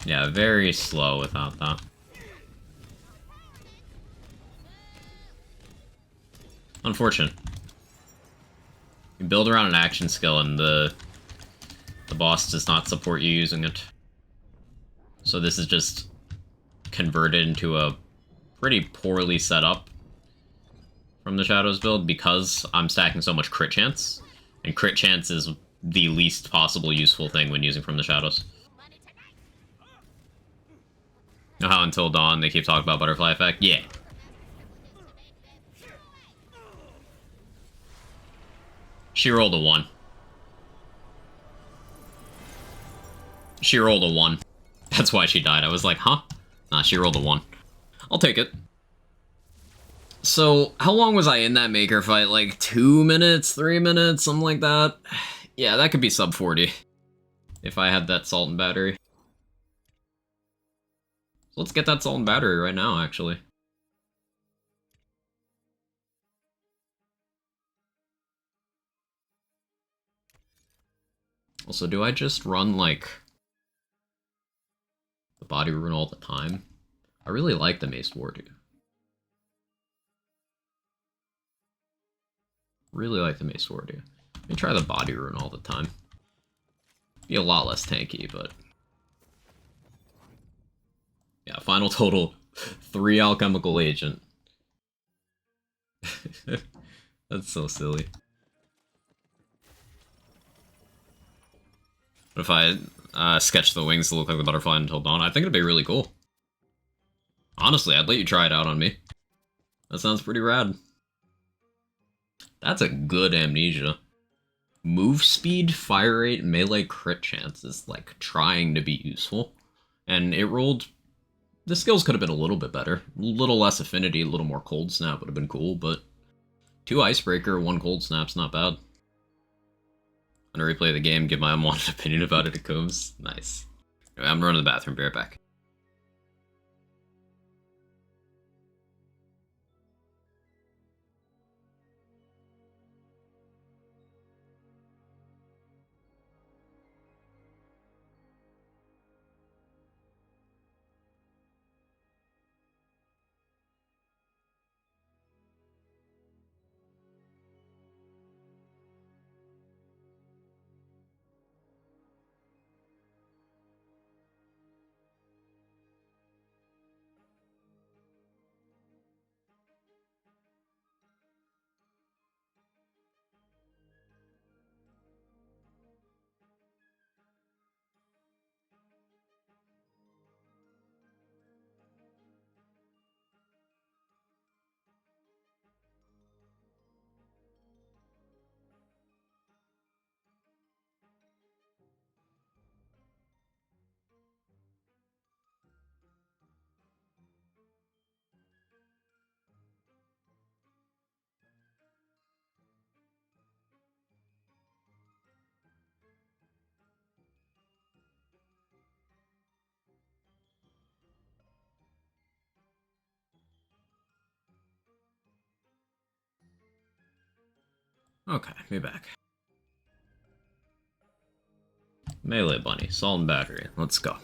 Yeah, very slow without that. Unfortunate. You build around an action skill and the boss does not support you using it. So this is just converted into a pretty poorly set up from the Shadows build because I'm stacking so much crit chance. And crit chance is the least possible useful thing when using From the Shadows. You know how Until Dawn they keep talking about butterfly effect? Yeah. She rolled a 1. She rolled a 1. That's why she died. I was like, huh? Nah, she rolled a 1. I'll take it. So, how long was I in that Maker fight? Like 2 minutes, 3 minutes, something like that? Yeah, that could be sub 40. If I had that salt and battery. So let's get that salt and battery right now, actually. Also, do I just run, like, the body rune all the time? I really like the Mace Wardu. Really like the Mace Wardu. Let me try the body rune all the time. Be a lot less tanky, but... yeah, final total, 3 alchemical agent. That's so silly. But if I sketch the wings to look like the butterfly until dawn, I think it'd be really cool. Honestly, I'd let you try it out on me. That sounds pretty rad. That's a good amnesia. Move speed, fire rate, melee crit chance is like trying to be useful. And it rolled... the skills could have been a little bit better. A little less affinity, a little more cold snap would have been cool, but 2 icebreaker, 1 cold snap's not bad. I'm gonna replay the game, give my unwanted opinion about it at Combs. Nice. Anyway, I'm running to the bathroom, be right back. Okay, be back. Melee Bunny, salt and battery. Let's go.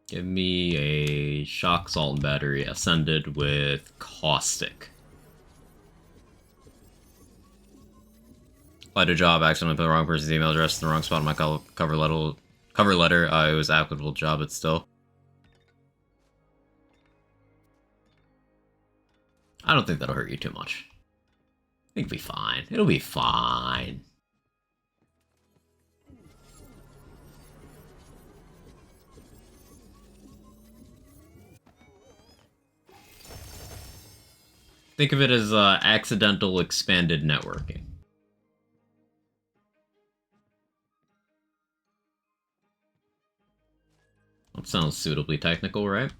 Give me a shock, salt, and battery ascended with caustic. Applied a job, accidentally put the wrong person's email address in the wrong spot on my cover letter. It was an applicable job, but still. I don't think that'll hurt you too much. I think it'll be fine. It'll be fine. Think of it as accidental expanded networking. That sounds suitably technical, right?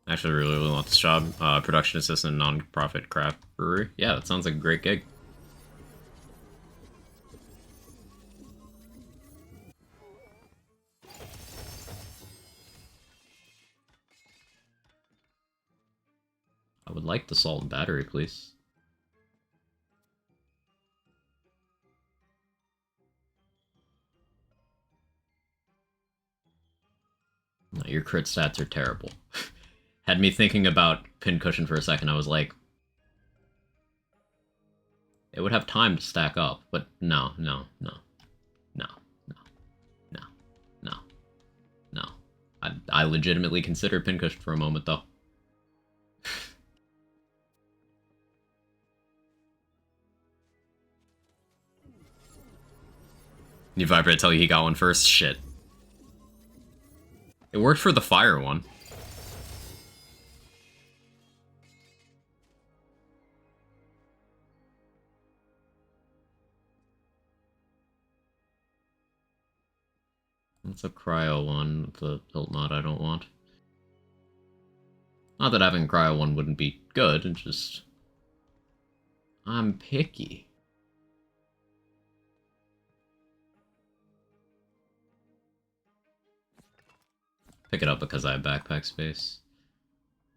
Actually, really, really want this job. Production assistant, non-profit craft brewery. Yeah, that sounds like a great gig. I would like the salt and battery, please. No, your crit stats are terrible. Had me thinking about pincushion for a second. I was like, it would have time to stack up, but no. I legitimately considered pincushion for a moment, though. Need Viper to tell you he got one first? Shit. It worked for the fire one. That's a cryo one. The hilt knot I don't want. Not that having cryo one wouldn't be good, it's just... I'm picky. Pick it up because I have backpack space.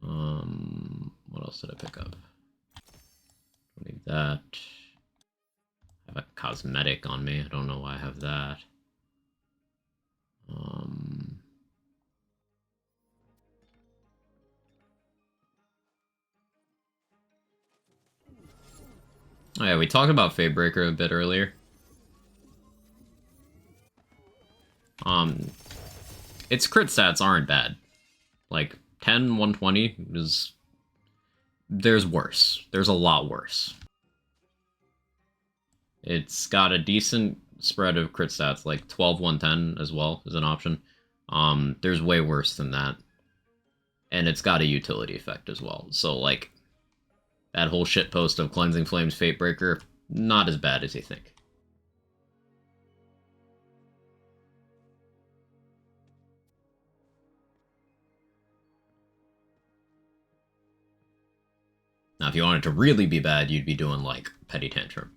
What else did I pick up? Don't need that. I have a cosmetic on me. I don't know why I have that. Oh yeah, we talked about Fatebreaker a bit earlier. Its crit stats aren't bad. Like, 10, 120 is... There's worse. There's a lot worse. It's got a decent spread of crit stats, like 12, 110 as well is an option. There's way worse than that. And it's got a utility effect as well. So, like, that whole shitpost of Cleansing Flames Fatebreaker, not as bad as you think. Now, if you wanted to really be bad, you'd be doing, like, Petty Tantrum.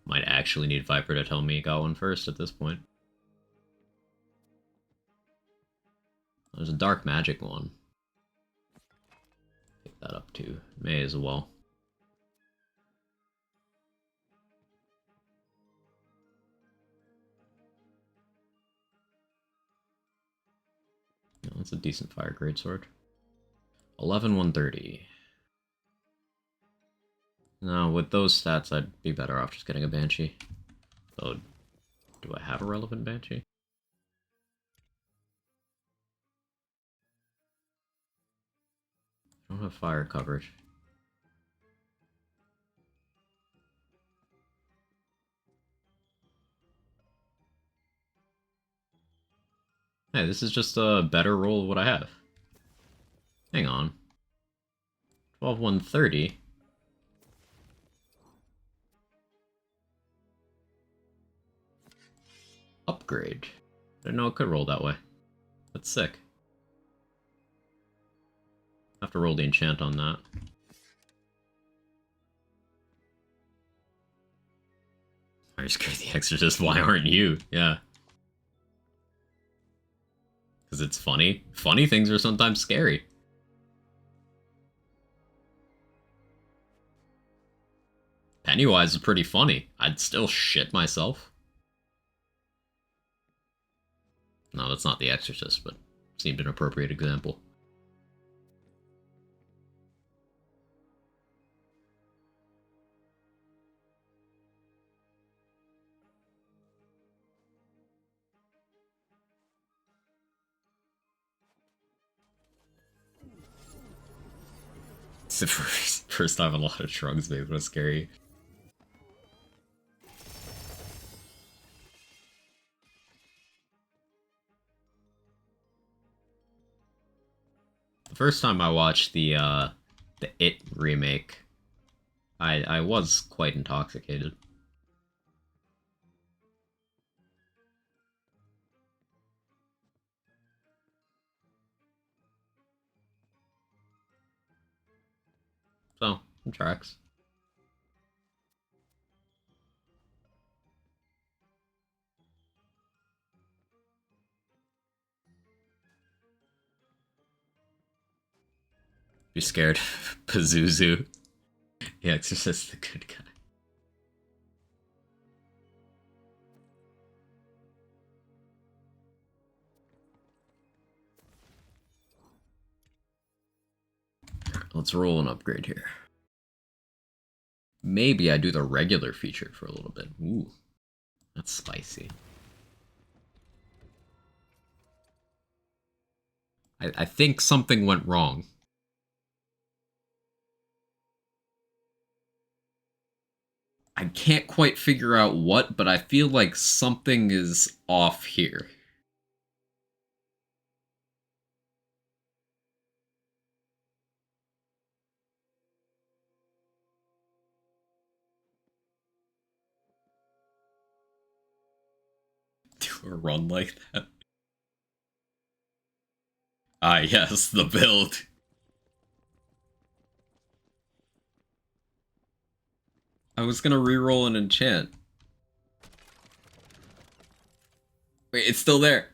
Might actually need Viper to tell me he got one first at this point. There's a Dark Magic one. Pick that up too. May as well. Yeah, that's a decent fire greatsword. 11, 130. No, with those stats, I'd be better off just getting a Banshee. So, do I have a relevant Banshee? I don't have fire coverage. Hey, this is just a better roll of what I have. Hang on. 12, 130. Upgrade. I didn't know it could roll that way. That's sick. I have to roll the enchant on that. Are you scared of the Exorcist? Why aren't you? Yeah. Because it's funny. Funny things are sometimes scary. Pennywise is pretty funny. I'd still shit myself. No, that's not the Exorcist, but seemed an appropriate example. It's the first time a lot of shrugs made was scary. The first time I watched the It remake, I was quite intoxicated. So, some tracks. Be scared of Pazuzu. The Exorcist, the good guy. Let's roll an upgrade here. Maybe I do the regular feature for a little bit. Ooh, that's spicy. I think something went wrong. I can't quite figure out what, but I feel like something is off here. Do a run like that. Ah, yes, the build. I was gonna reroll an enchant. Wait, it's still there.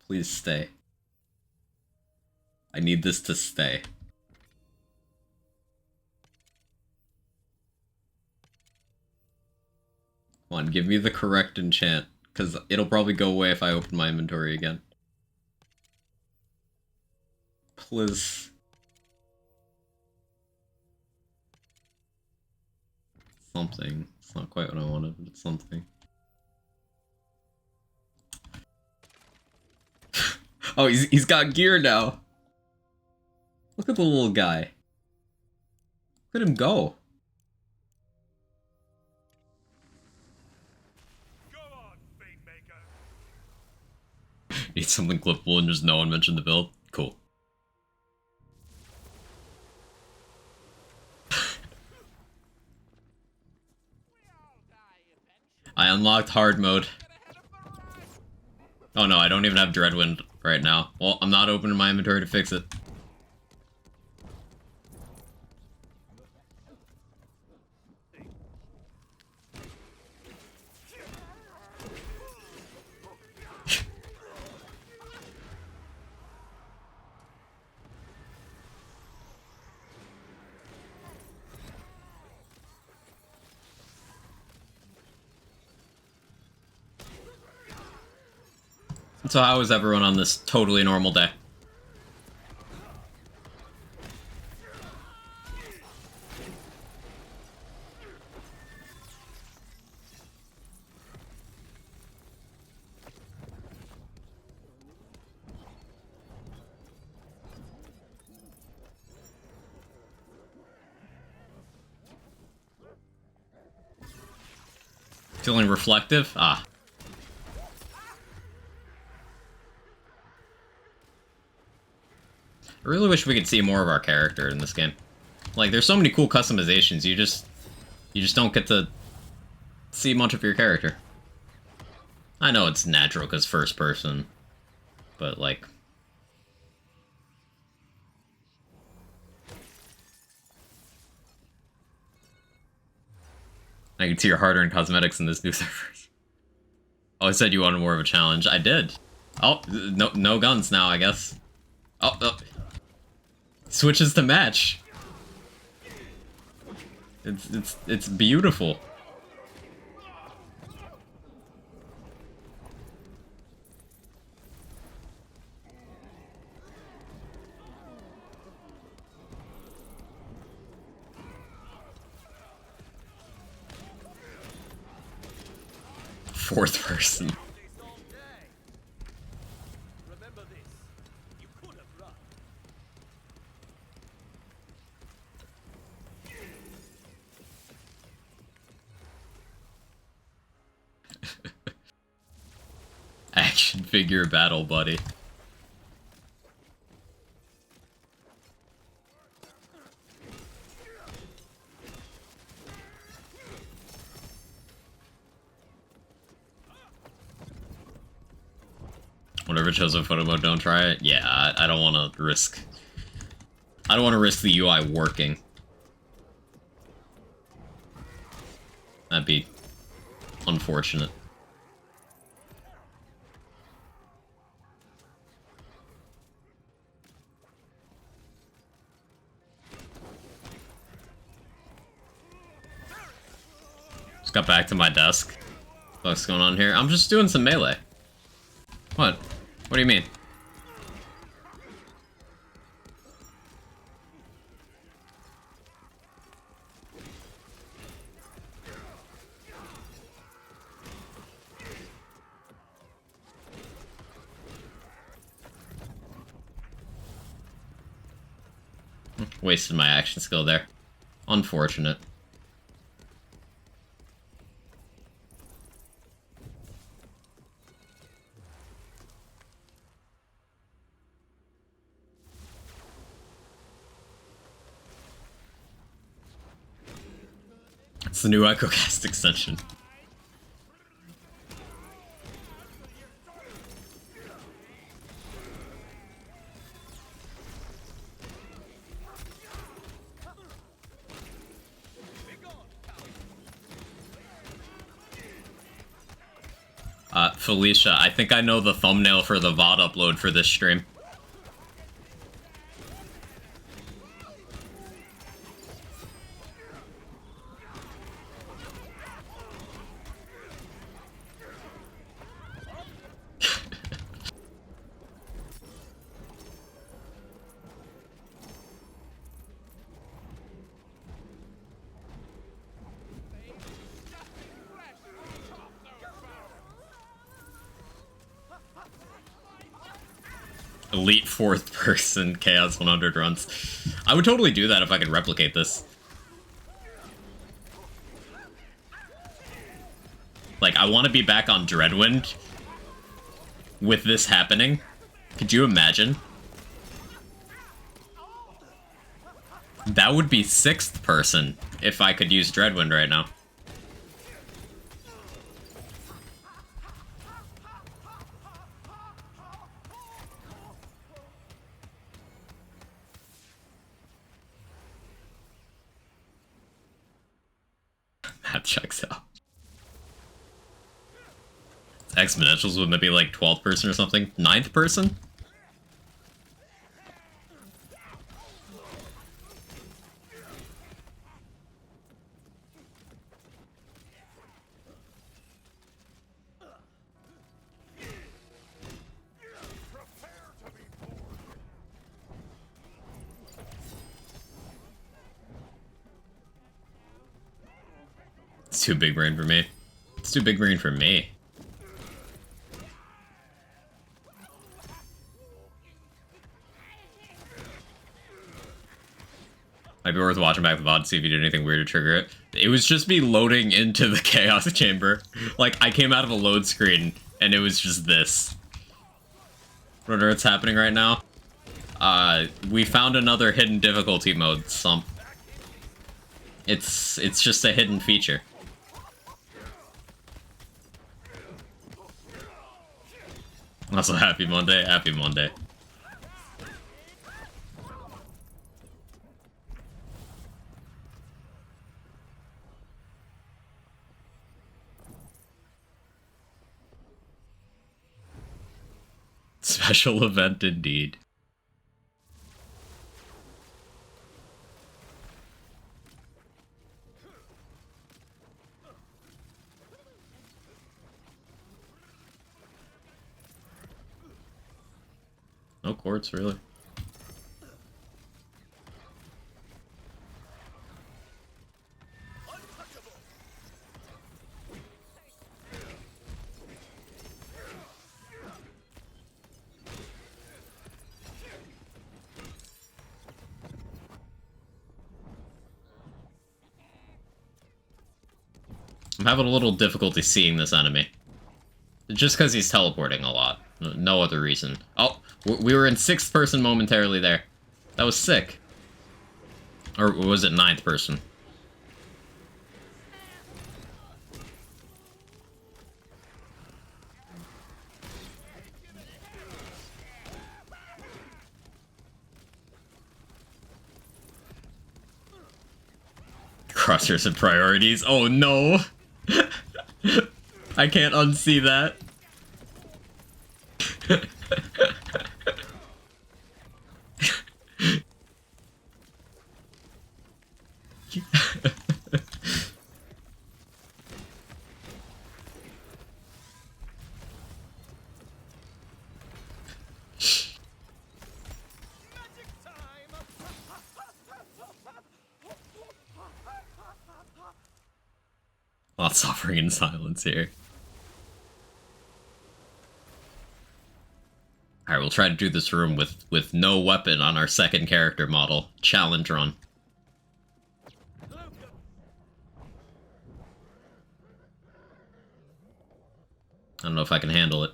Please stay. I need this to stay. Come on, give me the correct enchant, because it'll probably go away if I open my inventory again. Please. Something. It's not quite what I wanted, but it's something. Oh, he's got gear now. Look at the little guy. Look at him go. Go on, Fate Maker. Need something clippable and just no one mentioned the build? Cool. I unlocked hard mode. Oh no, I don't even have Dreadwind right now. Well, I'm not opening my inventory to fix it. So how is everyone on this totally normal day? Feeling reflective? Ah. I really wish we could see more of our character in this game. Like, there's so many cool customizations, you just don't get to see much of your character. I know it's natural because first person, but like... I can see your hard-earned cosmetics in this new server. Oh, I said you wanted more of a challenge. I did. Oh, no guns now, I guess. Oh. Switches to match. It's beautiful. Fourth person. Remember this. You could have run. Action figure battle, buddy. Whatever chose a photo mode, don't try it. Yeah, I don't want to risk. I don't want to risk the UI working. That'd be unfortunate. Just got back to my desk. What's going on here? I'm just doing some melee. What? What do you mean? Wasted my action skill there. Unfortunate. It's the new EchoCast extension. Felicia, I think I know the thumbnail for the VOD upload for this stream. Elite 4th person Chaos 100 runs. I would totally do that if I could replicate this. Like, I want to be back on Dreadwind with this happening. Could you imagine? That would be 6th person if I could use Dreadwind right now. That checks out. Exponentials, wouldn't that be like 12th person or something? 9th person? It's too big brain for me. It's too big brain for me. Might be worth watching back the VOD to see if you did anything weird to trigger it. It was just me loading into the Chaos Chamber. Like, I came out of a load screen, and it was just this. Wonder what's happening right now? We found another hidden difficulty mode, It's just a hidden feature. Also, happy Monday, happy Monday. Special event indeed. No quartz, really. I'm having a little difficulty seeing this enemy. Just because he's teleporting a lot. No other reason. Oh, we were in 6th person momentarily there. That was sick. Or was it 9th person? Crosshairs and priorities. Oh no! I can't unsee that. Not suffering in silence here. I Alright, we'll try to do this room with no weapon on our second character model. Challenge run. I don't know if I can handle it.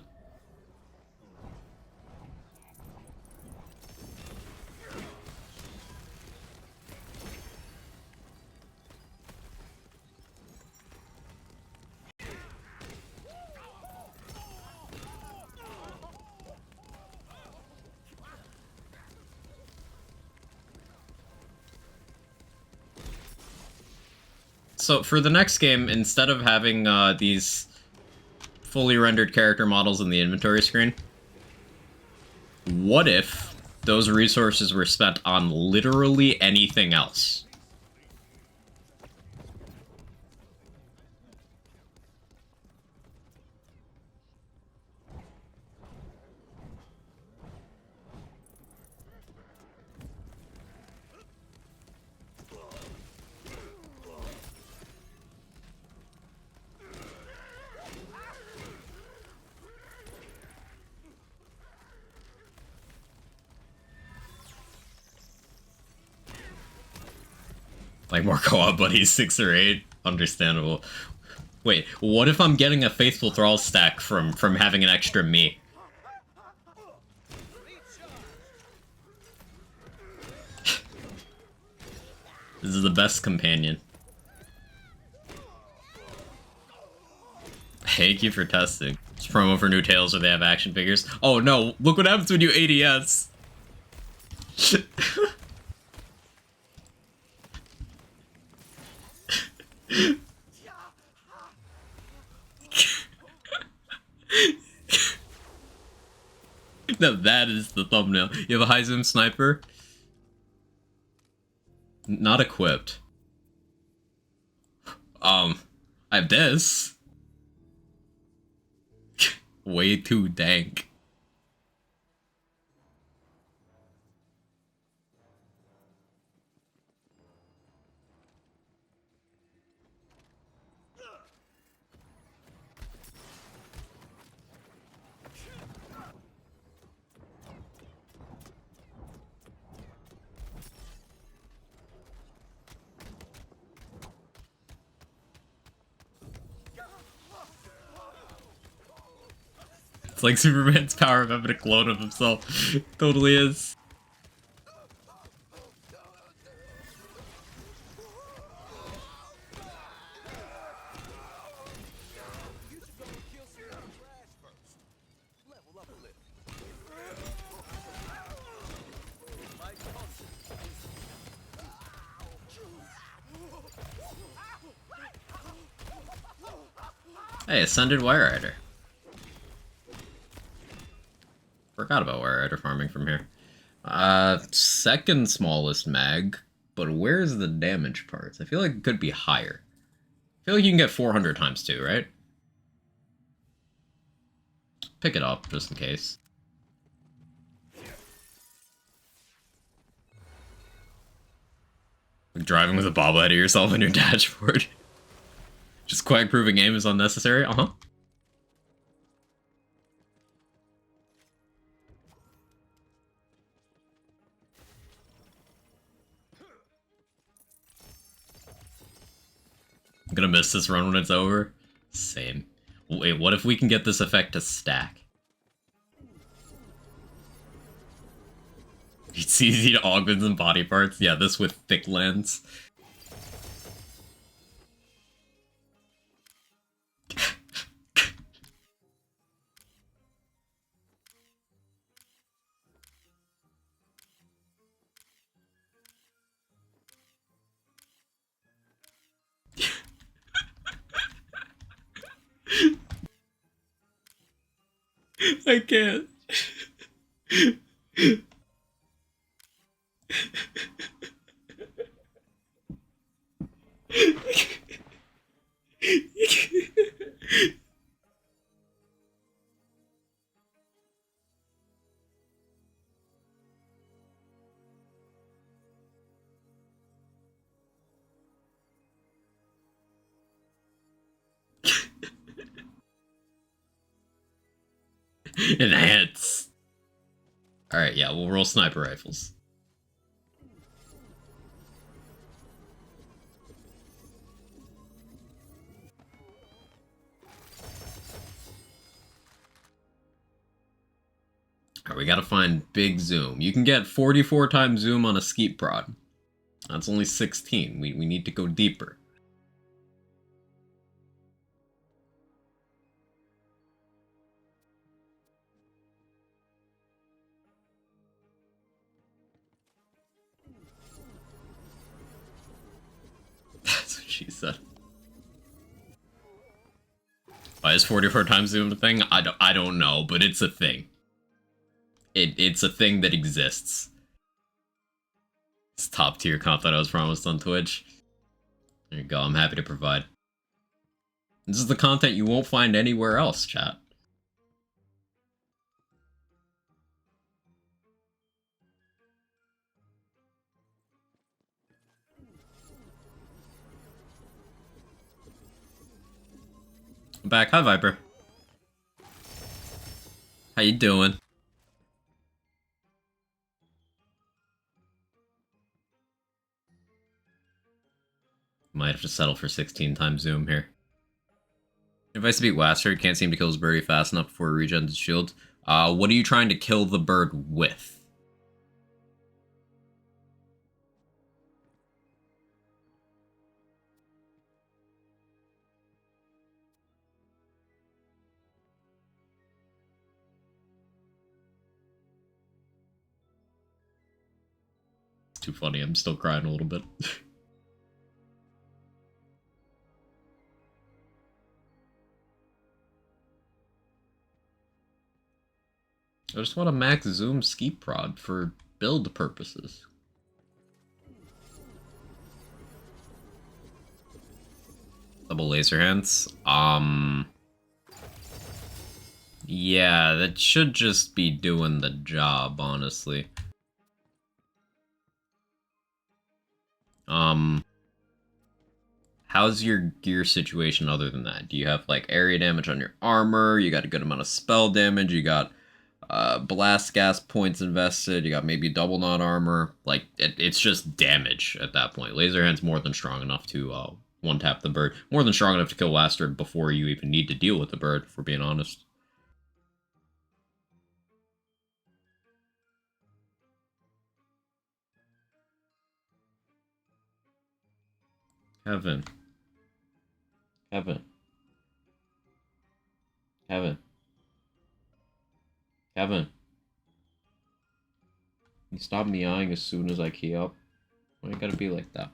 So for the next game, instead of having these fully rendered character models in the inventory screen, what if those resources were spent on literally anything else? Like more co-op buddies, 6 or 8? Understandable. Wait, what if I'm getting a Faithful Thrall stack from having an extra me? This is the best companion. Thank you for testing. It's promo for new Tales where they have action figures. Oh no, look what happens when you ADS! No, that is the thumbnail. You have a high zoom sniper? Not equipped. I have this. Way too dank. It's like Superman's power of having a clone of himself. Totally is. Hey, Ascended Wire Rider. Forgot about Wire Rider farming from here. Second smallest mag, but where's the damage parts? I feel like it could be higher. I feel like you can get 400 times 2, right? Pick it up, just in case. Like driving with a bobblehead of yourself on your dashboard. Just quite proving aim is unnecessary? Uh-huh. I'm gonna miss this run when it's over. Same. Wait, what if we can get this effect to stack? It's easy to augment some body parts. Yeah, this with thick lens. I can't. Enhance. Alright, yeah, we'll roll sniper rifles. Alright, we gotta find big zoom. You can get 44 times zoom on a skeet prod. That's only 16. We need to go deeper. That's what she said. Why is 44 times zoom a thing? I don't know, but it's a thing. It's a thing that exists. It's top tier content I was promised on Twitch. There you go, I'm happy to provide. This is the content you won't find anywhere else, chat. I'm back. Hi, Viper. How you doing? Might have to settle for 16 times zoom here. Advice to beat Waster, can't seem to kill his birdie fast enough before he regens his shield. What are you trying to kill the bird with? It's too funny, I'm still crying a little bit. I just want a max zoom skeet prod for build purposes. Double laser hands. Yeah, that should just be doing the job, honestly. How's your gear situation other than that? Do you have, like, area damage on your armor? You got a good amount of spell damage? You got blast gas points invested? You got maybe double knot armor? Like, it's just damage at that point. Laser hand's more than strong enough to one-tap the bird. More than strong enough to kill Laster before you even need to deal with the bird, if we're being honest. Kevin. Kevin. Kevin. Kevin. You stop meowing as soon as I key up. Why you gotta be like that?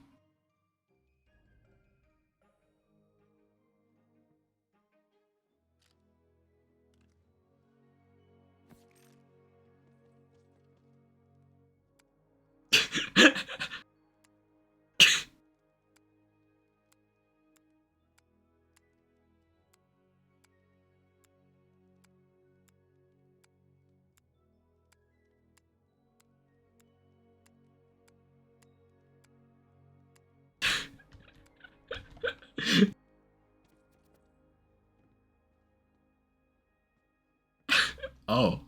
Oh.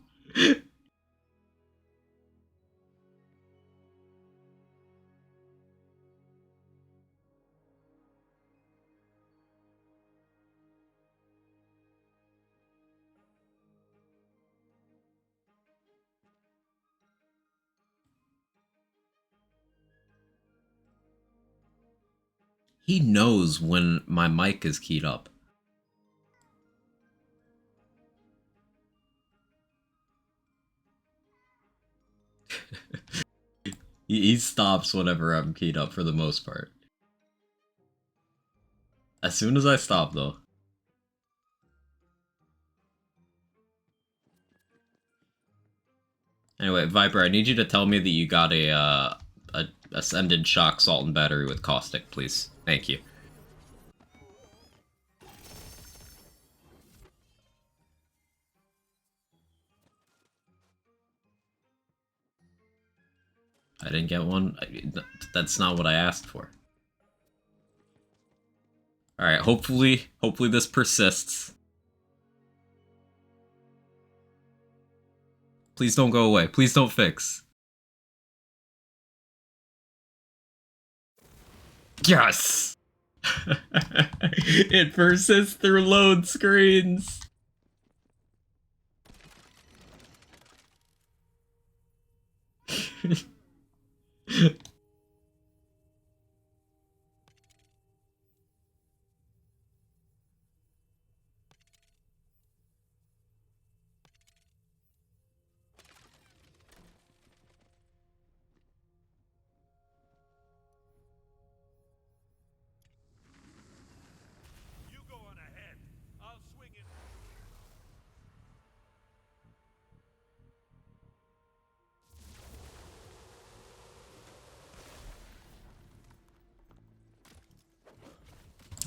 He knows when my mic is keyed up. He stops whenever I'm keyed up for the most part. As soon as I stop, though. Anyway, Viper, I need you to tell me that you got a Ascended Shock Salt and Battery with Caustic, please. Thank you. I didn't get one. That's not what I asked for. Alright, hopefully this persists. Please don't go away. Please don't fix. Yes! It persists through load screens. You go on ahead. I'll swing it.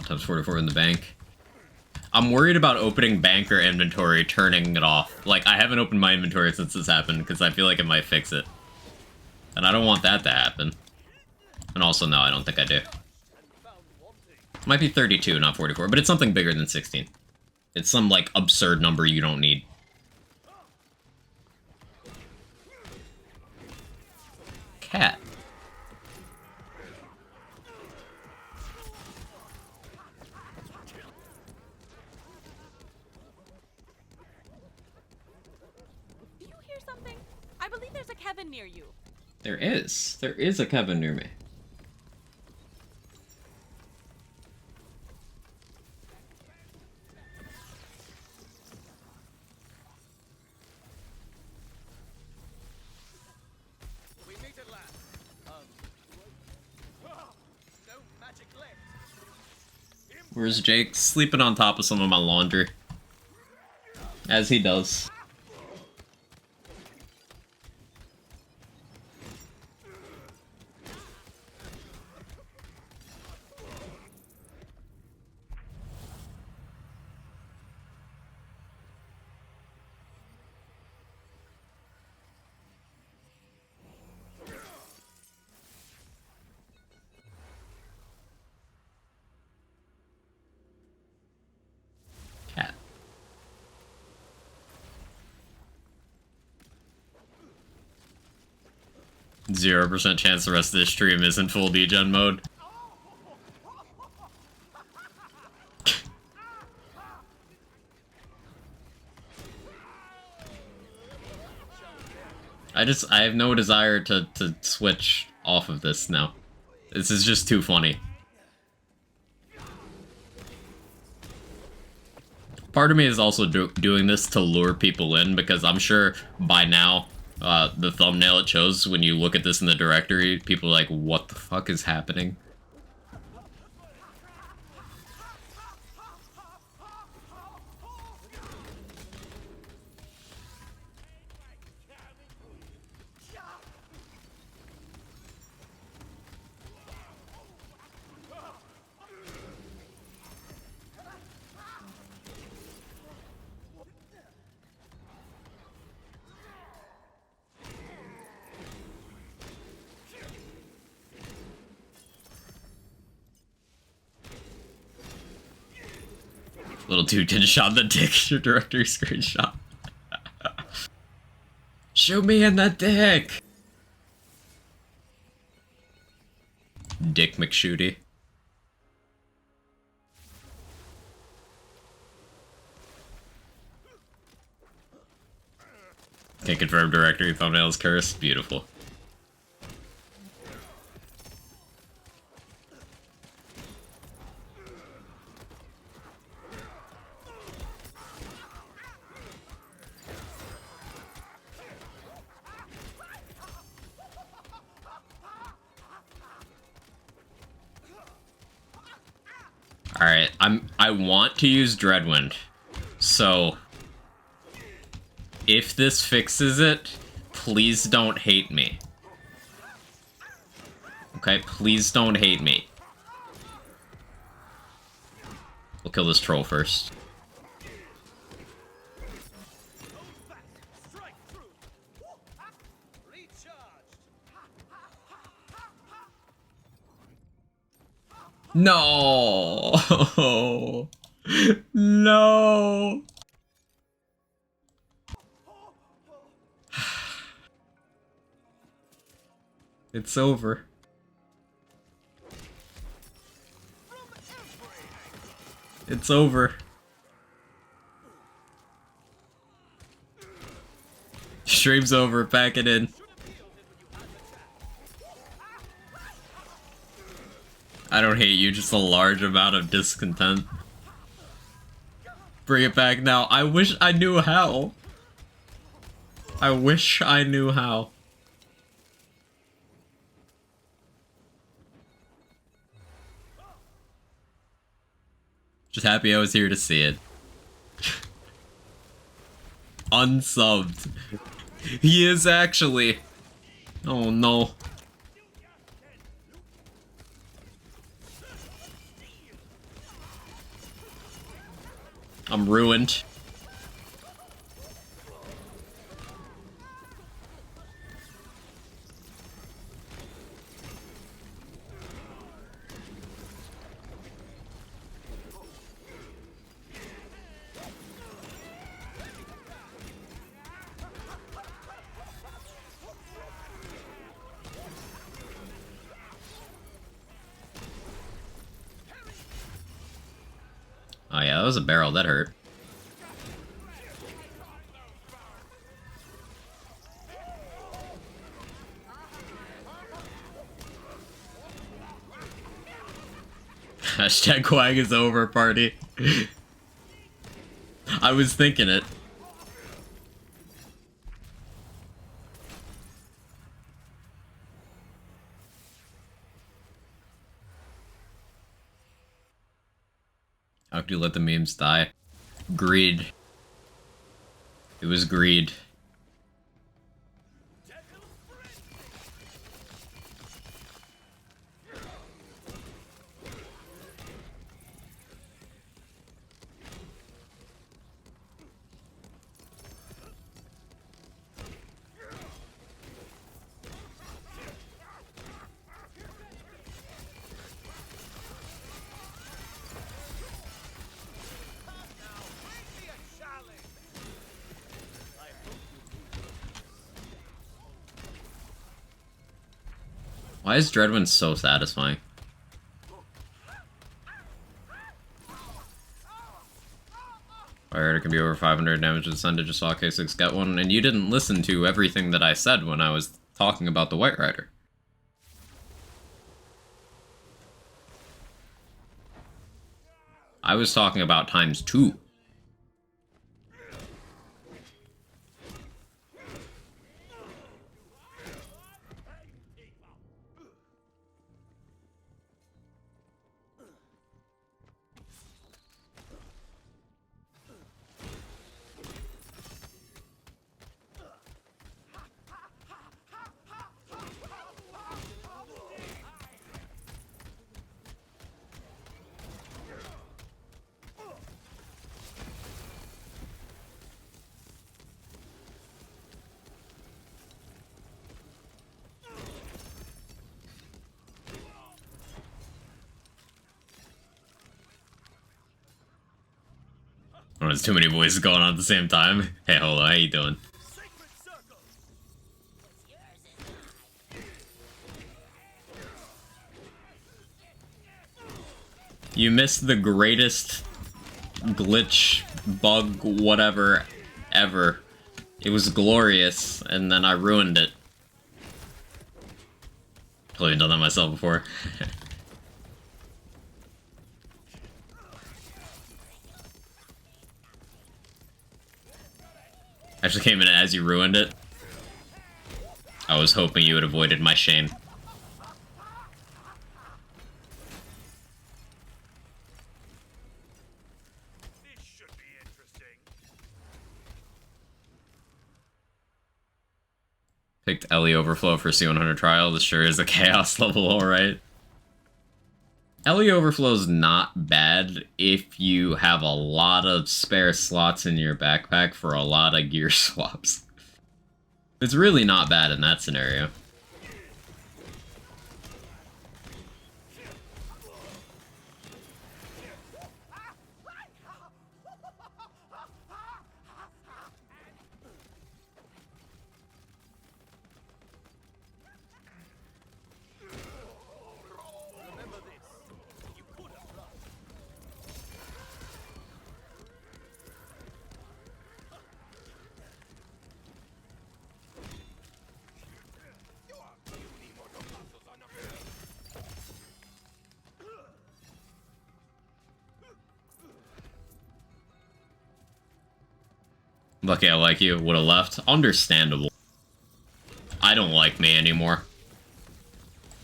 Times 44 in the bank. I'm worried about opening banker inventory, turning it off. Like, I haven't opened my inventory since this happened, because I feel like it might fix it. And I don't want that to happen. And also, no, I don't think I do. Might be 32, not 44, but it's something bigger than 16. It's some, like, absurd number you don't need. Cat. Do you hear something? I believe there's a Kevin near you. There is. There is a Kevin near me. We meet at last. No magic left. Where's Jake? Sleeping on top of some of my laundry. As he does. Cat. 0% chance the rest of this stream is in full degen mode. I have no desire to switch off of this now. This is just too funny. Part of me is also doing this to lure people in, because I'm sure by now, the thumbnail it shows when you look at this in the directory, people are like, what the fuck is happening? Little dude didn't shot the dick, your directory screenshot. Shoot me in the dick! Dick McShooty. Can't confirm directory, thumbnails cursed. Beautiful. Alright, I want to use Dreadwind. So if this fixes it, please don't hate me. Okay, please don't hate me. We'll kill this troll first. Strike through. Recharged. No! No! It's over. It's over. Stream's over, pack it in. I don't hate you, just a large amount of discontent. Bring it back now. I wish I knew how. I wish I knew how. Just happy I was here to see it. Unsubbed. He is actually. Oh no. I'm ruined. Oh yeah, that was a barrel, that hurt. Hashtag Quag is over, party. I was thinking it. How could you let the memes die? Greed. It was greed. Why is Dreadwind so satisfying? I heard it can be over 500 damage to the sun to just saw K6 get one, and you didn't listen to everything that I said when I was talking about the White Rider. I was talking about ×2. Oh, there's too many voices going on at the same time. Hey, Holo, how you doing? Sacred circle. You missed the greatest glitch, bug, whatever, ever. It was glorious, and then I ruined it. Totally done that myself before. Actually came in as you ruined it. I was hoping you had avoided my shame. This should be interesting. Picked Ellie Overflow for C100 trial. This sure is a chaos level, alright. Ellie Overflow's not bad if you have a lot of spare slots in your backpack for a lot of gear swaps. It's really not bad in that scenario. Lucky I like you. Would have left. Understandable. I don't like me anymore.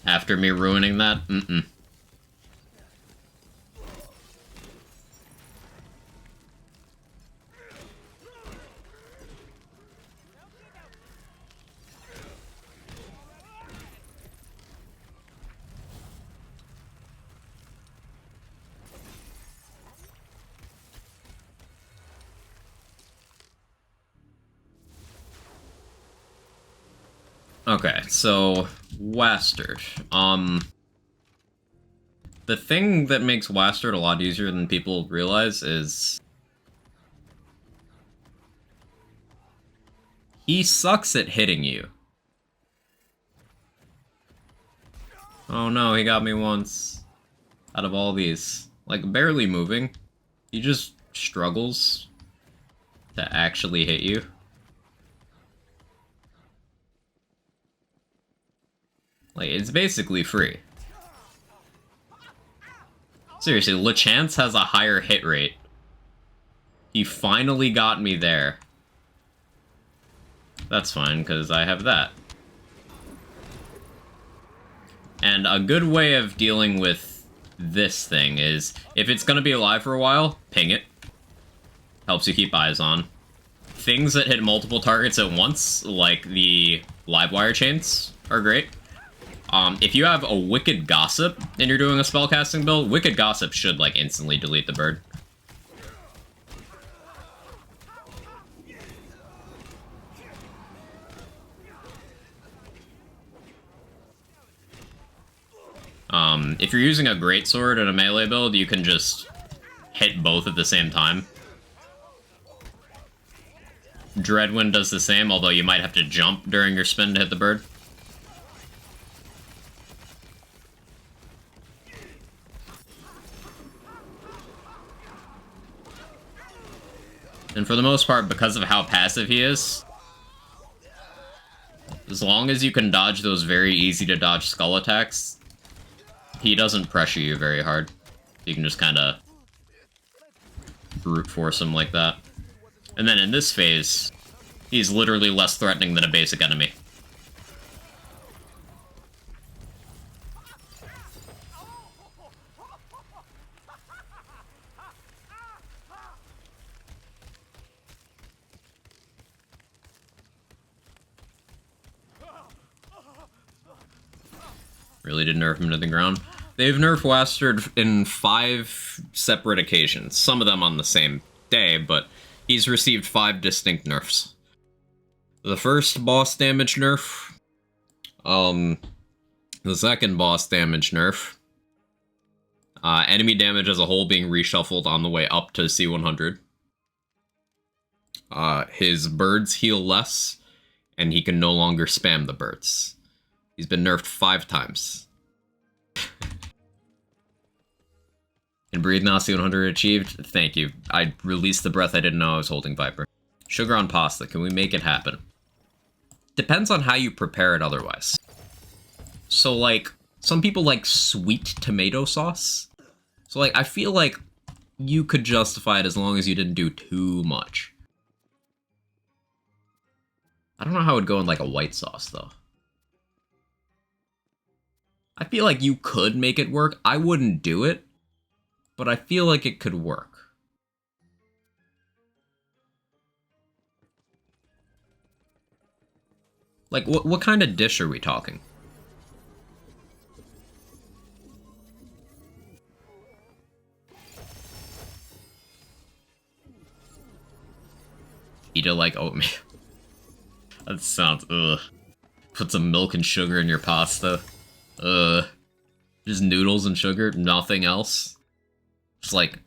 After me ruining that? Mm-mm. Okay, so Wastard. The thing that makes Wastard a lot easier than people realize is he sucks at hitting you. Oh no, he got me once. Out of all these. Like, barely moving. He just struggles to actually hit you. Like, it's basically free. Seriously, LeChance has a higher hit rate. He finally got me there. That's fine, because I have that. And a good way of dealing with this thing is, if it's going to be alive for a while, ping it. Helps you keep eyes on. Things that hit multiple targets at once, like the live wire chains, are great. If you have a Wicked Gossip and you're doing a spellcasting build, Wicked Gossip should, like, instantly delete the bird. If you're using a greatsword and a melee build, you can just hit both at the same time. Dreadwind does the same, although you might have to jump during your spin to hit the bird. And for the most part, because of how passive he is, as long as you can dodge those very easy to dodge skull attacks, he doesn't pressure you very hard. You can just kind of brute force him like that. And then in this phase, he's literally less threatening than a basic enemy. Really did nerf him to the ground. They've nerfed Wastard in 5 separate occasions. Some of them on the same day, but he's received 5 distinct nerfs. The first boss damage nerf. The second boss damage nerf. Enemy damage as a whole being reshuffled on the way up to C100. His birds heal less, and he can no longer spam the birds. He's been nerfed 5 times. And Breathe Now C100 achieved? Thank you. I released the breath I didn't know I was holding Viper. Sugar on pasta, can we make it happen? Depends on how you prepare it otherwise. So, like, some people like sweet tomato sauce. So, like, I feel like you could justify it as long as you didn't do too much. I don't know how it would go in, like, a white sauce, though. I feel like you could make it work. I wouldn't do it, but I feel like it could work. Like, what kind of dish are we talking? Eat it like oatmeal. That sounds, ugh. Put some milk and sugar in your pasta. Just noodles and sugar, nothing else. Just like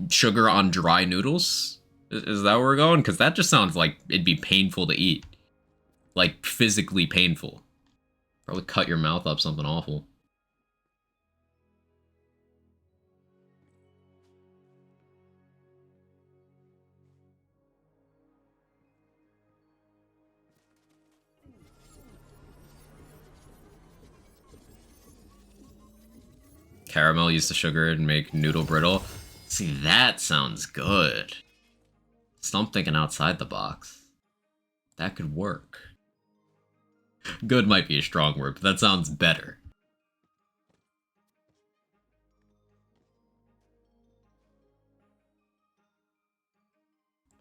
sugar on dry noodles? Is that where we're going? Because that just sounds like it'd be painful to eat. Like, physically painful. Probably cut your mouth up something awful. Caramel, use the sugar and make noodle brittle. See, that sounds good. Stump thinking outside the box. That could work. Good might be a strong word, but that sounds better.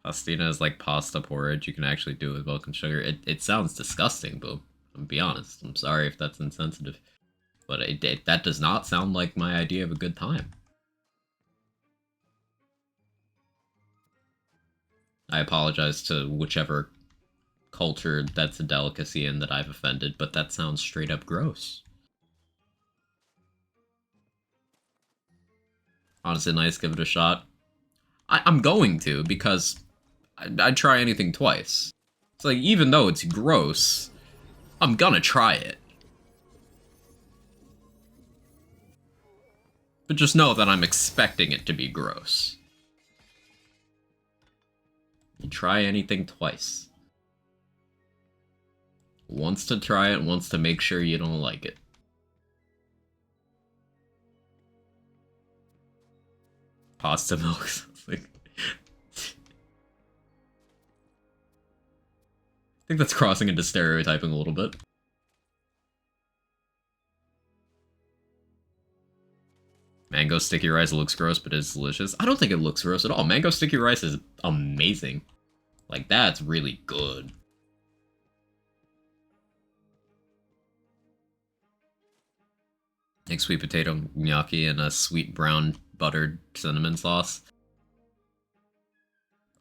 Pastina is like pasta porridge. You can actually do it with milk and sugar. It sounds disgusting, but I'm be honest. I'm sorry if that's insensitive. But that does not sound like my idea of a good time. I apologize to whichever culture that's a delicacy in that I've offended, but that sounds straight up gross. Honestly, nice, give it a shot. I'm going to, because I'd try anything twice. It's like, even though it's gross, I'm gonna try it. But just know that I'm expecting it to be gross. You try anything twice. Once to try it, once to make sure you don't like it. Pasta milk. Like, I think that's crossing into stereotyping a little bit. Mango sticky rice looks gross, but it's delicious. I don't think it looks gross at all. Mango sticky rice is amazing. Like, that's really good. Like sweet potato gnocchi and a sweet brown buttered cinnamon sauce.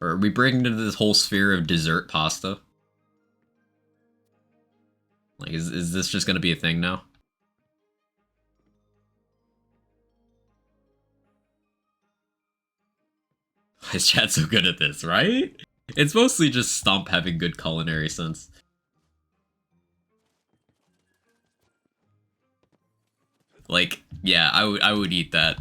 Or are we breaking into this whole sphere of dessert pasta? Like, is this just gonna be a thing now? Why is chat so good at this, right? It's mostly just Stump having good culinary sense. Like, yeah, I would eat that.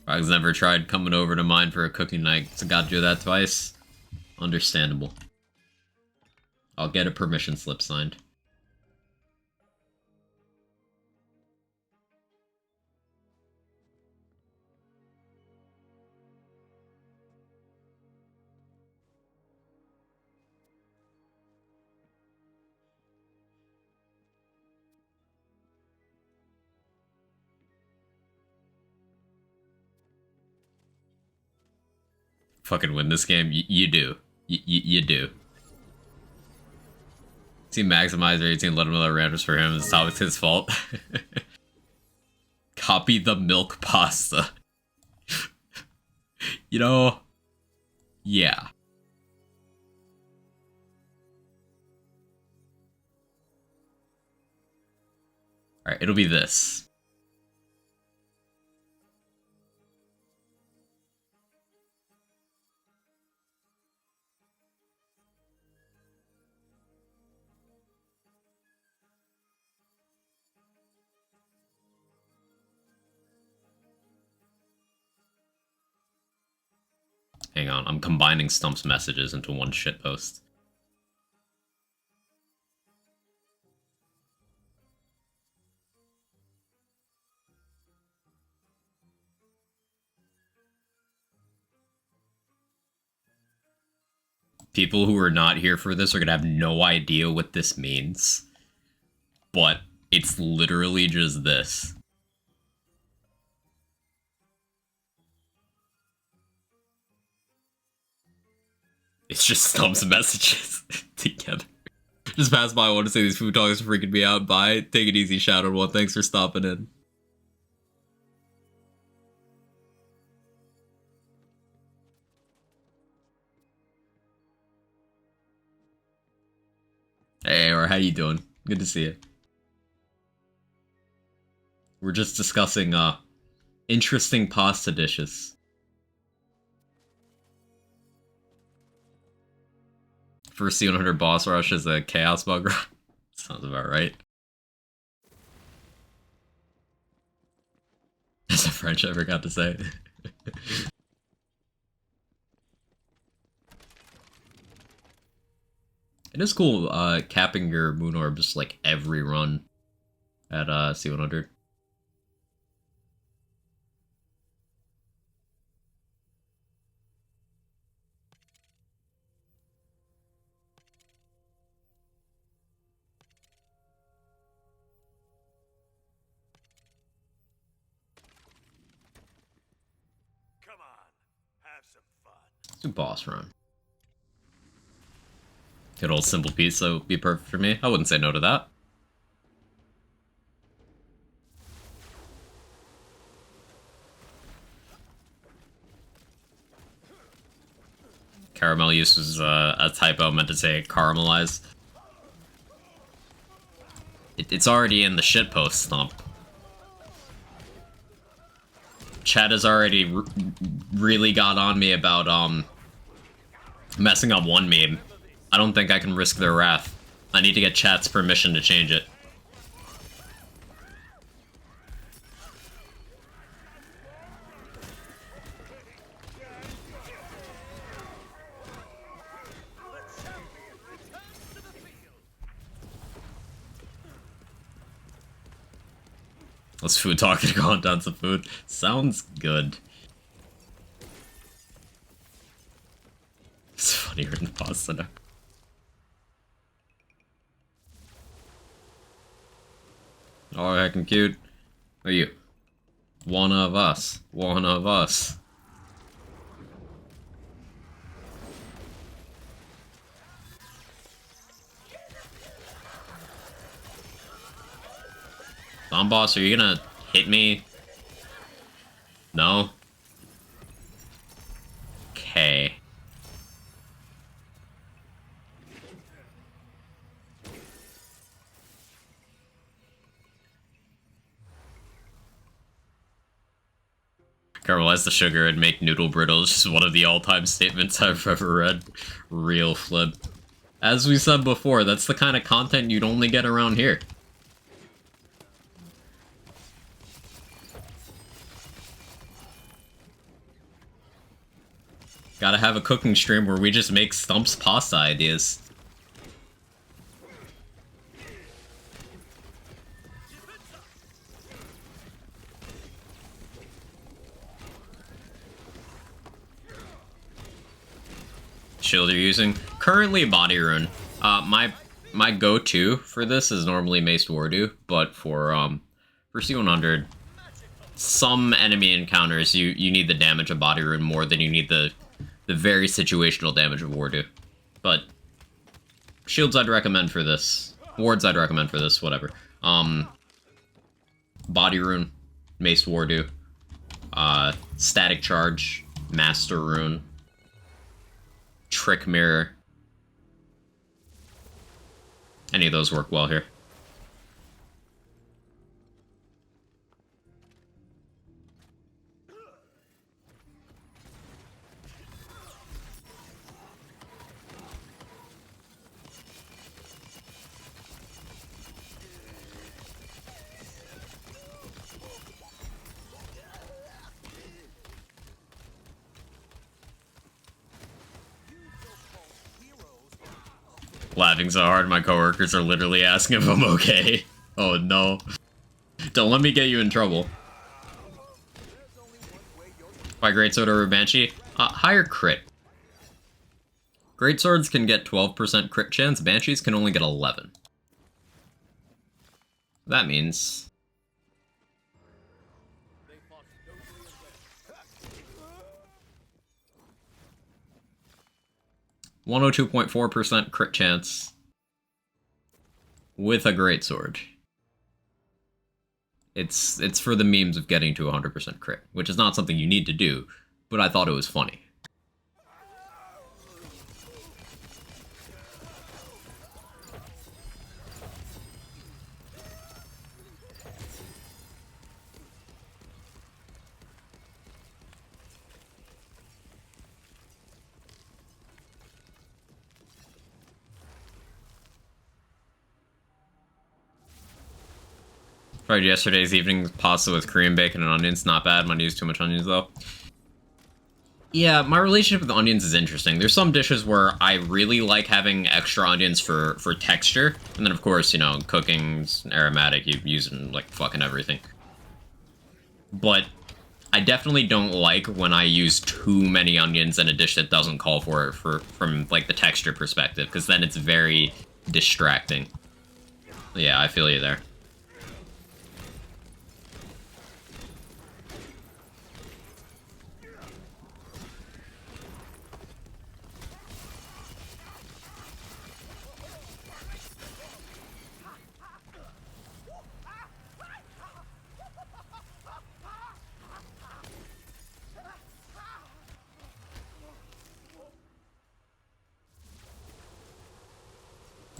Frog's never tried coming over to mine for a cooking night, so gotta do that twice. Understandable. I'll get a permission slip signed. Fucking win this game? You do. You do. See Maximizer 18, let him know that randoms for him. It's always his fault. Copy the milk pasta. You know, yeah. Alright, it'll be this. Hang on, I'm combining Stump's messages into one shitpost. People who are not here for this are gonna have no idea what this means. But it's literally just this. It's just Stump's messages together. Just pass by. I want to say these food talks are freaking me out. Bye. Take it easy, Shadow One. Thanks for stopping in. Hey, or how you doing? Good to see you. We're just discussing interesting pasta dishes. First C100 boss rush is a chaos bug. Sounds about right. That's a French I forgot to say. It is cool capping your moon orbs like every run. at C100. Come on, have some fun. Let's do boss run. Good old simple pizza would be perfect for me. I wouldn't say no to that. Caramel use was a typo, meant to say caramelize. It's already in the shitpost stump. Chad has already really got on me about messing up one meme. I don't think I can risk their wrath. I need to get chat's permission to change it. Let's food talking to go on down some food. Sounds good. It's funnier in the pasta now. Oh, heckin' cute. Who are you? One of us. One of us. Boss, are you gonna hit me? No? Okay. Caramelize the sugar and make noodle brittle is just one of the all-time statements I've ever read. Real flip. As we said before, that's the kind of content you'd only get around here. Gotta have a cooking stream where we just make Stump's pasta ideas. Shield you're using? Currently Body Rune. My go-to for this is normally Maced Wardu, but for C100, some enemy encounters you need the damage of Body Rune more than you need the very situational damage of Wardu. But shields I'd recommend for this. Wards I'd recommend for this, whatever. Body Rune, Maced Wardu, Static Charge, Master Rune, Trick Mirror. Any of those work well here. Laughing so hard, my coworkers are literally asking if I'm okay. Oh no. Don't let me get you in trouble. By Greatsword over Banshee? Higher crit. Greatswords can get 12% crit chance, Banshees can only get 11. That means... 102.4% crit chance with a greatsword. It's for the memes of getting to 100% crit, which is not something you need to do, but I thought it was funny. Tried yesterday's evening pasta with Korean bacon and onions. Not bad. Might use too much onions though. Yeah, my relationship with onions is interesting. There's some dishes where I really like having extra onions for texture, and then of course, you know, cooking's aromatic, you use it in like fucking everything. But I definitely don't like when I use too many onions in a dish that doesn't call for it from like the texture perspective, because then it's very distracting. Yeah, I feel you there.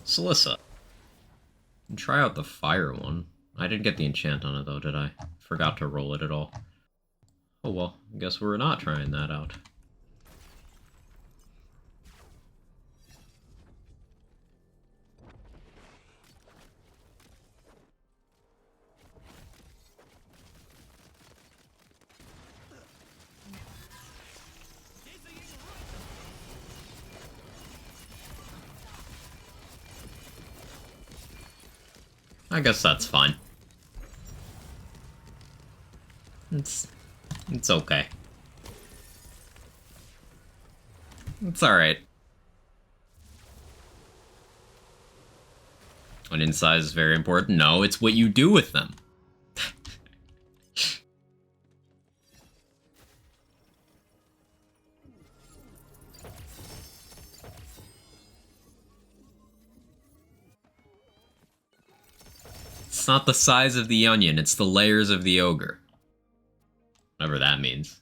Celissa. Try out the fire one. I didn't get the enchant on it though, did I? Forgot to roll it at all. Oh well, I guess we're not trying that out. I guess that's fine. It's okay. It's alright. Onion size is very important. No, it's what you do with them. It's not the size of the onion, it's the layers of the ogre. Whatever that means.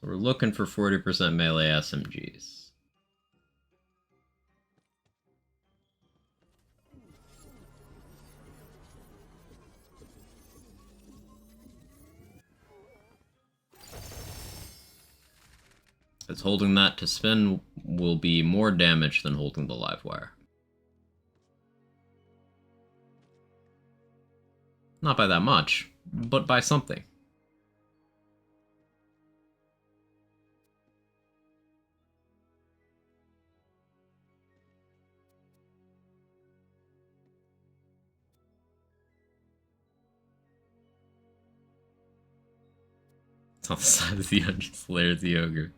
So we're looking for 40% melee SMGs. As holding that to spin will be more damage than holding the live wire. Not by that much, but by something. It's on the side of the onion, layer of the ogre.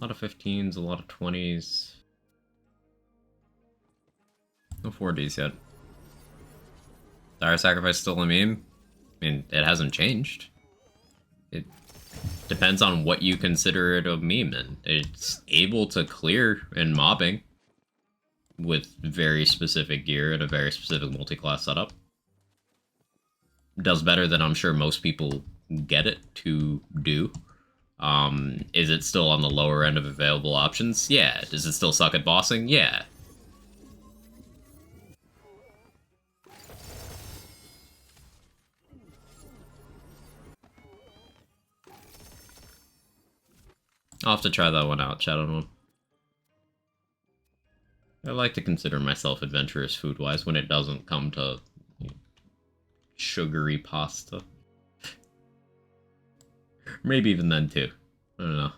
A lot of 15s, a lot of 20s. No 4Ds yet. Dire Sacrifice still a meme? I mean, it hasn't changed. It depends on what you consider it a meme, and it's able to clear in mobbing with very specific gear and a very specific multi-class setup. Does better than I'm sure most people get it to do. Is it still on the lower end of available options? Yeah. Does it still suck at bossing? Yeah. I'll have to try that one out, Shadow One. I like to consider myself adventurous food-wise when it doesn't come to sugary pasta. Maybe even then, too. I don't know.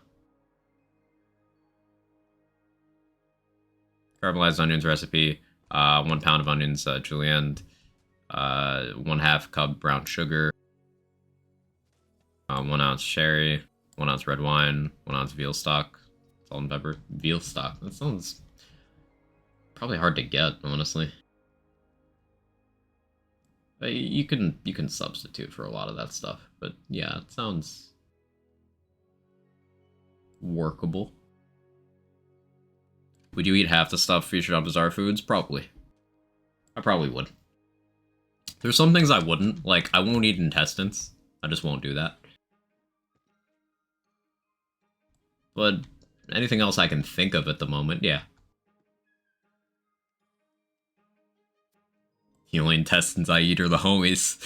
Caramelized onions recipe. 1 pound of onions, julienne. 1/2 cup brown sugar. 1 ounce sherry. 1 ounce red wine. 1 ounce veal stock. Salt and pepper. Veal stock. That sounds probably hard to get, honestly. But you can substitute for a lot of that stuff. But yeah, it sounds workable. Would you eat half the stuff featured on Bizarre Foods? Probably. I probably would. There's some things I wouldn't. Like, I won't eat intestines. I just won't do that. But anything else I can think of at the moment, yeah. The only intestines I eat are the homies.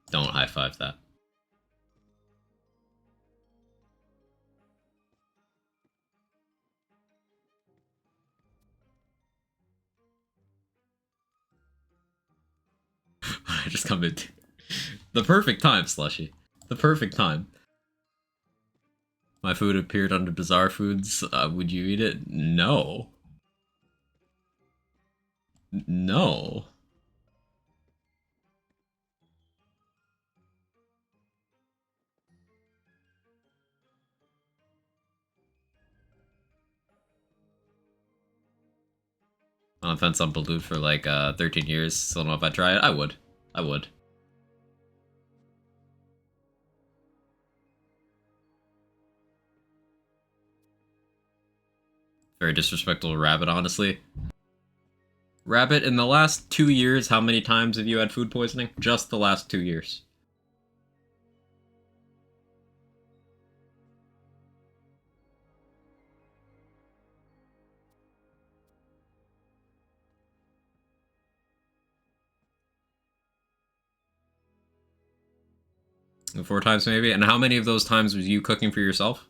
Don't high-five that. I just come in. The perfect time, Slushy. The perfect time. My food appeared under Bizarre Foods. Would you eat it? No. No. On the fence on Balut for like 13 years. Still don't know if I'd try it. I would. I would. Very disrespectful to Rabbit, honestly. Rabbit, in the last 2 years, how many times have you had food poisoning? Just the last 2 years. Four times maybe? And how many of those times was you cooking for yourself?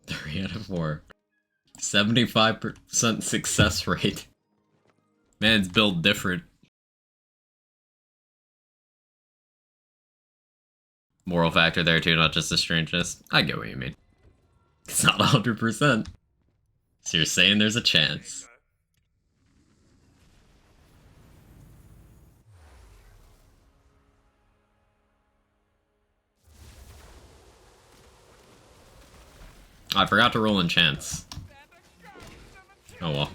Three out of 4. 75% success rate. Man's built different. Moral factor there too, not just the strangeness. I get what you mean. It's not 100%. So you're saying there's a chance. I forgot to roll in chance. Oh well.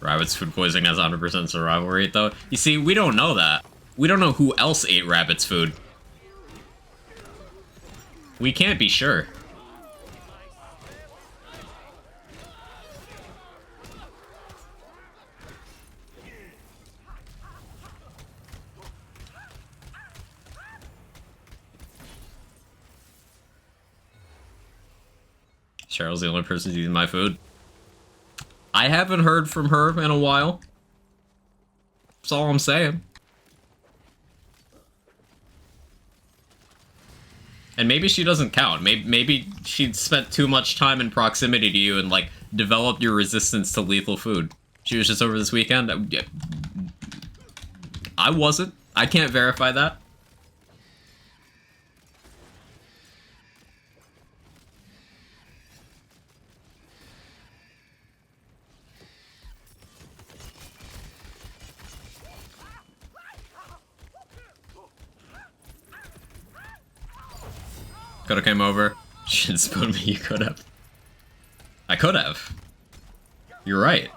Rabbit's food poisoning has 100% survival rate, though. You see, we don't know that. We don't know who else ate Rabbit's food. We can't be sure. Cheryl's the only person who's eating my food. I haven't heard from her in a while. That's all I'm saying. And maybe she doesn't count. Maybe she spent too much time in proximity to you and, like, developed your resistance to lethal food. She was just over this weekend. I wasn't. I can't verify that. Coulda came over. Shit spoon me, you could have. I could have. You're right.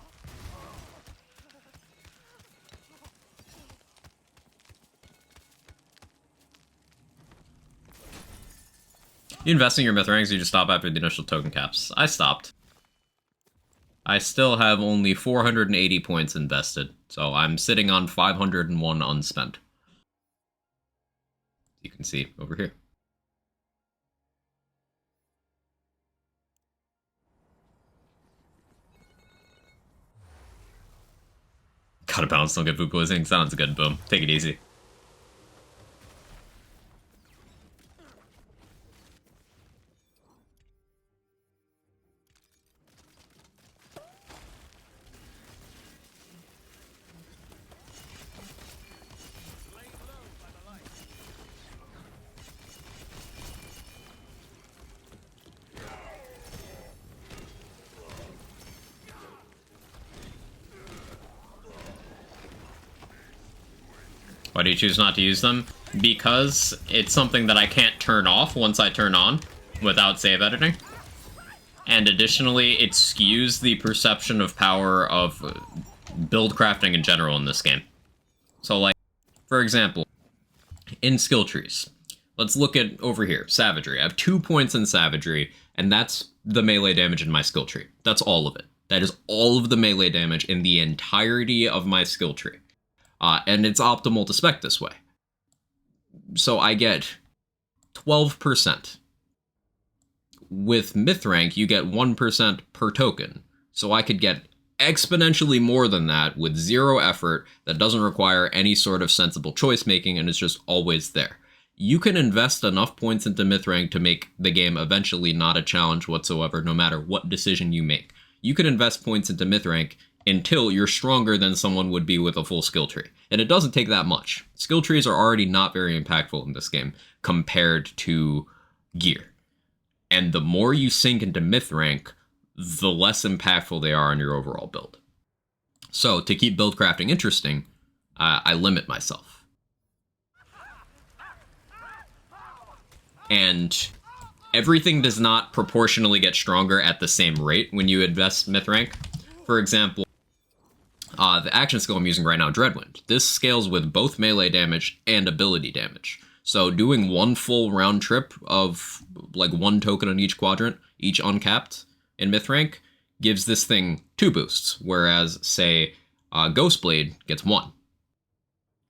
You investing your myth ranks, or you just stop after the initial token caps? I stopped. I still have only 480 points invested, so I'm sitting on 501 unspent. You can see over here. Gotta bounce, don't get food poisoning. Sounds good, boom. Take it easy. Why do you choose not to use them? Because it's something that I can't turn off once I turn on without save editing. And additionally, it skews the perception of power of build crafting in general in this game. So, like, for example, in skill trees, let's look at over here, savagery. I have 2 points in savagery, and that's the melee damage in my skill tree. That's all of it. That is all of the melee damage in the entirety of my skill tree. And it's optimal to spec this way. So I get 12%. With myth rank, you get 1% per token. So I could get exponentially more than that with 0 effort that doesn't require any sort of sensible choice making and is just always there. You can invest enough points into myth rank to make the game eventually not a challenge whatsoever, no matter what decision you make. You can invest points into myth rank until you're stronger than someone would be with a full skill tree. And it doesn't take that much. Skill trees are already not very impactful in this game compared to gear. And the more you sink into myth rank, the less impactful they are on your overall build. So to keep build crafting interesting, I limit myself. And everything does not proportionally get stronger at the same rate when you invest myth rank. For example, the action skill I'm using right now, Dreadwind. This scales with both melee damage and ability damage. So doing 1 full round trip of like 1 token on each quadrant, each uncapped in myth rank, gives this thing 2 boosts, whereas, say, Ghostblade gets 1.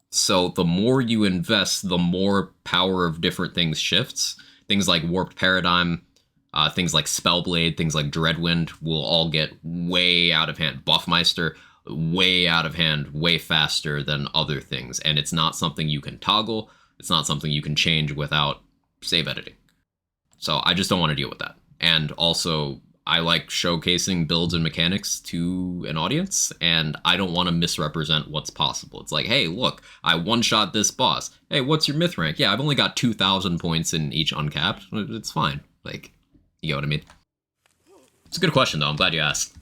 So the more you invest, the more power of different things shifts. Things like Warped Paradigm, things like Spellblade, things like Dreadwind will all get way out of hand. Buffmeister, way out of hand, way faster than other things. And it's not something you can toggle. It's not something you can change without save editing. So I just don't want to deal with that. And also, I like showcasing builds and mechanics to an audience, and I don't want to misrepresent what's possible. It's like, hey, look, I one-shot this boss. Hey, what's your myth rank? Yeah, I've only got 2,000 points in each uncapped. It's fine. Like, you know what I mean? It's a good question, though. I'm glad you asked.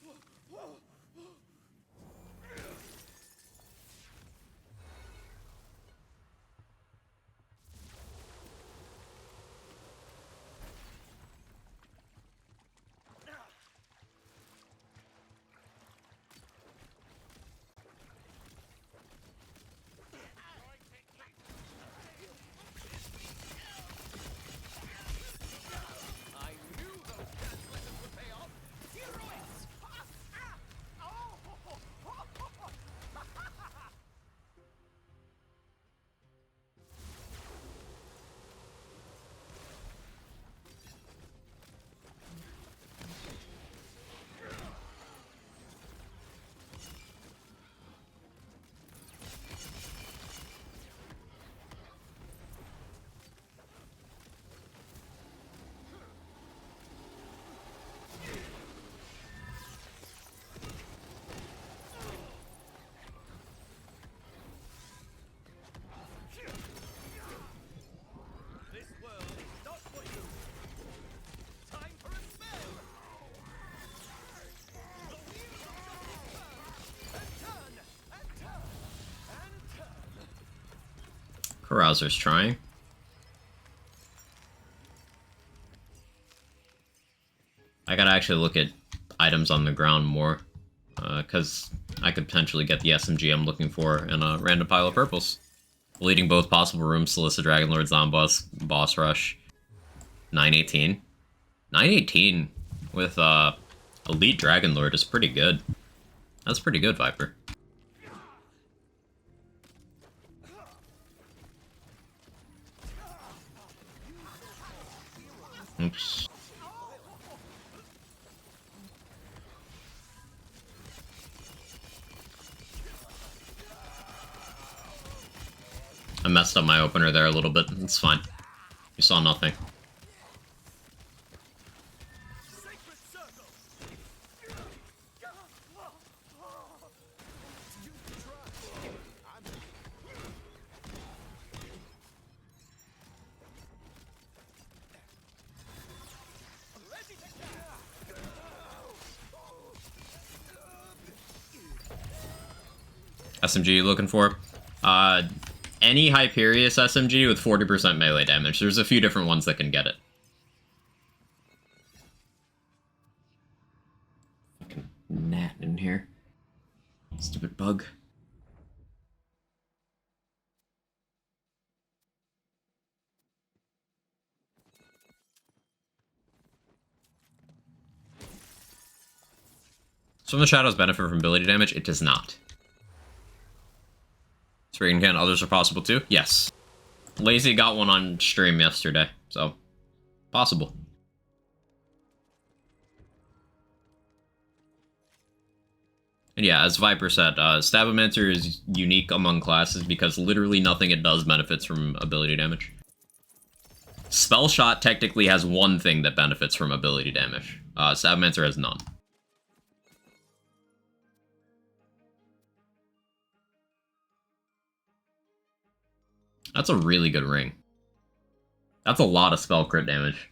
I knew those translations would pay off. Heroics! This world is not for you. Time for a spell. The wheels of justice turn and turn and turn and turn. Carouser's trying. I gotta actually look at items on the ground more, because I could potentially get the SMG I'm looking for in a random pile of purples. Leading both possible rooms, Solicit Dragonlord, Zomboss, Boss Rush. 918. 918 with Elite Dragonlord is pretty good. That's pretty good, Viper. Oops. I messed up my opener there a little bit. It's fine. You saw nothing. Sacred circle. Ready to SMG you looking for? any Hyperius SMG with 40% melee damage. There's a few different ones that can get it. Fucking gnat in here. Stupid bug. Some of the shadows benefit from ability damage. It does not. Spraying can others are possible too? Yes. Lazy got one on stream yesterday, so possible. And yeah, as Viper said, Stabomancer is unique among classes because literally nothing it does benefits from ability damage. Spell Shot technically has one thing that benefits from ability damage. Stabomancer has none. That's a really good ring. That's a lot of spell crit damage.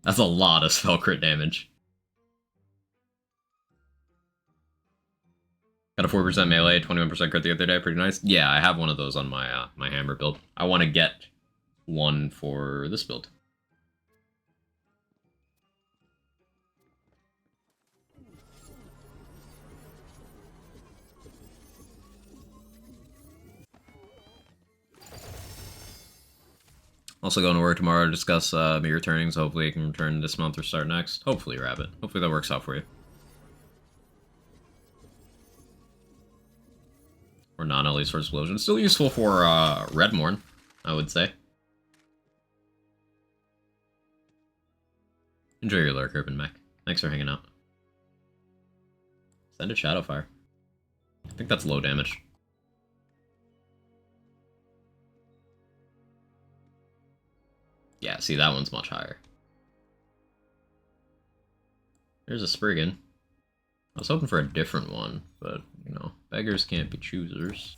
That's a lot of spell crit damage. Got a 4% melee, 21% crit the other day, pretty nice. Yeah, I have one of those on my my hammer build. I want to get one for this build. Also going to work tomorrow to discuss me returning, so hopefully I can return this month or start next. Hopefully, Rabbit. Hopefully that works out for you. Or non-LE Sword Explosion. Still useful for Redmorn, I would say. Enjoy your lurk, Urban Mech. Thanks for hanging out. Send it Shadowfire. I think that's low damage. Yeah, see, that one's much higher. There's a Spriggan. I was hoping for a different one, but, you know, beggars can't be choosers.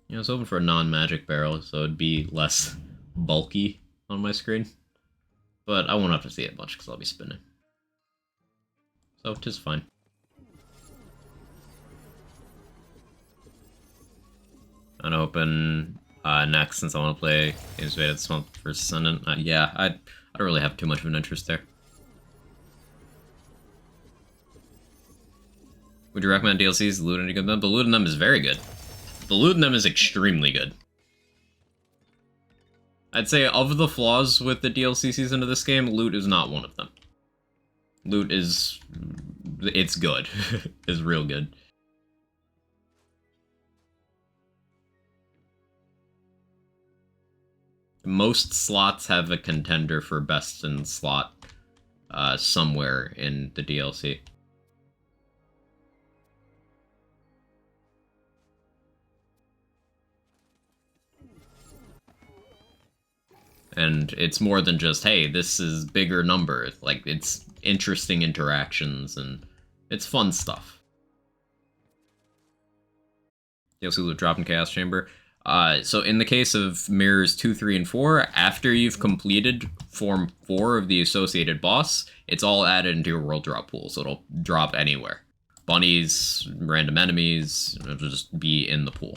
Yeah, I was hoping for a non-magic barrel, so it'd be less bulky on my screen. But I won't have to see it much, because I'll be spinning. So, 'tis fine. I'm gonna open next, since I want to play Games Beta this month for Ascendant. Yeah, I don't really have too much of an interest there. Would you recommend DLCs? The loot any good? The loot in them is very good. The loot in them is extremely good. I'd say of the flaws with the DLC season of this game, loot is not one of them. Loot is... it's good. It's real good. Most slots have a contender for best in slot somewhere in the DLC. And it's more than just, hey, this is bigger number. Like, it's interesting interactions, and it's fun stuff. DLC loot drop in Chaos Chamber. So in the case of Mirrors 2, 3, and 4, after you've completed Form 4 of the associated boss, it's all added into your world drop pool, so it'll drop anywhere. Bunnies, random enemies, it'll just be in the pool.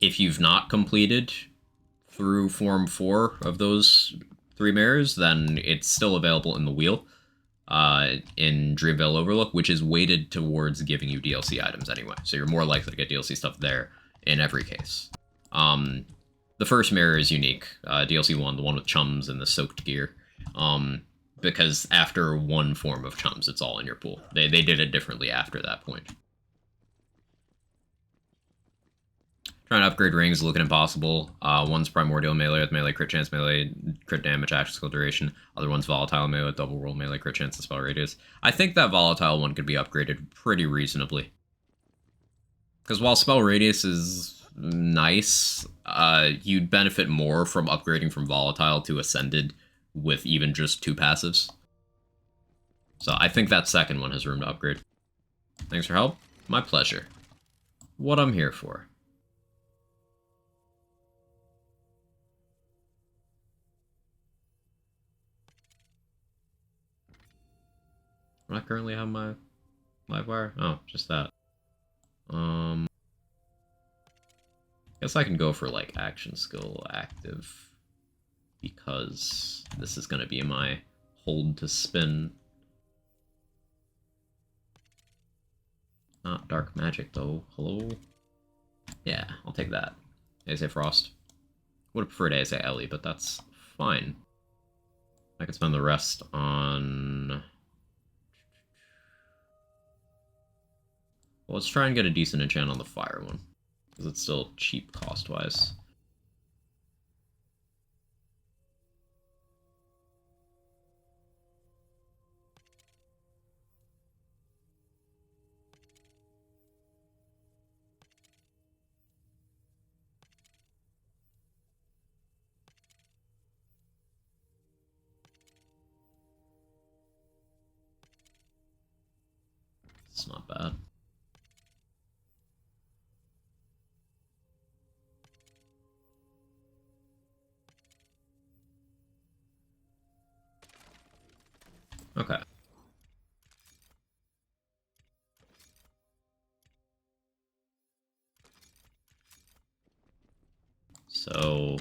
If you've not completed through Form 4 of those 3 mirrors, then it's still available in the wheel in Dreamvale Overlook, which is weighted towards giving you DLC items anyway, so you're more likely to get DLC stuff there in every case. The first mirror is unique, DLC 1, the one with chums and the soaked gear, because after one form of chums, it's all in your pool. They did it differently after that point. Trying to upgrade rings, looking impossible. One's primordial melee with melee crit chance, melee crit damage, action skill duration. Other one's volatile melee with double roll melee crit chance and spell radius. I think that volatile one could be upgraded pretty reasonably. Because while spell radius is nice, you'd benefit more from upgrading from volatile to ascended with even just 2 passives. So I think that second one has room to upgrade. Thanks for help. My pleasure. What I'm here for. Do I currently have my live wire? Oh, just that. Guess I can go for like action skill active because this is gonna be my hold to spin. Not dark magic though. Hello? Yeah, I'll take that. ASA Frost. Would have preferred ASA Ellie, but that's fine. I could spend the rest on... Well, let's try and get a decent enchant on the fire one, because it's still cheap cost-wise. It's not bad. Okay. So...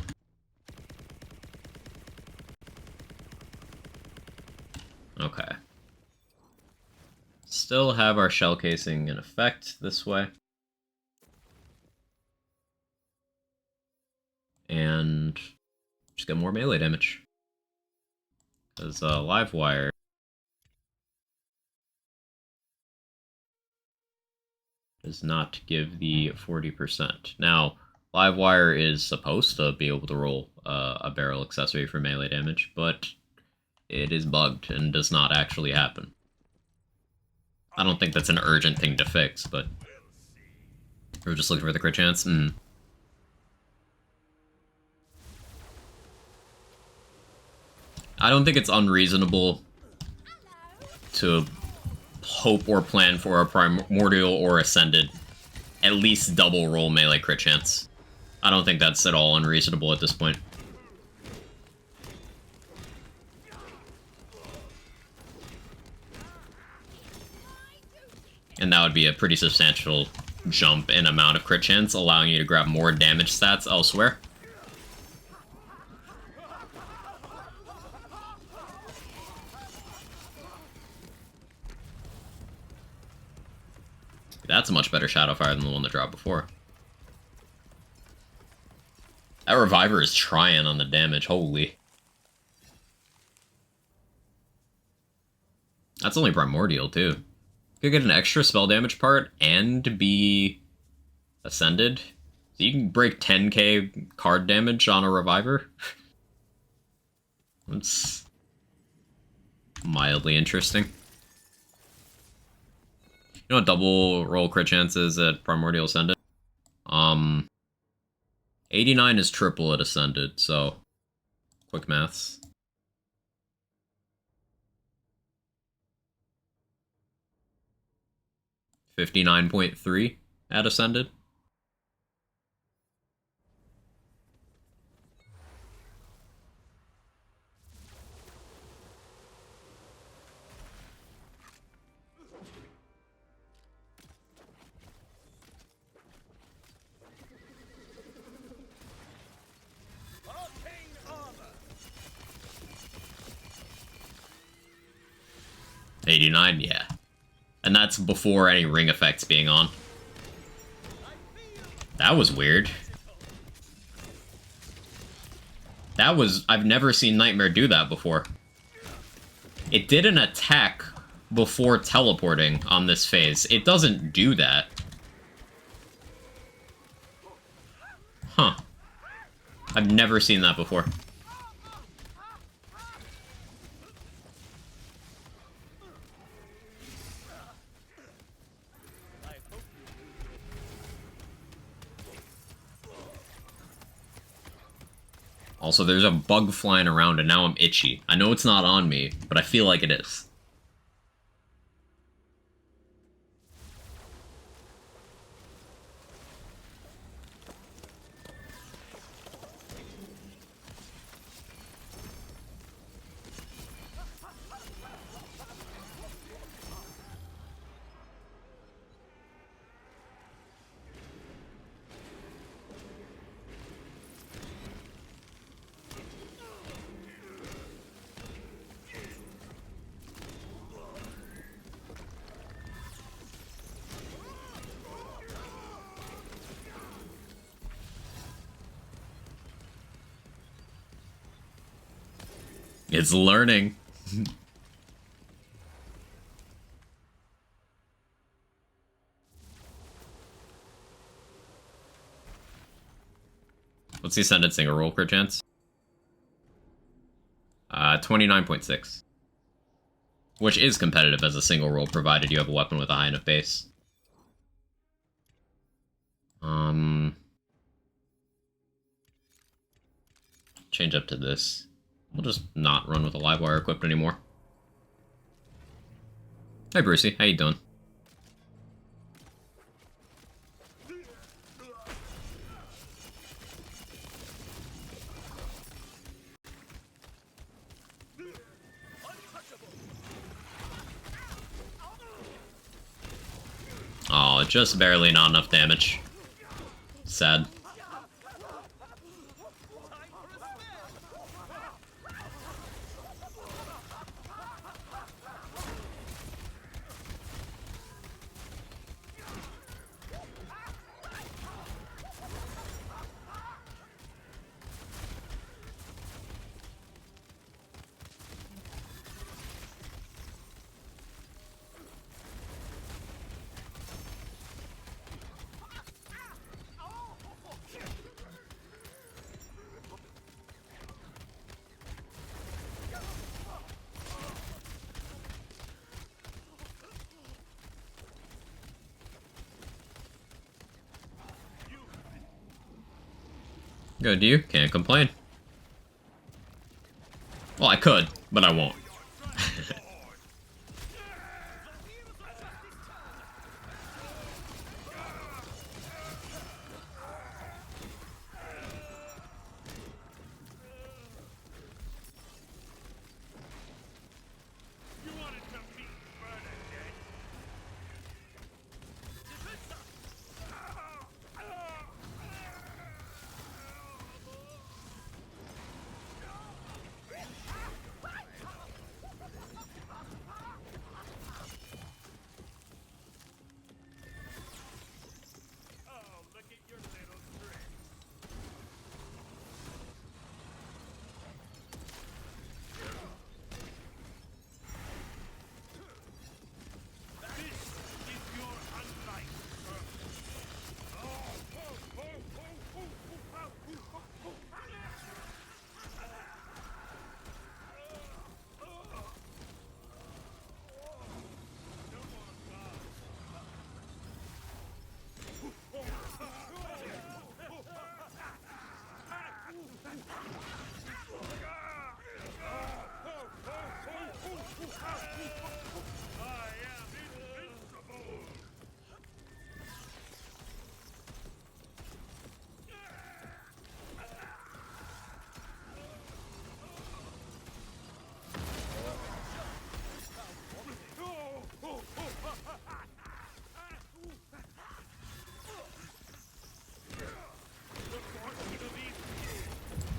Okay. Still have our shell casing in effect this way. And just get more melee damage. Because live wire does not give the 40%. Now, live wire is supposed to be able to roll a barrel accessory for melee damage, but it is bugged and does not actually happen. I don't think that's an urgent thing to fix, but we're just looking for the crit chance. I don't think it's unreasonable to hope or plan for a primordial or ascended at least double roll melee crit chance. I don't think that's at all unreasonable at this point. And that would be a pretty substantial jump in amount of crit chance, allowing you to grab more damage stats elsewhere. That's a much better Shadow Fire than the one that dropped before. That Reviver is trying on the damage, holy. That's only Primordial, too. You could get an extra spell damage part and be ascended. So you can break 10k card damage on a Reviver. That's mildly interesting. You know what double roll crit chance is at Primordial Ascended? 89 is triple at Ascended, so quick maths. $59.3 at Ascended. Arcane armor. 89, yeah. And that's before any ring effects being on. That was weird. That was... I've never seen Nightmare do that before. It did an attack before teleporting on this phase. It doesn't do that. Huh. I've never seen that before. Also, there's a bug flying around and now I'm itchy. I know it's not on me, but I feel like it is. It's learning. What's the ascended single roll per chance? 29.6. Which is competitive as a single roll, provided you have a weapon with a high enough base. Change up to this. We'll just not run with a live wire equipped anymore. Hey Brucey, how you doing? Oh, just barely not enough damage. Sad. Good to you. Can't complain. Well, I could, but I won't.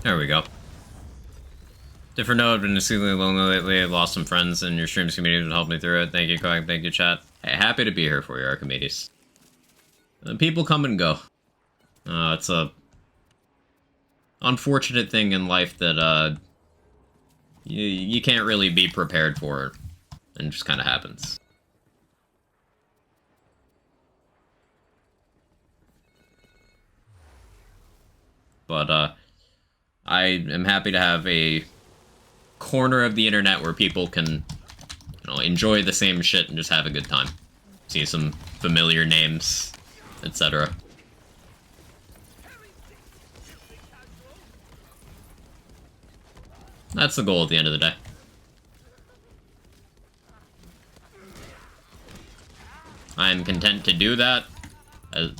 There we go. Different note, been exceedingly lonely lately. I've lost some friends, and your streams community would help me through it. Thank you, Cog. Thank you, chat. Hey, happy to be here for you, Archimedes. People come and go. It's a unfortunate thing in life that you can't really be prepared for it, and it just kind of happens. But I am happy to have a corner of the internet where people can, enjoy the same shit and just have a good time. See some familiar names, etc. That's the goal at the end of the day. I'm content to do that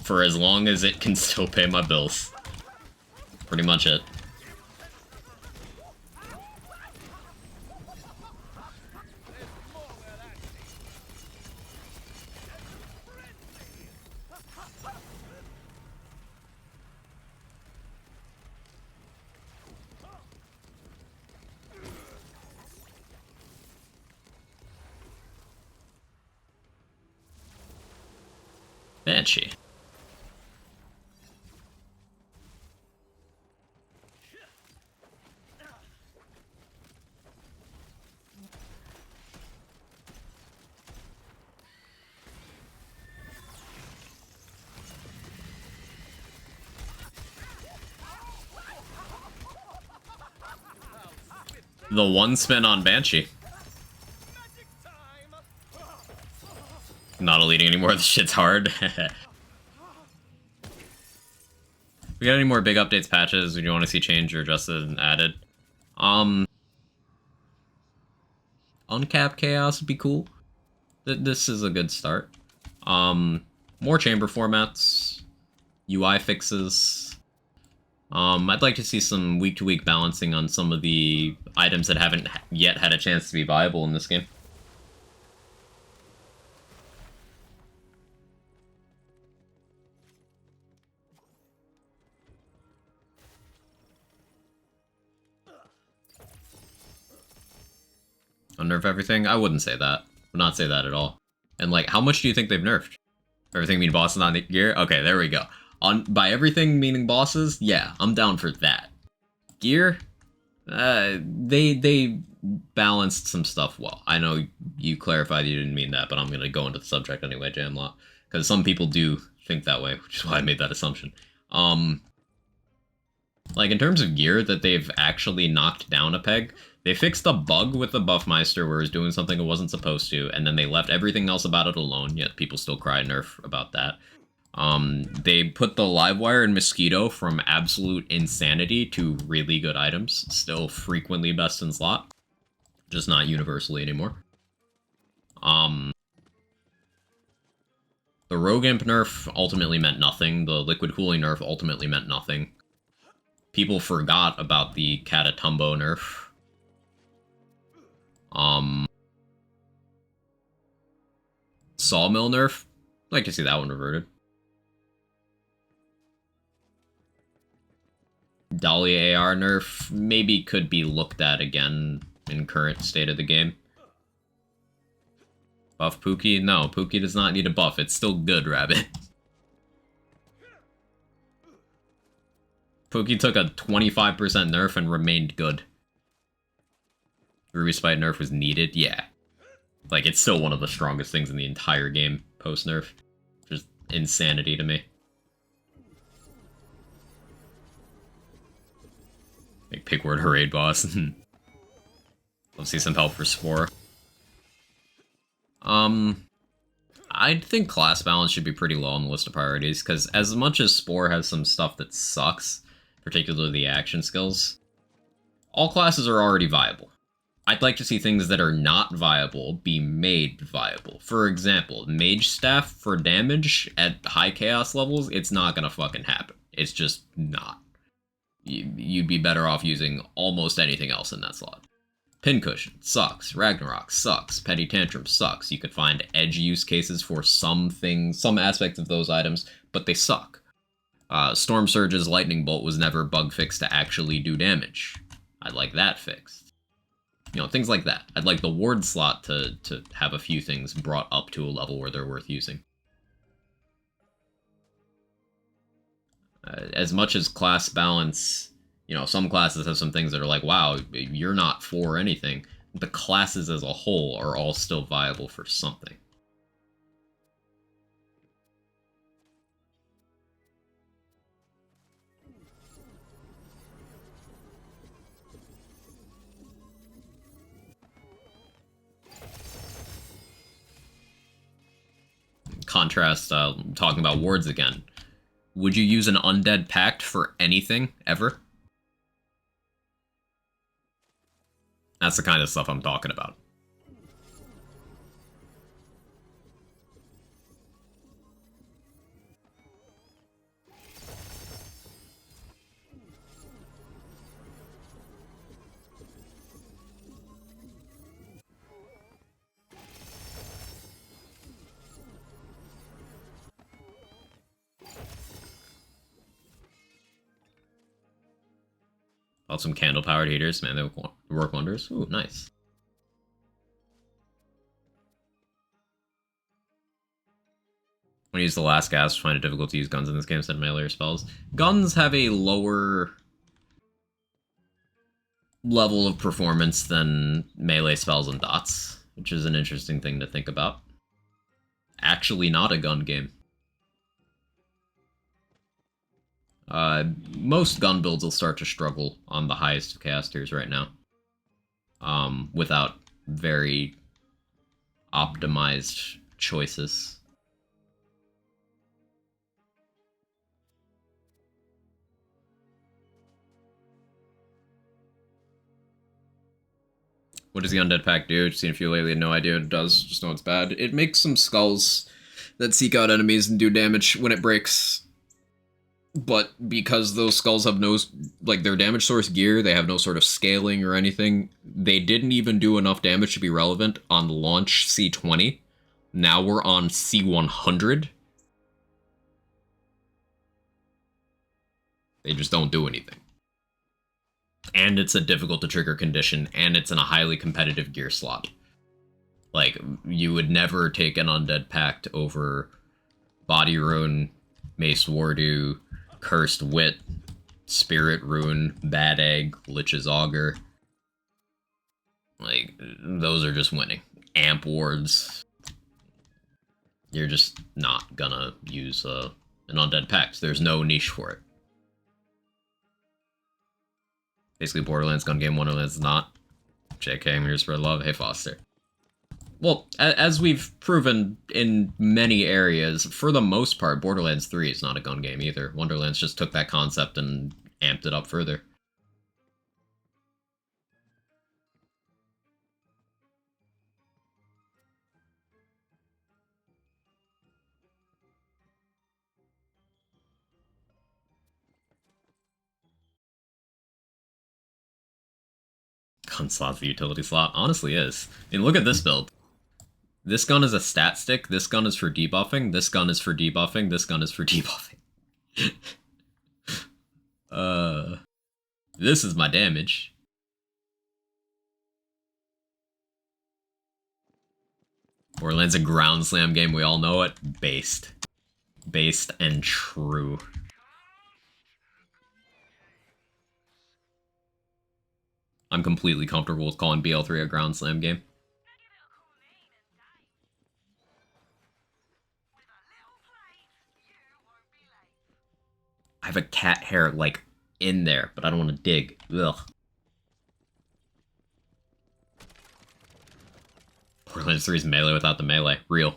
for as long as it can still pay my bills. Pretty much it. Banshee. The one spin on Banshee. Magic time. Not eluding anymore, this shit's hard. We got any more big updates, patches, you want to see changed or adjusted and added? Uncapped Chaos would be cool. This is a good start. More chamber formats, UI fixes. I'd like to see some week-to-week balancing on some of the items that haven't yet had a chance to be viable in this game. Unnerf everything? I wouldn't say that. Would not say that at all. And like, how much do you think they've nerfed? Everything mean bosses on the gear? Okay, there we go. By everything meaning bosses, yeah, I'm down for that. Gear? They balanced some stuff well. I know you clarified you didn't mean that, but I'm gonna go into the subject anyway, Jamlot. Because some people do think that way, which is why I made that assumption. Like, in terms of gear that they've actually knocked down a peg, they fixed a bug with the Buffmeister where it was doing something it wasn't supposed to, and then they left everything else about it alone, yet people still cry nerf about that. They put the Livewire and Mosquito from absolute insanity to really good items, still frequently best in slot, just not universally anymore. The Rogue Imp nerf ultimately meant nothing, the Liquid Cooling nerf ultimately meant nothing. People forgot about the Catatumbo nerf. Sawmill nerf, I'd like to see that one reverted. Dahlia AR nerf maybe could be looked at again in current state of the game. Buff Pookie? No, Pookie does not need a buff. It's still good, Rabbit. Pookie took a 25% nerf and remained good. Ruby Spite nerf was needed? Yeah. Like, it's still one of the strongest things in the entire game, post-nerf. Just insanity to me. Like, Pigword Parade boss. Let's see some help for Spore. I think class balance should be pretty low on the list of priorities, because as much as Spore has some stuff that sucks, particularly the action skills, all classes are already viable. I'd like to see things that are not viable be made viable. For example, Mage Staff for damage at high chaos levels, it's not gonna fucking happen. It's just not. You'd be better off using almost anything else in that slot. Pincushion sucks. Ragnarok sucks. Petty Tantrum sucks. You could find edge use cases for some things, some aspects of those items, but they suck. Storm Surge's Lightning Bolt was never bug fixed to actually do damage. I'd like that fixed. You know, things like that. I'd like the ward slot to have a few things brought up to a level where they're worth using. As much as class balance, you know, some classes have some things that are like, wow, you're not for anything. The classes as a whole are all still viable for something. contrast, talking about wards again, would you use an Undead Pact for anything, ever? That's the kind of stuff I'm talking about. Bought some candle-powered heaters, man, they work wonders. Ooh, nice. When you use the last gas, find it difficult to use guns in this game instead of melee or spells. Guns have a lower level of performance than melee spells and dots, which is an interesting thing to think about. Actually not a gun game. Most gun builds will start to struggle on the highest of casters right now. Without very optimized choices. What does the Undead Pack do? Just seen a few lately, no idea what it does, just know it's bad. It makes some skulls that seek out enemies and do damage when it breaks. But because those skulls have no, like, their damage source gear, they have no sort of scaling or anything, they didn't even do enough damage to be relevant on launch C20. Now we're on C100. They just don't do anything. And it's a difficult to trigger condition, and it's in a highly competitive gear slot. Like, you would never take an Undead Pact over Body Rune, Mace Wardu, Cursed Wit, Spirit Rune, Bad Egg, Lich's Augur. Like, those are just winning. Amp Wards. You're just not gonna use an Undead Pact. There's no niche for it. Basically, Borderlands gun game, Wonderlands not. JK, I'm here to spread love. Hey, Foster. Well, as we've proven in many areas, for the most part, Borderlands 3 is not a gun game either. Wonderlands just took that concept and amped it up further. Gun slot's the utility slot. Honestly is. I mean, look at this build. This gun is a stat stick, this gun is for debuffing, this gun is for debuffing, this gun is for debuffing. This is my damage. Borderlands a ground slam game, we all know it. Based. Based and true. I'm completely comfortable with calling BL3 a ground slam game. I have a cat hair, like, in there, but I don't want to dig. Ugh. Borderlands 3 is melee without the melee. Real.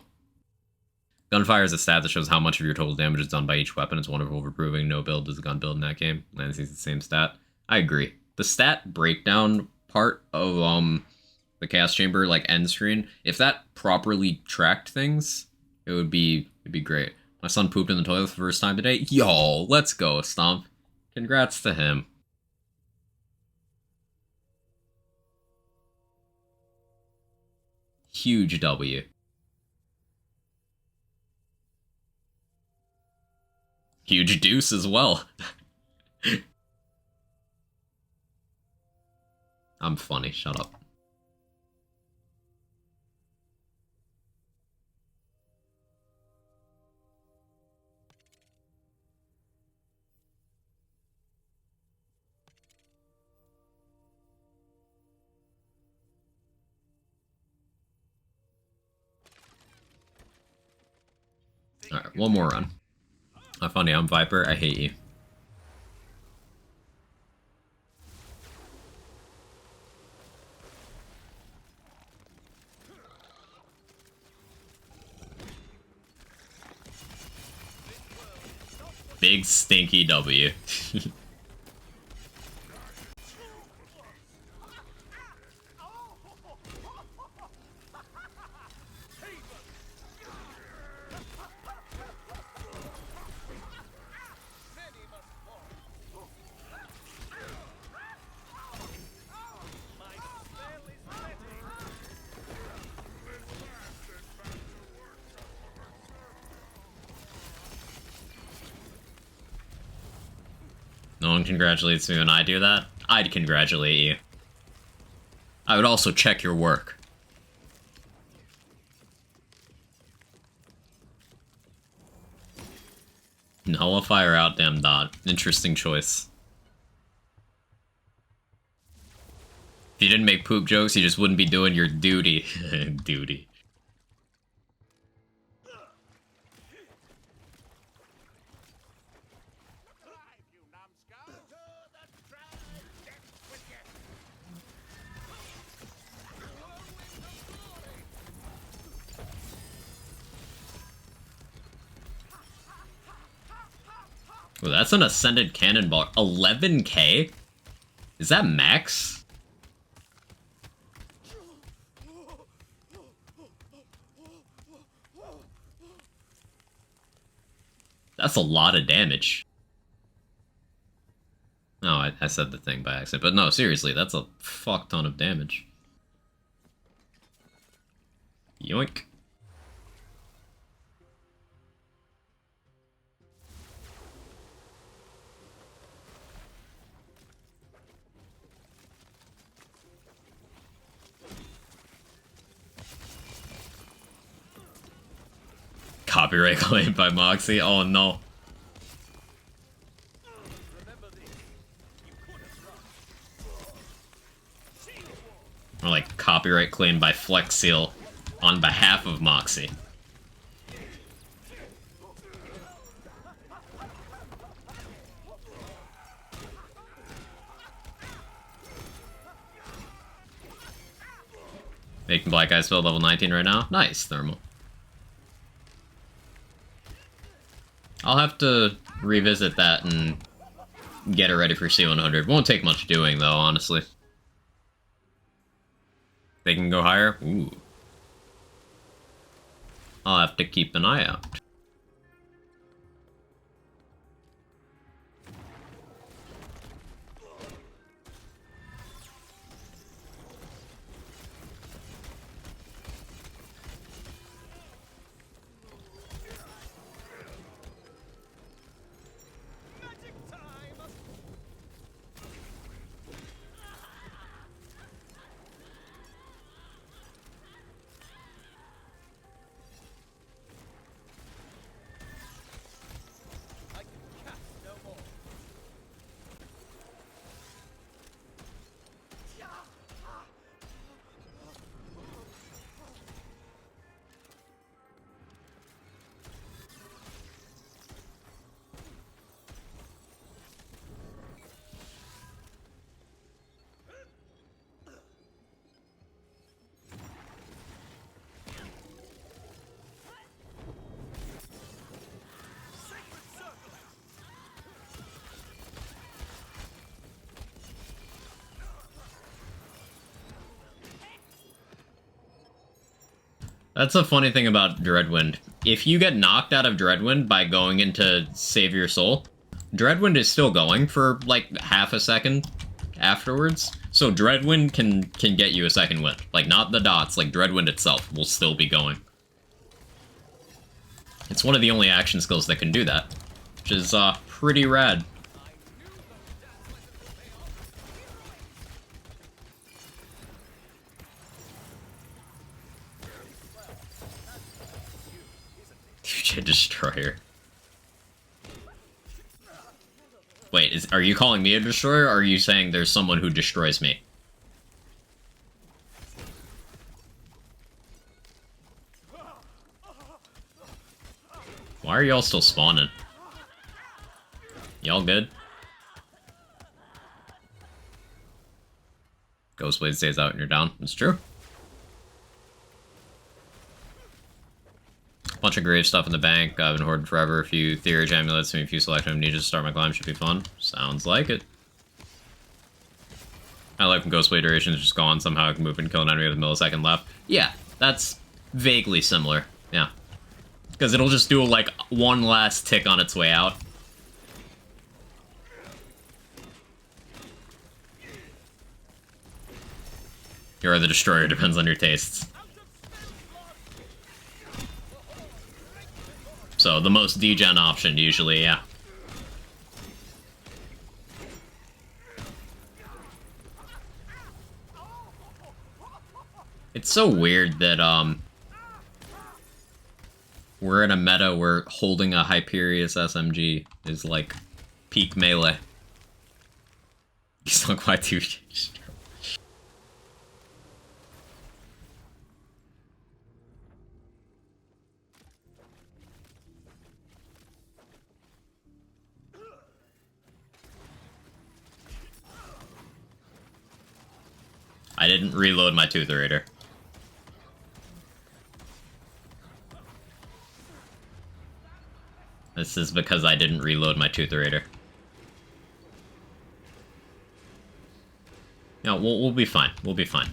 Gunfire is a stat that shows how much of your total damage is done by each weapon. It's wonderful for proving no build is a gun build in that game. Lance sees the same stat. I agree. The stat breakdown part of the Chaos Chamber, like, end screen, if that properly tracked things, it'd be great. My son pooped in the toilet for the first time today. Yo, let's go, Stomp. Congrats to him. Huge W. Huge deuce as well. I'm funny, shut up. Alright, one more run. Oh, funny, I'm Viper, I hate you. big stinky W. No one congratulates me when I do that. I'd congratulate you. I would also check your work. Nullify or outdam dot. Interesting choice. If you didn't make poop jokes, you just wouldn't be doing your duty. Duty. Well, that's an Ascended Cannonball. 11k? Is that max? That's a lot of damage. No, I said the thing by accident. But no, seriously, that's a fuck ton of damage. Yoink. Copyright claim by Moxie? Oh no. Or like copyright claim by Flex Seal on behalf of Moxie. Making Black Eyes Spell level 19 right now? Nice, Thermal. I'll have to revisit that and get it ready for C100. Won't take much doing, though, honestly. They can go higher? Ooh. I'll have to keep an eye out. That's a funny thing about Dreadwind. If you get knocked out of Dreadwind by going into Save Your Soul, Dreadwind is still going for like half a second afterwards. So Dreadwind can get you a second wind. Like, not the dots, like Dreadwind itself will still be going. It's one of the only action skills that can do that, which is pretty rad. Future Destroyer. Wait, are you calling me a destroyer, or are you saying there's someone who destroys me? Why are y'all still spawning? Y'all good? Ghostblade stays out and you're down. It's true. Bunch of grave stuff in the bank. I've been hoarding forever. A few theory amulets, maybe a few selection of ninjas to start my climb. Should be fun. Sounds like it. I like when Ghostblade duration is just gone. Somehow I can move and kill an enemy with a millisecond left. Yeah, that's vaguely similar. Yeah. Because it'll just do, like, one last tick on its way out. You're the destroyer, depends on your tastes. So, the most degen option, usually, yeah. It's so weird that, we're in a meta where holding a Hyperius SMG is, like, peak melee. He's not quite too... I didn't reload my Tootherator. This is because I didn't reload my Tootherator. Yeah, we'll be fine. We'll be fine.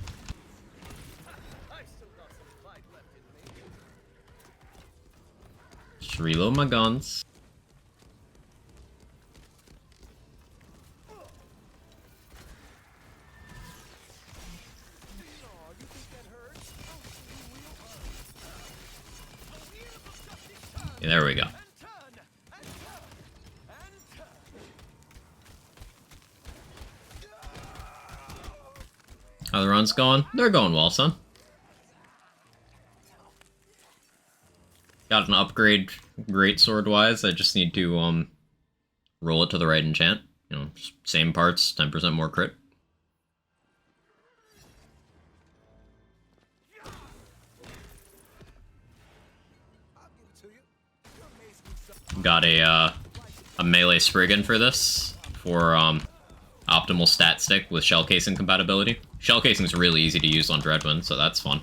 Just reload my guns. Yeah, there we go. How the runs going? They're going well, son. Got an upgrade greatsword wise. I just need to roll it to the right enchant. You know, same parts, 10% more crit. Got a melee Spriggan for this, for optimal stat stick with shell casing compatibility. Shell casing is really easy to use on Dreadwind, so that's fun.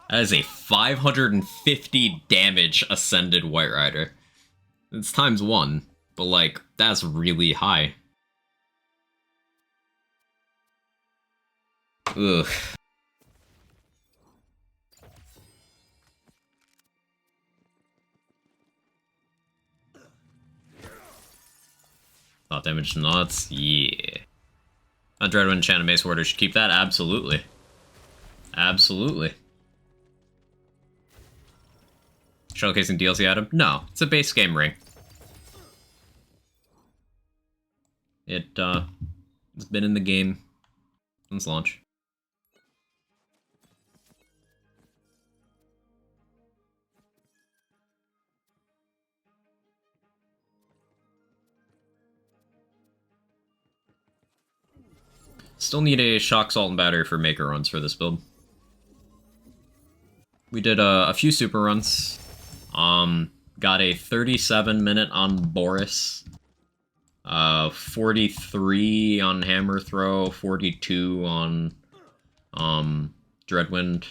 That is a 550 damage Ascended White Rider. It's times 1, but like, that's really high. Ugh. Thought damage nuts? Yeah. A Dreadwind Enchanted Mace Warder should keep that? Absolutely. Absolutely. Showcasing DLC item? No, it's a base game ring. It's been in the game since launch. Still need a Shock Salt and Battery for Maker runs for this build. We did a few super runs. Got a 37-minute on Boris. 43 on Hammer Throw, 42 on Dreadwind.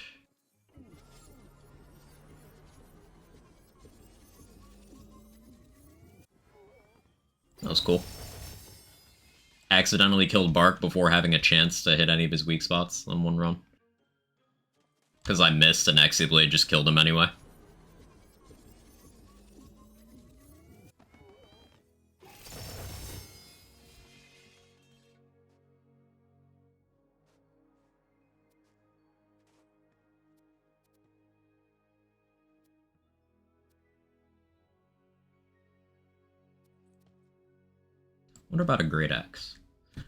That was cool. Accidentally killed Bark before having a chance to hit any of his weak spots on one run. Because I missed and Blade just killed him anyway. What about a Great Axe?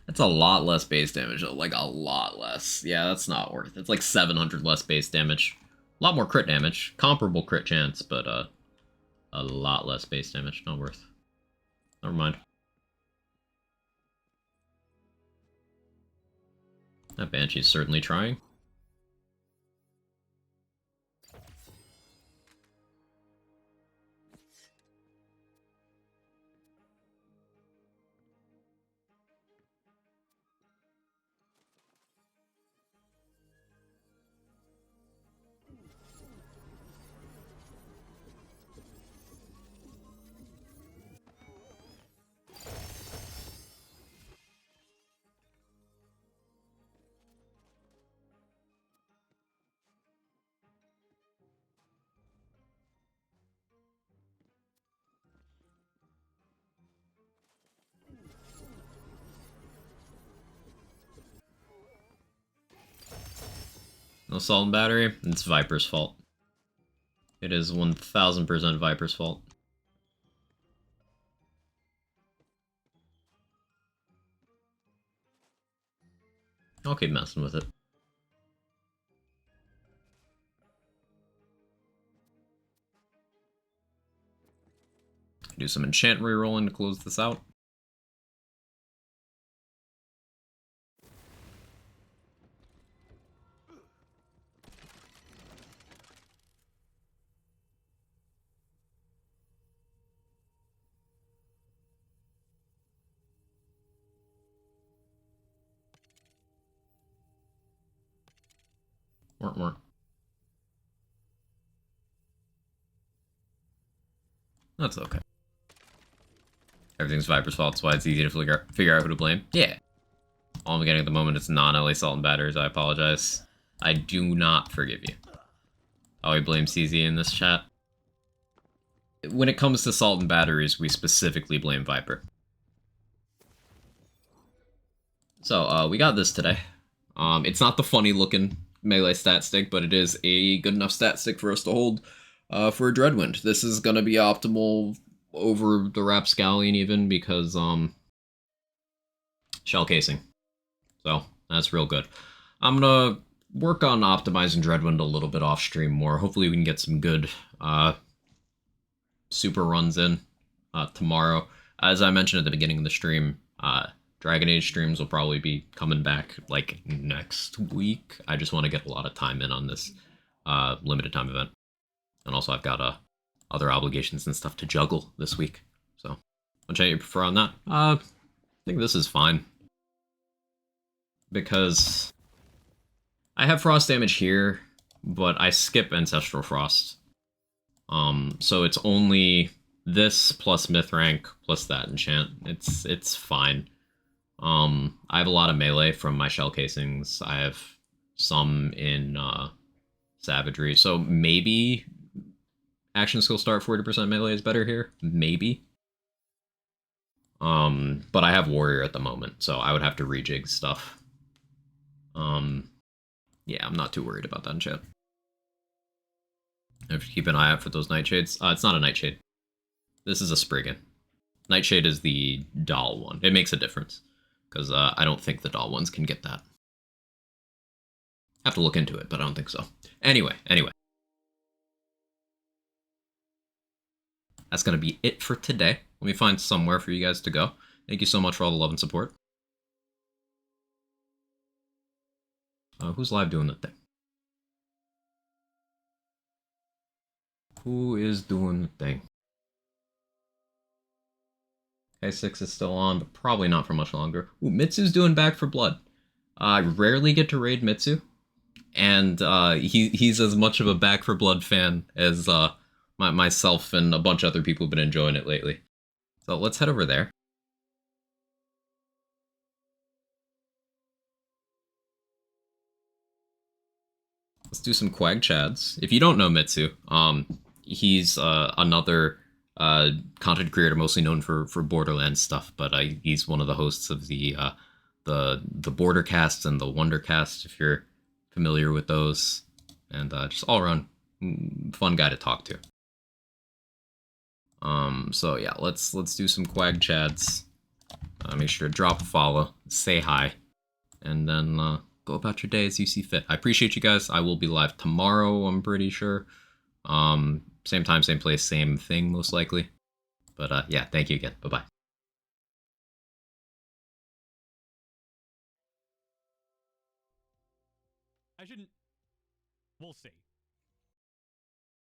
That's a lot less base damage, though. Like, a lot less. Yeah, that's not worth it. It's like 700 less base damage. A lot more crit damage. Comparable crit chance, but a lot less base damage. Not worth. Never mind. That Banshee's certainly trying. No salt and battery? It's Viper's fault. It is 1000% Viper's fault. I'll keep messing with it. Do some enchant rerolling to close this out. More. That's okay. Everything's Viper's fault, that's why it's easy to figure out who to blame. Yeah. All I'm getting at the moment is non-LA salt and batters. I apologize. I do not forgive you. Oh, we blame CZ in this chat. When it comes to salt and batteries, we specifically blame Viper. So, we got this today. It's not the funny looking melee stat stick, but it is a good enough stat stick for us to hold for a Dreadwind. This is gonna be optimal over the Rapscallion even because, shell casing. So, that's real good. I'm gonna work on optimizing Dreadwind a little bit off stream more. Hopefully we can get some good super runs in tomorrow. As I mentioned at the beginning of the stream, Dragon Age streams will probably be coming back like next week. I just want to get a lot of time in on this limited time event. And also I've got other obligations and stuff to juggle this week. So, which I prefer on that? I think this is fine. Because I have frost damage here, but I skip Ancestral Frost. So it's only this plus Myth rank plus that enchant. It's fine. I have a lot of melee from my shell casings. I have some in savagery. So maybe action skill start 40% melee is better here. Maybe. But I have warrior at the moment, so I would have to rejig stuff. Yeah, I'm not too worried about that in chat. I have to keep an eye out for those nightshades. It's not a nightshade. This is a Spriggan. Nightshade is the doll one. It makes a difference. Because I don't think the doll ones can get that. I have to look into it, but I don't think so. Anyway. That's going to be it for today. Let me find somewhere for you guys to go. Thank you so much for all the love and support. Who's live doing the thing? Who is doing the thing? K6 is still on, but probably not for much longer. Ooh, Mitsu's doing Back for Blood. I rarely get to raid Mitsu, and he's as much of a Back for Blood fan as myself and a bunch of other people have been enjoying it lately. So let's head over there. Let's do some Quag Chads. If you don't know Mitsu, he's another content creator mostly known for Borderlands stuff, but he's one of the hosts of the Bordercast and the Wondercast, if you're familiar with those, and just all around fun guy to talk to. So yeah, let's do some Quag Chads. Make sure to drop a follow, say hi, and then go about your day as you see fit. I appreciate you guys. I will be live tomorrow, I'm pretty sure. Same time, same place, same thing, most likely. But yeah, thank you again. Bye-bye. I shouldn't... We'll see.